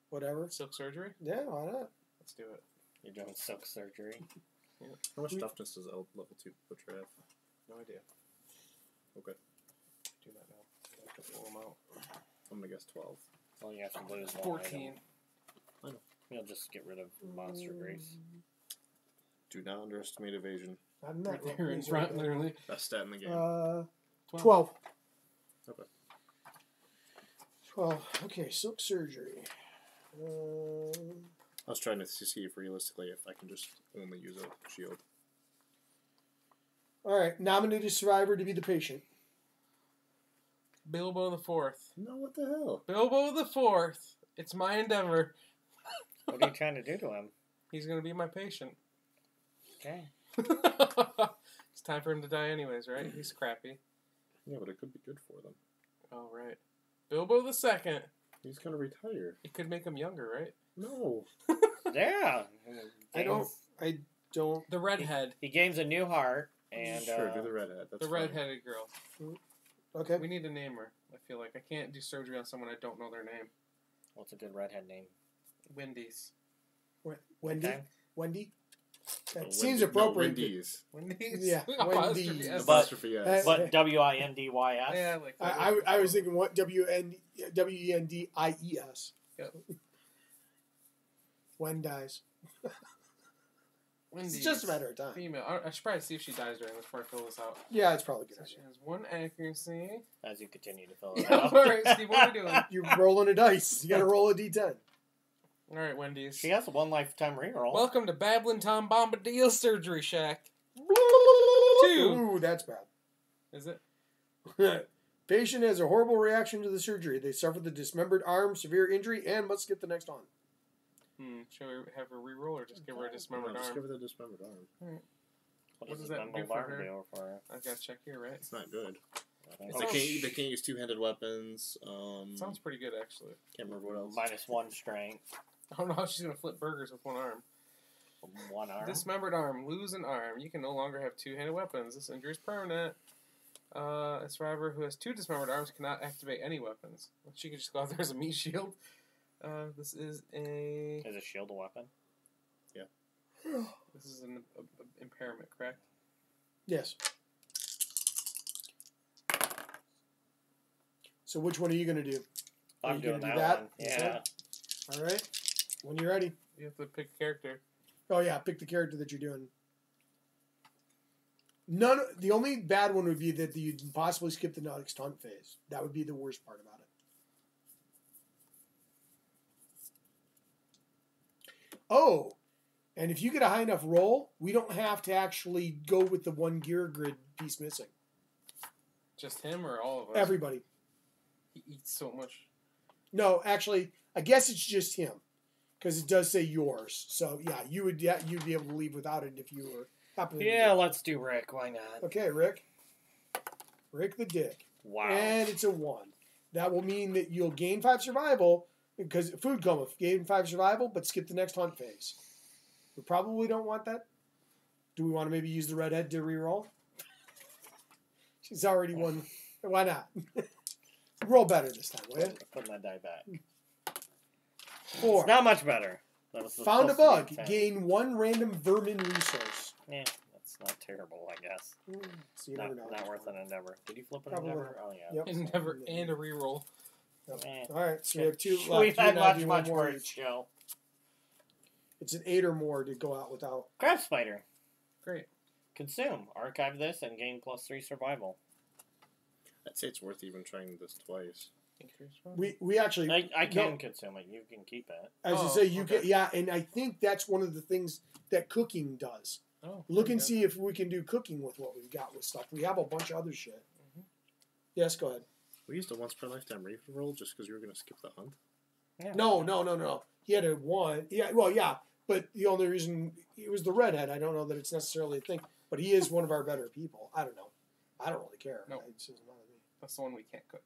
[SPEAKER 2] whatever.
[SPEAKER 1] Silk surgery.
[SPEAKER 2] Yeah, why not?
[SPEAKER 1] Let's do it.
[SPEAKER 4] You're doing silk surgery.
[SPEAKER 3] How much toughness does level 2 butcher have?
[SPEAKER 1] No idea.
[SPEAKER 3] Okay.
[SPEAKER 1] Do that now. I have to pull them out.
[SPEAKER 3] I'm gonna guess 12.
[SPEAKER 4] Well, you have to lose
[SPEAKER 1] 14.
[SPEAKER 3] I know.
[SPEAKER 4] You'll just get rid of monster grace.
[SPEAKER 3] Do not underestimate evasion.
[SPEAKER 2] I'm not
[SPEAKER 1] Right there in front, literally.
[SPEAKER 3] Best stat in the game.
[SPEAKER 2] 12.
[SPEAKER 3] Okay.
[SPEAKER 2] 12. Okay, silk surgery.
[SPEAKER 3] I was trying to see if realistically if I can just only use a shield.
[SPEAKER 2] All right, nominated survivor to be the patient.
[SPEAKER 1] Bilbo the Fourth.
[SPEAKER 3] No, what the hell?
[SPEAKER 1] Bilbo the Fourth. It's my endeavor.
[SPEAKER 4] What are you trying to do to him?
[SPEAKER 1] He's gonna be my patient.
[SPEAKER 4] Okay.
[SPEAKER 1] It's time for him to die anyways, right? He's crappy.
[SPEAKER 3] Yeah, but it could be good for them.
[SPEAKER 1] Oh, right. Bilbo the Second.
[SPEAKER 3] He's gonna retire.
[SPEAKER 1] It could make him younger, right?
[SPEAKER 3] No.
[SPEAKER 4] Yeah.
[SPEAKER 2] I don't.
[SPEAKER 1] The redhead.
[SPEAKER 4] He gains a new heart and
[SPEAKER 3] Sure, do the redhead. That's
[SPEAKER 1] The
[SPEAKER 3] fine.
[SPEAKER 1] redheaded girl.
[SPEAKER 2] Okay.
[SPEAKER 1] We need to name her. I feel like I can't do surgery on someone I don't know their name.
[SPEAKER 4] what's a good redhead name?
[SPEAKER 1] Wendy's.
[SPEAKER 2] Wendy?
[SPEAKER 4] Okay.
[SPEAKER 2] Wendy? That
[SPEAKER 3] Wendy-
[SPEAKER 2] seems
[SPEAKER 3] no,
[SPEAKER 2] appropriate.
[SPEAKER 3] Wendy's.
[SPEAKER 1] Wendy's?
[SPEAKER 2] Yeah,
[SPEAKER 1] Apostrophe
[SPEAKER 2] Wendy's.
[SPEAKER 1] S.
[SPEAKER 4] But-
[SPEAKER 3] Apostrophe yes.
[SPEAKER 4] But WINDYS?
[SPEAKER 1] Yeah, like
[SPEAKER 2] I was thinking what WENDIES.
[SPEAKER 1] Yep.
[SPEAKER 2] When dies.
[SPEAKER 1] Wendy's.
[SPEAKER 2] It's just a matter of time.
[SPEAKER 1] Female. I should probably see if she dies during this before I fill this out.
[SPEAKER 2] Yeah, it's probably good.
[SPEAKER 1] So she has 1 accuracy.
[SPEAKER 4] As you continue to fill it
[SPEAKER 1] Yeah,
[SPEAKER 4] out.
[SPEAKER 1] alright, Steve, what are we doing?
[SPEAKER 2] You're rolling a dice. You gotta roll a d10.
[SPEAKER 1] Alright, Wendy's.
[SPEAKER 4] She has a 1 lifetime reroll.
[SPEAKER 1] Welcome to Babblin' Tom Bombadil Surgery Shack. 2.
[SPEAKER 2] Ooh, that's bad.
[SPEAKER 1] Is it?
[SPEAKER 2] Patient has a horrible reaction to the surgery. They suffer the dismembered arm, severe injury, and must skip the next on.
[SPEAKER 1] Shall we have her reroll or just give her a dismembered
[SPEAKER 3] No, just
[SPEAKER 1] arm?
[SPEAKER 3] give her the dismembered arm.
[SPEAKER 4] What
[SPEAKER 1] What
[SPEAKER 4] does
[SPEAKER 1] does
[SPEAKER 4] the
[SPEAKER 1] that do
[SPEAKER 4] bundled
[SPEAKER 1] for
[SPEAKER 4] arm
[SPEAKER 1] her?
[SPEAKER 4] do for her?
[SPEAKER 1] I've got to check here, right?
[SPEAKER 3] It's not good.
[SPEAKER 4] I
[SPEAKER 1] It
[SPEAKER 4] don't
[SPEAKER 3] They
[SPEAKER 4] know.
[SPEAKER 3] can't use two-handed weapons.
[SPEAKER 1] Sounds pretty good, actually.
[SPEAKER 3] Can't remember what else.
[SPEAKER 4] -1 strength.
[SPEAKER 1] I don't know how she's going to flip burgers with 1 arm.
[SPEAKER 4] 1 arm.
[SPEAKER 1] Dismembered arm. Lose an arm. You can no longer have 2-handed weapons. This injury is permanent. A survivor who has 2 dismembered arms cannot activate any weapons. She can just go out there as a meat shield. This is a...
[SPEAKER 4] Is a shield a weapon?
[SPEAKER 1] This is an impairment, correct?
[SPEAKER 2] Yes. So which one are you going to do? Are
[SPEAKER 4] I'm
[SPEAKER 2] you
[SPEAKER 4] doing
[SPEAKER 2] gonna
[SPEAKER 4] that
[SPEAKER 2] do
[SPEAKER 4] one.
[SPEAKER 2] that?
[SPEAKER 4] Yeah.
[SPEAKER 2] All right. When you're ready.
[SPEAKER 1] You have to pick a character.
[SPEAKER 2] Oh, yeah. Pick the character that you're doing. The only bad one would be that you'd possibly skip the next hunt phase. That would be the worst part about it. Oh, and if you get a high enough roll, we don't have to actually go with the 1 gear grid piece missing.
[SPEAKER 1] Just him or all of us?
[SPEAKER 2] Everybody.
[SPEAKER 1] He eats so much.
[SPEAKER 2] No, actually, I guess it's just him. Because it does say yours. So, yeah, you'd be able to leave without it if you were happening.
[SPEAKER 4] Yeah, let's do Rick. Why not?
[SPEAKER 2] Okay, Rick. Rick the Dick.
[SPEAKER 4] Wow.
[SPEAKER 2] And it's a 1. That will mean that you'll gain 5 survival, because food coma, gain 5 survival, but skip the next hunt phase. We probably don't want that. Do we want to maybe use the redhead to reroll? She's already won. Why not? Roll better this time, will you?
[SPEAKER 4] Put my die back.
[SPEAKER 2] 4.
[SPEAKER 4] It's not much better. That was
[SPEAKER 2] Found a
[SPEAKER 4] supposed to
[SPEAKER 2] bug.
[SPEAKER 4] be 10.
[SPEAKER 2] Gain 1 random vermin resource.
[SPEAKER 4] Yeah, that's not terrible, I guess.
[SPEAKER 2] So you never know.
[SPEAKER 4] Not worth an endeavor. Did you flip an
[SPEAKER 2] Probably
[SPEAKER 4] endeavor?
[SPEAKER 2] not.
[SPEAKER 4] Oh, yeah.
[SPEAKER 2] Yep.
[SPEAKER 1] Endeavor and a reroll.
[SPEAKER 2] Yep.
[SPEAKER 4] Eh.
[SPEAKER 2] All right, so we have 2 left.
[SPEAKER 4] We've
[SPEAKER 2] You
[SPEAKER 4] had
[SPEAKER 2] and I
[SPEAKER 4] much,
[SPEAKER 2] do one
[SPEAKER 4] much
[SPEAKER 2] more
[SPEAKER 4] worse,
[SPEAKER 2] each.
[SPEAKER 4] Joe.
[SPEAKER 2] It's an 8 or more to go out without.
[SPEAKER 4] Crab spider.
[SPEAKER 1] Great.
[SPEAKER 4] Consume. Archive this and gain +3 survival.
[SPEAKER 3] I'd say it's worth even trying this twice.
[SPEAKER 2] We actually
[SPEAKER 4] I can consume it. You can keep it.
[SPEAKER 2] As I say, you can, yeah, and I think that's one of the things that cooking does. Look and see if we can do cooking with what we've got with stuff. We have a bunch of other shit. Mm-hmm. Yes, go ahead.
[SPEAKER 3] We used a once per lifetime reroll just because you were going to skip the hunt.
[SPEAKER 2] Yeah. No. He had a one. Yeah, well, yeah, but the only reason it was the redhead. I don't know that it's necessarily a thing, but he is one of our better people. I don't know. I don't really care.
[SPEAKER 1] No, that's the one we can't cook.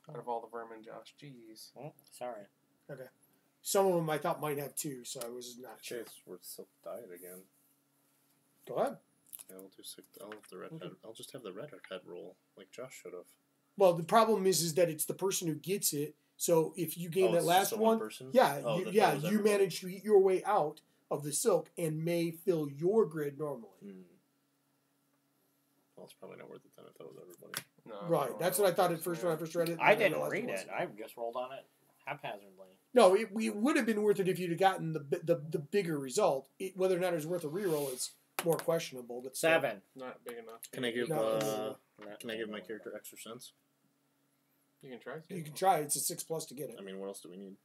[SPEAKER 1] Out of all the vermin, Josh. Jeez.
[SPEAKER 4] Oh, sorry.
[SPEAKER 2] Okay. Some of them I thought might have two, so I was not sure.
[SPEAKER 3] We're silk dyed again.
[SPEAKER 2] Go ahead.
[SPEAKER 3] Yeah, I'll have the redhead. I'll just have the redhead roll like Josh should have.
[SPEAKER 2] Well, the problem is that it's the person who gets it. So if you gain that last one, you manage to eat your way out of the silk and may fill your grid normally.
[SPEAKER 3] Well, it's probably not worth it then if that was everybody.
[SPEAKER 2] No, right, that's what I thought at first when I first read it.
[SPEAKER 4] I didn't read it. I just rolled on it haphazardly.
[SPEAKER 2] No, it would have been worth it if you'd have gotten the bigger result. Whether or not it was worth a reroll is more questionable. But
[SPEAKER 4] 7,
[SPEAKER 1] not big enough.
[SPEAKER 3] Can I give my character extra sense?
[SPEAKER 1] You can try.
[SPEAKER 2] You can try. It's a 6+ to get it.
[SPEAKER 3] I mean, what else do we need?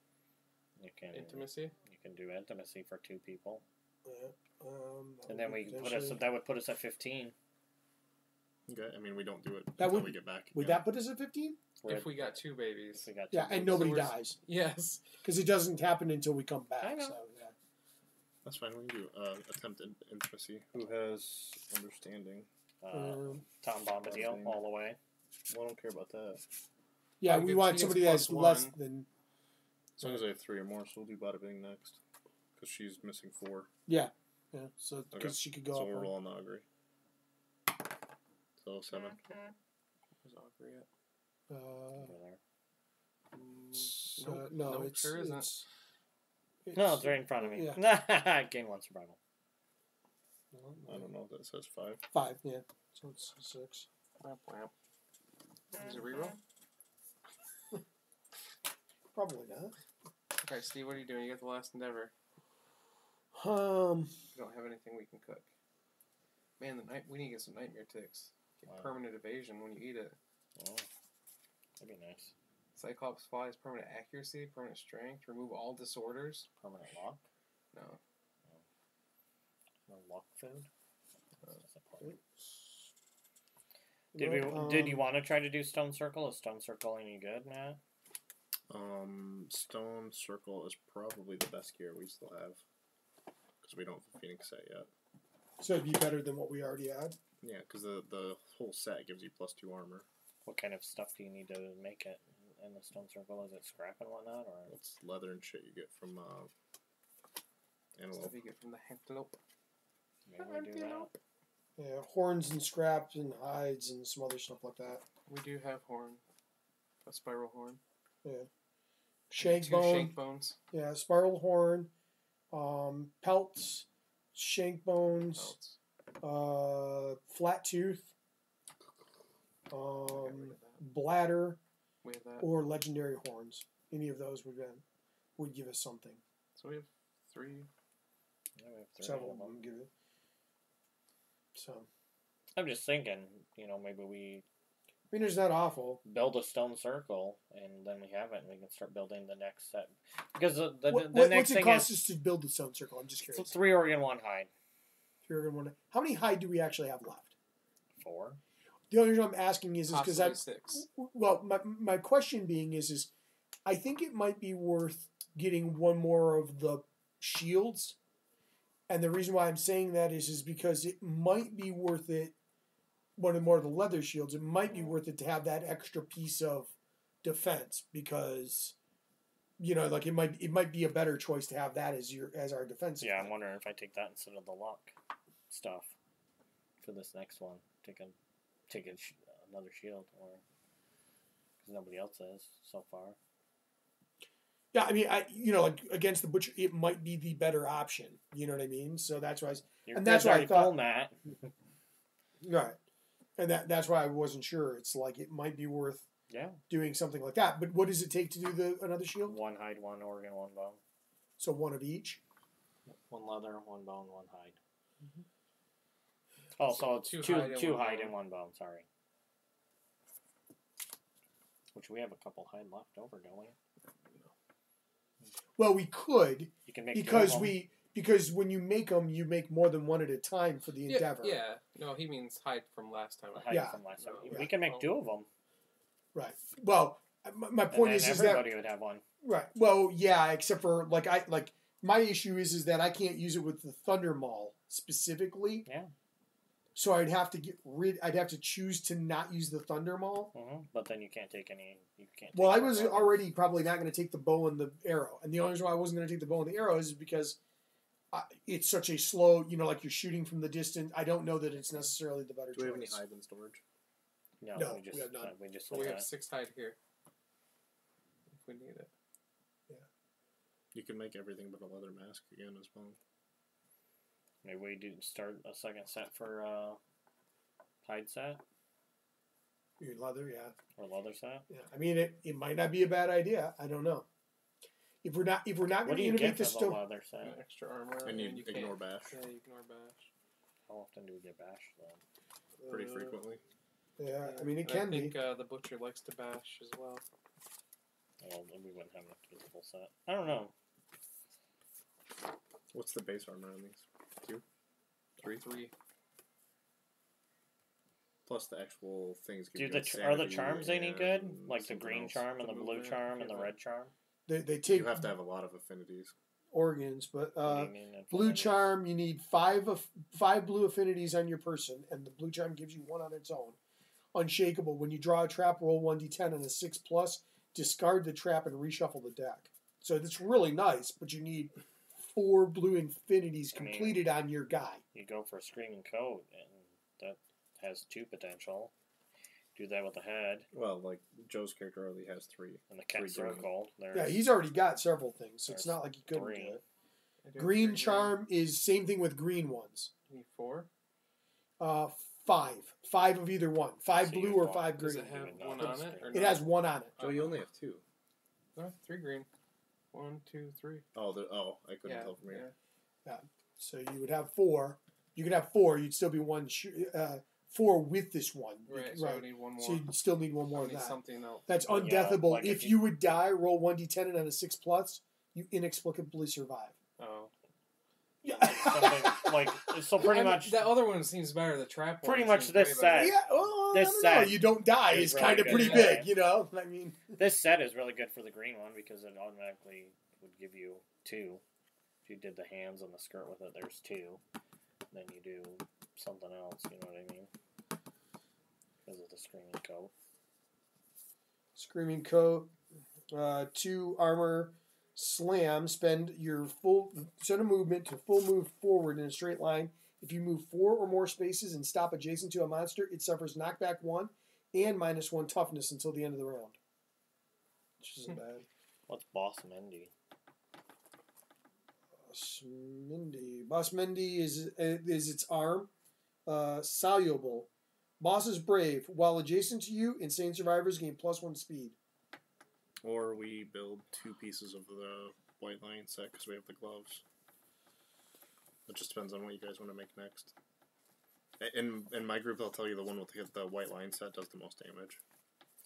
[SPEAKER 4] You can
[SPEAKER 1] intimacy.
[SPEAKER 4] You can do intimacy for 2 people. And then that would put us at 15.
[SPEAKER 3] Okay, I mean we don't do it until we get back.
[SPEAKER 2] Would that put us at 15?
[SPEAKER 1] If we got 2 babies.
[SPEAKER 2] And nobody dies.
[SPEAKER 1] Yes.
[SPEAKER 2] Because it doesn't happen until we come back.
[SPEAKER 4] I know.
[SPEAKER 2] So, yeah.
[SPEAKER 3] That's fine. We can do attempted intimacy. Who has understanding?
[SPEAKER 4] Tom Bombadil, all the way.
[SPEAKER 3] Well, I don't care about that.
[SPEAKER 2] Yeah, we want somebody that's less than...
[SPEAKER 3] As long as I have 3 or more, so we'll do Bada Bing next. Because she's missing 4.
[SPEAKER 2] Yeah. So, because she could go up.
[SPEAKER 3] So we're rolling the augury. So 7.
[SPEAKER 1] Where's augury at?
[SPEAKER 2] No,
[SPEAKER 1] it sure isn't.
[SPEAKER 4] No, it's right in front of me.
[SPEAKER 2] Yeah.
[SPEAKER 4] Gain 1 survival.
[SPEAKER 3] I don't know if that says 5.
[SPEAKER 2] 5, yeah. So it's 6.
[SPEAKER 1] Is it reroll?
[SPEAKER 2] Probably not.
[SPEAKER 1] Okay, Steve, what are you doing? You got the last endeavor.
[SPEAKER 2] We
[SPEAKER 1] don't have anything we can cook. Man, we need to get some nightmare ticks. Get permanent evasion when you eat it.
[SPEAKER 4] Oh, that'd be nice.
[SPEAKER 1] Cyclops flies, permanent accuracy, permanent strength, remove all disorders.
[SPEAKER 4] Permanent lock?
[SPEAKER 1] No.
[SPEAKER 4] No lock food? Did you want to try to do Stone Circle? Is Stone Circle any good, Matt?
[SPEAKER 3] Stone Circle is probably the best gear we still have. Because we don't have the Phoenix set yet.
[SPEAKER 2] So it'd be better than what we already had?
[SPEAKER 3] Yeah, because the whole set gives you +2 armor.
[SPEAKER 4] What kind of stuff do you need to make it in the Stone Circle? Is it scrap and whatnot? Or
[SPEAKER 3] it's leather and shit you get from antelope.
[SPEAKER 1] Stuff you get from the antelope.
[SPEAKER 4] Maybe we do that.
[SPEAKER 2] Yeah, horns and scraps and hides and some other stuff like that.
[SPEAKER 1] We do have horn. A spiral horn.
[SPEAKER 2] Yeah. Shank
[SPEAKER 1] 2
[SPEAKER 2] bone.
[SPEAKER 1] shank bones.
[SPEAKER 2] Yeah, spiral horn. Pelts. Shank bones. Flat tooth. Bladder.
[SPEAKER 1] We have that.
[SPEAKER 2] Or legendary horns. Any of those would give us something.
[SPEAKER 1] So we have 3.
[SPEAKER 4] Yeah, we have 3
[SPEAKER 2] Several
[SPEAKER 4] of them.
[SPEAKER 2] Give it. So.
[SPEAKER 4] I'm just thinking, maybe we...
[SPEAKER 2] I mean, it's not awful.
[SPEAKER 4] Build a Stone Circle, and then we have it, and we can start building the next set. Because the next
[SPEAKER 2] what's
[SPEAKER 4] thing
[SPEAKER 2] What's it cost us to build the Stone Circle? I'm just curious.
[SPEAKER 4] 3 organ, 1 hide.
[SPEAKER 2] 3 organ, 1 hide. How many hide do we actually have left?
[SPEAKER 4] 4.
[SPEAKER 2] The only reason I'm asking is because I'm...
[SPEAKER 1] 6.
[SPEAKER 2] Well, my question being is I think it might be worth getting 1 more of the shields. And the reason why I'm saying that is because it might be worth it, 1 more of the leather shields, it might be worth it to have that extra piece of defense because, like it might be a better choice to have that as our defense.
[SPEAKER 4] Yeah, I'm wondering if I take that instead of the lock stuff for this next one. Take another shield, or because nobody else has so far.
[SPEAKER 2] Yeah, I mean, like against the butcher, it might be the better option. You know what I mean? So that's why, that's why I thought
[SPEAKER 4] that.
[SPEAKER 2] Right, and that's why I wasn't sure. It's like it might be worth doing something like that. But what does it take to do another shield?
[SPEAKER 4] 1 hide, 1 organ, 1 bone.
[SPEAKER 2] So 1 of each.
[SPEAKER 4] 1 leather, 1 bone, 1 hide.
[SPEAKER 1] Mm-hmm.
[SPEAKER 4] Oh, so it's two hide and 1 bone. Sorry. Which we have a couple hide left over, don't we?
[SPEAKER 2] Well, we could
[SPEAKER 4] You can make
[SPEAKER 2] because when you make more than one at a time for the endeavor.
[SPEAKER 1] Yeah. No, he means hide from last time.
[SPEAKER 2] Yeah.
[SPEAKER 4] from last time.
[SPEAKER 2] Yeah.
[SPEAKER 4] We can make 2 of them.
[SPEAKER 2] Right. Well, my point is that
[SPEAKER 4] everybody would have one.
[SPEAKER 2] Right. Well, yeah, except for my issue is that I can't use it with the Thunder Maul specifically.
[SPEAKER 4] Yeah.
[SPEAKER 2] So I'd have to choose to not use the Thunder Maul.
[SPEAKER 4] Mm-hmm. But then you can't take any.
[SPEAKER 2] Well, I was already probably not going to take the bow and the arrow, and the only reason why I wasn't going to take the bow and the arrow is because it's such a slow. Like you're shooting from the distance. I don't know that it's necessarily the better choice.
[SPEAKER 3] Do we have any hide in storage?
[SPEAKER 4] No,
[SPEAKER 2] we have none.
[SPEAKER 1] We have 6 hide here. If we need it.
[SPEAKER 2] Yeah.
[SPEAKER 3] You can make everything but a leather mask again as well.
[SPEAKER 4] Maybe we didn't start a second set for hide set
[SPEAKER 2] Your leather, yeah.
[SPEAKER 4] or leather set.
[SPEAKER 2] Yeah. I mean, it might not be a bad idea. I don't know. If we're not going to innovate this
[SPEAKER 4] stuff, leather set?
[SPEAKER 1] Extra armor,
[SPEAKER 3] and you ignore bash.
[SPEAKER 1] Yeah, you ignore bash.
[SPEAKER 4] How often do we get bash though?
[SPEAKER 3] Pretty frequently.
[SPEAKER 2] Yeah, I mean it can be.
[SPEAKER 1] I think the butcher likes to bash as well.
[SPEAKER 4] Well, we wouldn't have enough to get the full set. I don't know.
[SPEAKER 3] What's the base armor on these? 2? 3?
[SPEAKER 1] 3.
[SPEAKER 3] Plus the actual things.
[SPEAKER 4] Are the charms any good? Like the green charm and the blue charm and the red charm?
[SPEAKER 2] They take.
[SPEAKER 3] You have to have a lot of affinities.
[SPEAKER 2] Organs, but blue
[SPEAKER 4] affinities?
[SPEAKER 2] charm, you need 5 blue affinities on your person, and the blue charm gives you 1 on its own. Unshakable. When you draw a trap, roll 1d10 and a 6+, discard the trap and reshuffle the deck. So it's really nice, but you need 4 blue infinities completed on your guy.
[SPEAKER 4] You go for a screaming coat, and that has 2 potential. Do that with the head.
[SPEAKER 3] Well, like Joe's character already has 3.
[SPEAKER 4] And the cat circle.
[SPEAKER 2] Yeah, he's already got several things, so it's not like he couldn't
[SPEAKER 4] 3.
[SPEAKER 2] do it. Green charm is same thing with green ones.
[SPEAKER 1] You need 4?
[SPEAKER 2] 5. 5 of either one. 5 blue or 5 green.
[SPEAKER 1] Does it have 1 on it? Or
[SPEAKER 2] it has 1 on it.
[SPEAKER 3] Joe, you only have 2.
[SPEAKER 1] No, 3 green. 1, 2, 3.
[SPEAKER 3] Oh, I couldn't tell from here.
[SPEAKER 2] Yeah. So you would have 4. You could have 4. You'd still be 4 with this one.
[SPEAKER 1] Right. So I need 1 more.
[SPEAKER 2] So you still need 1 more of that.
[SPEAKER 1] Something else.
[SPEAKER 2] That's undeathable. If you would die, roll 1d10 and on a 6+, you inexplicably survive.
[SPEAKER 1] Oh.
[SPEAKER 2] Yeah.
[SPEAKER 4] So pretty much
[SPEAKER 1] that other one seems better. The trap one.
[SPEAKER 4] Pretty much this set.
[SPEAKER 2] Yeah, well, this set. You don't die is
[SPEAKER 4] really
[SPEAKER 2] kind of pretty big, you know. I mean,
[SPEAKER 4] this set is really good for the green one because it automatically would give you 2. If you did the hands and the skirt with it, there's 2. Then you do something else. You know what I mean? Because of the screaming coat.
[SPEAKER 2] Screaming coat, 2 armor. Slam, spend your full set of movement to full move forward in a straight line. If you move 4 or more spaces and stop adjacent to a monster, it suffers knockback 1 and -1 toughness until the end of the round. Which isn't bad.
[SPEAKER 4] What's Boss Mendy?
[SPEAKER 2] Boss Mendy is its arm. Soluble. Boss is brave. While adjacent to you, insane survivors gain +1 speed.
[SPEAKER 3] Or we build 2 pieces of the white lion set because we have the gloves. It just depends on what you guys want to make next. In my group, I'll tell you the one with the white lion set does the most damage.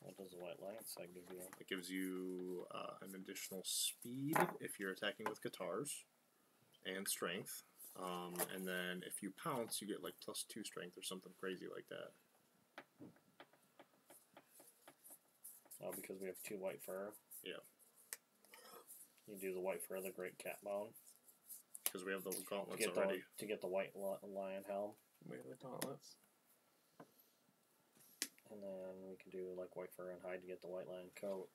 [SPEAKER 4] What does the white lion set give you?
[SPEAKER 3] It gives you an additional speed if you're attacking with guitars and strength. And then if you pounce, you get like +2 strength or something crazy like that.
[SPEAKER 4] Oh, because we have 2 white fur?
[SPEAKER 3] Yeah.
[SPEAKER 4] You do the white fur, the great cat bone.
[SPEAKER 3] Because we have the gauntlets already.
[SPEAKER 4] To get the white lion helm.
[SPEAKER 1] We have the gauntlets.
[SPEAKER 4] And then we can do like white fur and hide to get the white lion coat.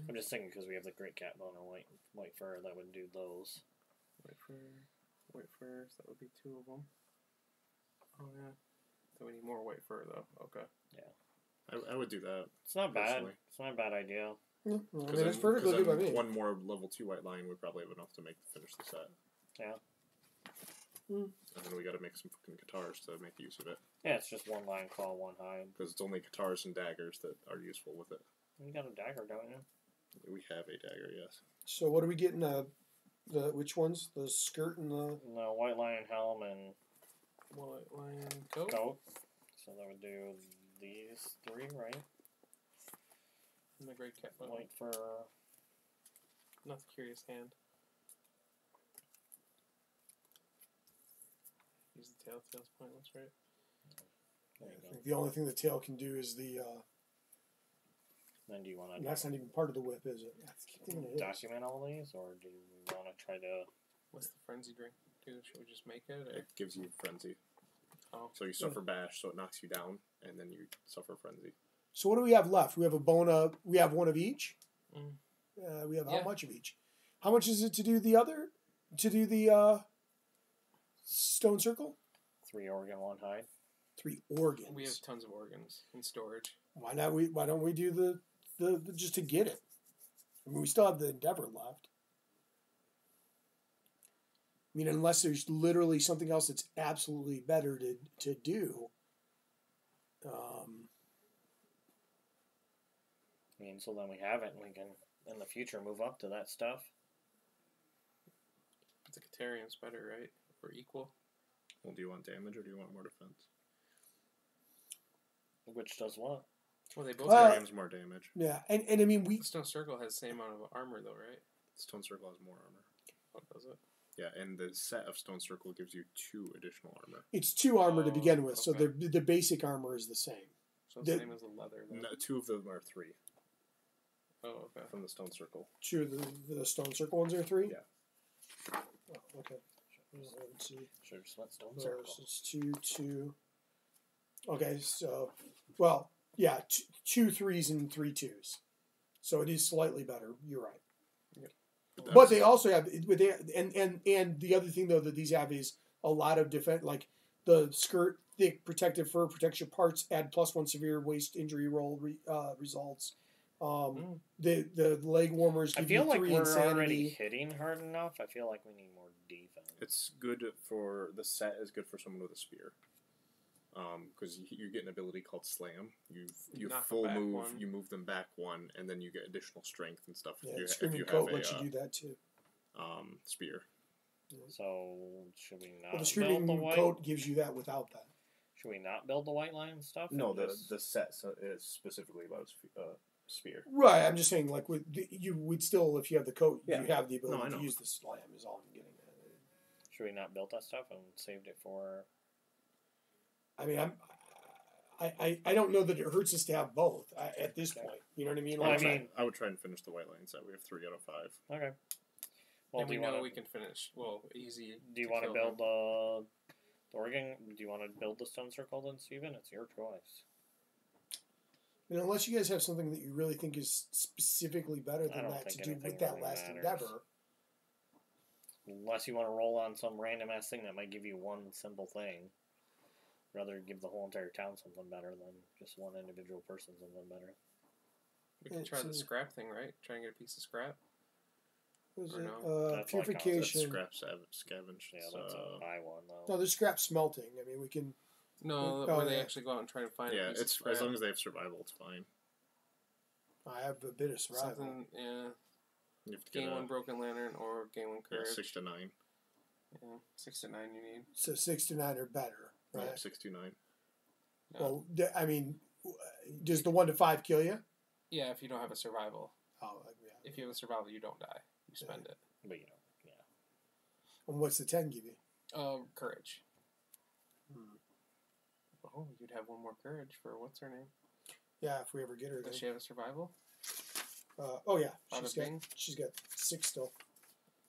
[SPEAKER 4] I'm just thinking because we have the great cat bone and white fur, that would do those.
[SPEAKER 1] White fur, so that would be 2 of them. Oh, yeah. So we need more white fur, though. Okay.
[SPEAKER 4] Yeah.
[SPEAKER 3] I would do that.
[SPEAKER 4] It's not bad. It's not a bad idea.
[SPEAKER 2] Yeah, I mean, it's perfectly good by me.
[SPEAKER 3] 1 more level 2 white lion would probably have enough to finish the set.
[SPEAKER 4] Yeah.
[SPEAKER 2] And
[SPEAKER 3] then we got to make some fucking guitars to make use of it.
[SPEAKER 4] Yeah, it's just 1 lion claw, 1 hide.
[SPEAKER 3] Because it's only guitars and daggers that are useful with it.
[SPEAKER 4] You got a dagger, don't you?
[SPEAKER 3] We have a dagger, yes.
[SPEAKER 2] So what are we getting? Which ones? The skirt and the...
[SPEAKER 4] No, white lion helm and...
[SPEAKER 1] White lion coat?
[SPEAKER 4] Coat. So that would do these 3, right?
[SPEAKER 1] And the Great Cat.
[SPEAKER 4] Wait for...
[SPEAKER 1] Not the Curious Hand. Use the tail. Tail's pointless, right?
[SPEAKER 2] I think the only thing the tail can do is the.
[SPEAKER 4] Then do you want to...
[SPEAKER 2] That's not even part of the whip, is it? I keep thinking it is.
[SPEAKER 4] Document all these, or do you want to try to...
[SPEAKER 1] What's the Frenzy drink do? Should we just make it? Or?
[SPEAKER 3] It gives you Frenzy.
[SPEAKER 1] Oh.
[SPEAKER 3] So you suffer Bash, so it knocks you down, and then you suffer Frenzy.
[SPEAKER 2] So what do we have left? We have a Bona. We have one of each.
[SPEAKER 1] Mm.
[SPEAKER 2] We have how much of each? How much is it to do the other? To do the stone circle?
[SPEAKER 4] 3 organ, 1 hide.
[SPEAKER 2] 3 organs.
[SPEAKER 1] We have tons of organs in storage.
[SPEAKER 2] Why not? Why don't we do the just to get it? I mean, we still have the Endeavor left. I mean, unless there's literally something else that's absolutely better to do.
[SPEAKER 4] I mean, so then we have it, and we can, in the future, move up to that stuff.
[SPEAKER 1] The Catarium's better, right? Or equal?
[SPEAKER 3] Well, do you want damage, or do you want more defense?
[SPEAKER 4] Which does what?
[SPEAKER 1] Well, they both
[SPEAKER 3] Catarium's more damage.
[SPEAKER 2] Yeah, and I mean,
[SPEAKER 1] The Stone Circle has the same amount of armor, though, right?
[SPEAKER 3] Stone Circle has more armor.
[SPEAKER 1] Oh, does it?
[SPEAKER 3] Yeah, and the set of Stone Circle gives you 2 additional armor.
[SPEAKER 2] it's 2 armor to begin with, so
[SPEAKER 1] okay.
[SPEAKER 2] the basic armor is the same.
[SPEAKER 1] So the same as the leather, then.
[SPEAKER 3] No, 2 of them are 3
[SPEAKER 1] Oh, okay.
[SPEAKER 3] from the Stone Circle.
[SPEAKER 2] 2 of the stone circle ones are 3?
[SPEAKER 3] Yeah.
[SPEAKER 2] Oh, okay. Let's see.
[SPEAKER 4] Sure, just let Stone
[SPEAKER 2] So
[SPEAKER 4] Circle.
[SPEAKER 2] it's 2, 2. Okay, so, well, yeah, 2 3s and 3 2s. So it is slightly better. You're right. But they also have, and the other thing though that these have is a lot of defense. Like the skirt, thick protective fur protects your parts. Add +1 severe waist injury roll results. The leg warmers
[SPEAKER 4] I
[SPEAKER 2] give
[SPEAKER 4] feel
[SPEAKER 2] you
[SPEAKER 4] like
[SPEAKER 2] 3
[SPEAKER 4] we're
[SPEAKER 2] insanity.
[SPEAKER 4] already hitting hard enough. I feel like we need more defense.
[SPEAKER 3] It's good for the set is good for someone with a spear, because you get an ability called Slam. You
[SPEAKER 1] Knock
[SPEAKER 3] full
[SPEAKER 1] them back
[SPEAKER 3] move,
[SPEAKER 1] 1.
[SPEAKER 3] you move them back 1, and then you get additional strength and stuff.
[SPEAKER 2] Yeah,
[SPEAKER 3] if
[SPEAKER 2] Screaming
[SPEAKER 3] you
[SPEAKER 2] Coat
[SPEAKER 3] have
[SPEAKER 2] lets you
[SPEAKER 3] a
[SPEAKER 2] do that too.
[SPEAKER 3] spear.
[SPEAKER 4] So, should we not
[SPEAKER 2] Well, the
[SPEAKER 4] build
[SPEAKER 2] Screaming
[SPEAKER 4] the white?
[SPEAKER 2] Coat gives you that without that.
[SPEAKER 4] Should we not build the white line stuff?
[SPEAKER 3] No,
[SPEAKER 4] and just-
[SPEAKER 3] the set is specifically about spear.
[SPEAKER 2] Right, I'm just saying, like you would still, if you have the coat,
[SPEAKER 3] Yeah.
[SPEAKER 2] you have the ability
[SPEAKER 3] I
[SPEAKER 2] to
[SPEAKER 3] know.
[SPEAKER 2] use the slam. Is all I'm getting at.
[SPEAKER 4] Should we not build that stuff and saved it for...
[SPEAKER 2] I mean, I don't know that it hurts us to have both at this point. You know what I mean?
[SPEAKER 4] Well,
[SPEAKER 2] Like,
[SPEAKER 3] I would try and finish the white line set. We have 3 out of 5.
[SPEAKER 4] Okay. Well,
[SPEAKER 1] And
[SPEAKER 4] do
[SPEAKER 1] we
[SPEAKER 4] you
[SPEAKER 1] know
[SPEAKER 4] want
[SPEAKER 1] we can finish. Well, easy.
[SPEAKER 4] Do you
[SPEAKER 1] to
[SPEAKER 4] want to
[SPEAKER 1] kill
[SPEAKER 4] build
[SPEAKER 1] them.
[SPEAKER 4] the organ? Do you want to build the stone circle then, Steven? It's your choice.
[SPEAKER 2] I mean, unless you guys have something that you really think is specifically better
[SPEAKER 4] I
[SPEAKER 2] than
[SPEAKER 4] don't
[SPEAKER 2] that to
[SPEAKER 4] think
[SPEAKER 2] do
[SPEAKER 4] anything
[SPEAKER 2] with that
[SPEAKER 4] really
[SPEAKER 2] last
[SPEAKER 4] matters.
[SPEAKER 2] endeavor.
[SPEAKER 4] Unless you want to roll on some random ass thing that might give you one simple thing. Rather give the whole entire town something better than just one individual person something better.
[SPEAKER 1] We can try the scrap thing, right? Try and get a piece of scrap.
[SPEAKER 2] Was
[SPEAKER 1] Or
[SPEAKER 2] it
[SPEAKER 1] no?
[SPEAKER 4] That's like
[SPEAKER 3] That's
[SPEAKER 2] purification?
[SPEAKER 3] scrap scavenge.
[SPEAKER 4] Yeah, that's a high one though.
[SPEAKER 2] No, there's scrap smelting. I mean, we can.
[SPEAKER 1] No,
[SPEAKER 2] Oh,
[SPEAKER 1] where they
[SPEAKER 2] yeah.
[SPEAKER 1] actually go out and try to find.
[SPEAKER 3] Yeah,
[SPEAKER 1] a piece
[SPEAKER 3] it's
[SPEAKER 1] of scrap.
[SPEAKER 3] as long as they have survival, it's fine.
[SPEAKER 2] I have a bit of survival.
[SPEAKER 1] Something. Yeah.
[SPEAKER 3] You have to get
[SPEAKER 1] Gain 1 broken lantern or gain 1 courage.
[SPEAKER 3] 6 to 9.
[SPEAKER 1] Yeah, 6 to 9 you need.
[SPEAKER 2] So 6 to 9 are better, right?
[SPEAKER 3] Yeah, 6 to 9.
[SPEAKER 1] Yeah.
[SPEAKER 2] Well, I mean, does the 1 to 5 kill you?
[SPEAKER 1] Yeah, if you don't have a survival.
[SPEAKER 2] Oh, yeah.
[SPEAKER 1] If you have a survival, you don't die. You spend it.
[SPEAKER 4] But you know, yeah.
[SPEAKER 2] And what's the 10 give you?
[SPEAKER 1] Courage. Oh, you'd have 1 more courage for what's her name?
[SPEAKER 2] Yeah, if we ever get her.
[SPEAKER 1] Does
[SPEAKER 2] Then.
[SPEAKER 1] she have a survival?
[SPEAKER 2] Oh yeah,
[SPEAKER 1] Bada bing.
[SPEAKER 2] she's got 6 still.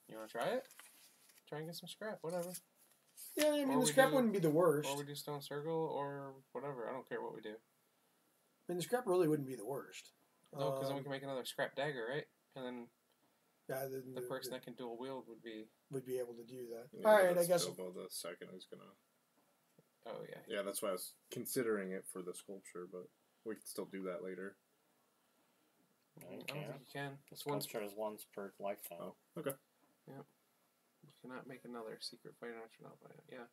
[SPEAKER 1] You want to try it? Try and get some scrap, whatever.
[SPEAKER 2] Yeah, I mean
[SPEAKER 1] Or
[SPEAKER 2] the
[SPEAKER 1] we
[SPEAKER 2] scrap
[SPEAKER 1] do-
[SPEAKER 2] wouldn't be the worst.
[SPEAKER 1] Or we do stone circle or whatever. I don't care what we do.
[SPEAKER 2] I mean the scrap really wouldn't be the worst.
[SPEAKER 1] No, because then we can make another scrap dagger, right? And then
[SPEAKER 2] Yeah,
[SPEAKER 1] the person that can dual wield would be.
[SPEAKER 2] would be able to do that.
[SPEAKER 3] Yeah,
[SPEAKER 2] All right, I
[SPEAKER 3] that's
[SPEAKER 2] guess.
[SPEAKER 3] Bilbo the second is gonna.
[SPEAKER 1] Oh yeah.
[SPEAKER 3] Yeah, that's why I was considering it for the sculpture, but we can still do that later.
[SPEAKER 4] No,
[SPEAKER 1] I
[SPEAKER 4] you
[SPEAKER 1] don't think
[SPEAKER 4] can't.
[SPEAKER 1] you can.
[SPEAKER 4] The
[SPEAKER 1] It's once.
[SPEAKER 4] sculpture is once per lifetime.
[SPEAKER 3] Oh, okay.
[SPEAKER 1] You cannot make another secret fighter astronaut by it. Yeah.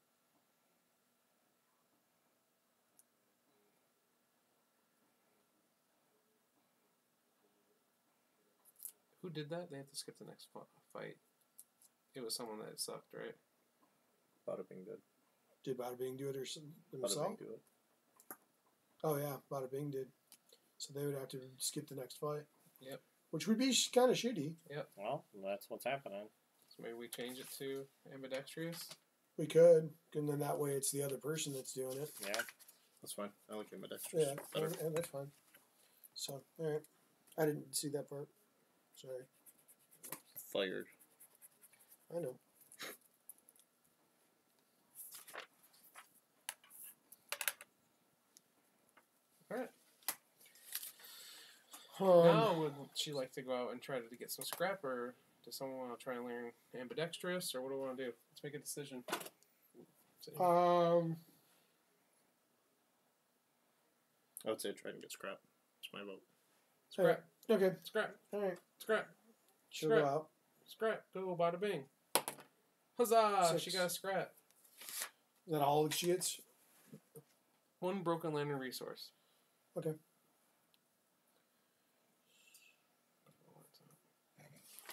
[SPEAKER 1] Who did that? They have to skip the next fight. It was someone that sucked, right?
[SPEAKER 3] Bada Bing did.
[SPEAKER 2] Did Bada Bing do it
[SPEAKER 3] Bada
[SPEAKER 2] himself?
[SPEAKER 3] Bing do it.
[SPEAKER 2] Oh yeah, Bada Bing did. So they would have to skip the next fight.
[SPEAKER 1] Yep.
[SPEAKER 2] Which would be kind of shitty.
[SPEAKER 1] Yep.
[SPEAKER 4] Well, that's what's happening.
[SPEAKER 1] So maybe we change it to ambidextrous.
[SPEAKER 2] We could, and then that way it's the other person that's doing it.
[SPEAKER 4] Yeah.
[SPEAKER 3] That's fine. I like ambidextrous.
[SPEAKER 2] Yeah, yeah, that's fine. So, all right. I didn't see that part. Sorry.
[SPEAKER 3] Fired.
[SPEAKER 2] I know.
[SPEAKER 1] All right.
[SPEAKER 2] Um,
[SPEAKER 1] Now, would she like to go out and try to get some scrap, or does someone want to try and learn ambidextrous, or what do we want to do? Let's make a decision.
[SPEAKER 3] I would say try and get scrap. That's my vote.
[SPEAKER 1] Scrap.
[SPEAKER 2] okay.
[SPEAKER 1] Scrap.
[SPEAKER 2] All right.
[SPEAKER 1] Scrap.
[SPEAKER 2] She'll
[SPEAKER 1] Scrap.
[SPEAKER 2] go out.
[SPEAKER 1] Scrap. Go, bada bing. Huzzah!
[SPEAKER 2] 6.
[SPEAKER 1] She got a scrap.
[SPEAKER 2] Is that all she gets?
[SPEAKER 1] One broken lantern resource.
[SPEAKER 2] Okay.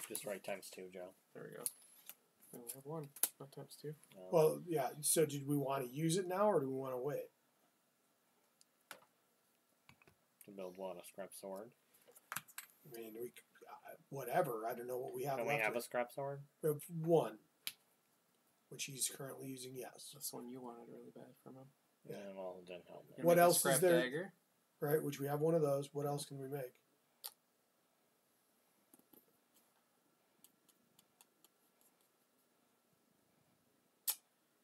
[SPEAKER 4] Just write times 2, Joe.
[SPEAKER 1] There we go. We only have one, not times 2.
[SPEAKER 2] Well, yeah. So, did we want to use it now, or do we want to wait?
[SPEAKER 4] To build what? A scrap sword?
[SPEAKER 2] I mean, we whatever. I don't know what we have
[SPEAKER 4] Can
[SPEAKER 2] left.
[SPEAKER 4] we have a scrap sword?
[SPEAKER 2] We have one, which he's currently using. Yes.
[SPEAKER 1] That's the one you wanted really bad from him.
[SPEAKER 2] Yeah.
[SPEAKER 4] Well, it didn't help me.
[SPEAKER 1] You're
[SPEAKER 2] What
[SPEAKER 1] making a
[SPEAKER 2] else is
[SPEAKER 1] scrap
[SPEAKER 2] there?
[SPEAKER 1] Dagger.
[SPEAKER 2] Right. Which we have one of those. What else can we make?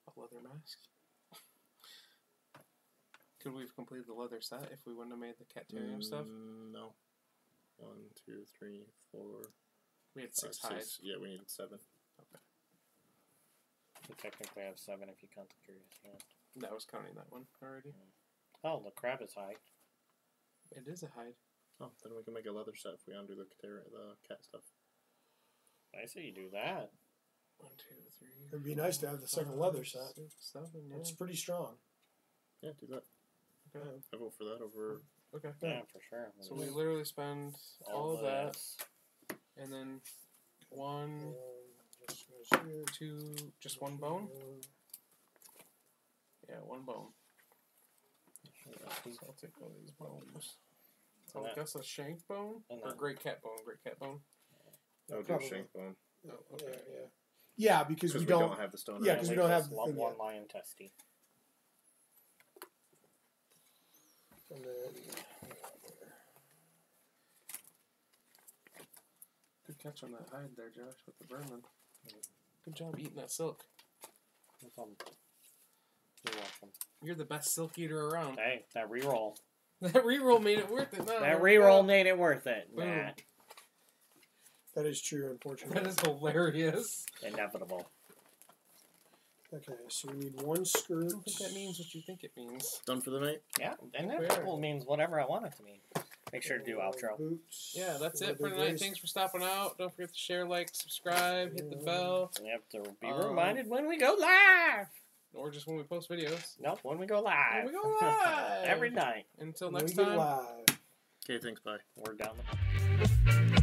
[SPEAKER 1] A leather mask. Could we have completed the leather set if we wouldn't have made the Caterium stuff?
[SPEAKER 3] No. 1, 2, 3, 4.
[SPEAKER 1] We had 6
[SPEAKER 3] 5,
[SPEAKER 1] hides.
[SPEAKER 3] 6. Yeah, we needed 7.
[SPEAKER 1] Okay.
[SPEAKER 4] You technically have 7 if you count the curious hand.
[SPEAKER 1] That was counting that one already.
[SPEAKER 4] Oh, the crab is high.
[SPEAKER 1] It is a hide.
[SPEAKER 3] Oh, then we can make a leather set if we undo the cat stuff.
[SPEAKER 4] I say you do that.
[SPEAKER 1] 1, 2, 3.
[SPEAKER 2] It'd be nice to have the second leather set.
[SPEAKER 1] 6, 7, yeah.
[SPEAKER 2] It's pretty strong.
[SPEAKER 3] Yeah, do that.
[SPEAKER 1] Okay.
[SPEAKER 3] I vote for that over.
[SPEAKER 1] Okay.
[SPEAKER 4] Yeah, for sure.
[SPEAKER 1] So we literally spend all of that, and then 1, 2, just 1 bone? Yeah, 1 bone. So I'll take all these bones. So I guess a shank bone? Or great cat bone? Great cat bone?
[SPEAKER 3] Oh, do
[SPEAKER 2] Probably.
[SPEAKER 3] shank bone.
[SPEAKER 1] Oh, okay.
[SPEAKER 2] Yeah, because we don't.
[SPEAKER 3] have the stone.
[SPEAKER 2] Yeah, 'cause we don't have the
[SPEAKER 4] one
[SPEAKER 2] thing yet.
[SPEAKER 4] lion testy.
[SPEAKER 2] And then,
[SPEAKER 1] Good catch on that hide there, Josh, with the vermin. Good job eating that silk.
[SPEAKER 4] No problem. You're welcome.
[SPEAKER 1] You're the best silk eater around.
[SPEAKER 4] Hey, that reroll.
[SPEAKER 1] That reroll made it worth it. No,
[SPEAKER 4] That reroll made it worth it,
[SPEAKER 1] Boom.
[SPEAKER 4] Matt.
[SPEAKER 2] that is true, unfortunately.
[SPEAKER 1] That is hilarious.
[SPEAKER 4] Inevitable.
[SPEAKER 2] Okay, so we need 1 skirt.
[SPEAKER 1] I don't think that means what you think it means.
[SPEAKER 3] Done for the night?
[SPEAKER 4] Yeah, inevitable means whatever I want it to mean. Make sure to do outro.
[SPEAKER 2] Boots.
[SPEAKER 1] Yeah, that's it for
[SPEAKER 2] leather
[SPEAKER 1] tonight.
[SPEAKER 2] vest.
[SPEAKER 1] Thanks for stopping out. Don't forget to share, like, subscribe, hit the bell,
[SPEAKER 4] You have to be reminded when we go live.
[SPEAKER 1] or just when we post videos.
[SPEAKER 4] Nope, when we go live.
[SPEAKER 1] When we go live.
[SPEAKER 4] Every night.
[SPEAKER 1] Until
[SPEAKER 2] When
[SPEAKER 1] next
[SPEAKER 2] we get
[SPEAKER 1] time.
[SPEAKER 2] live.
[SPEAKER 3] Okay, thanks, bye.
[SPEAKER 4] We're down the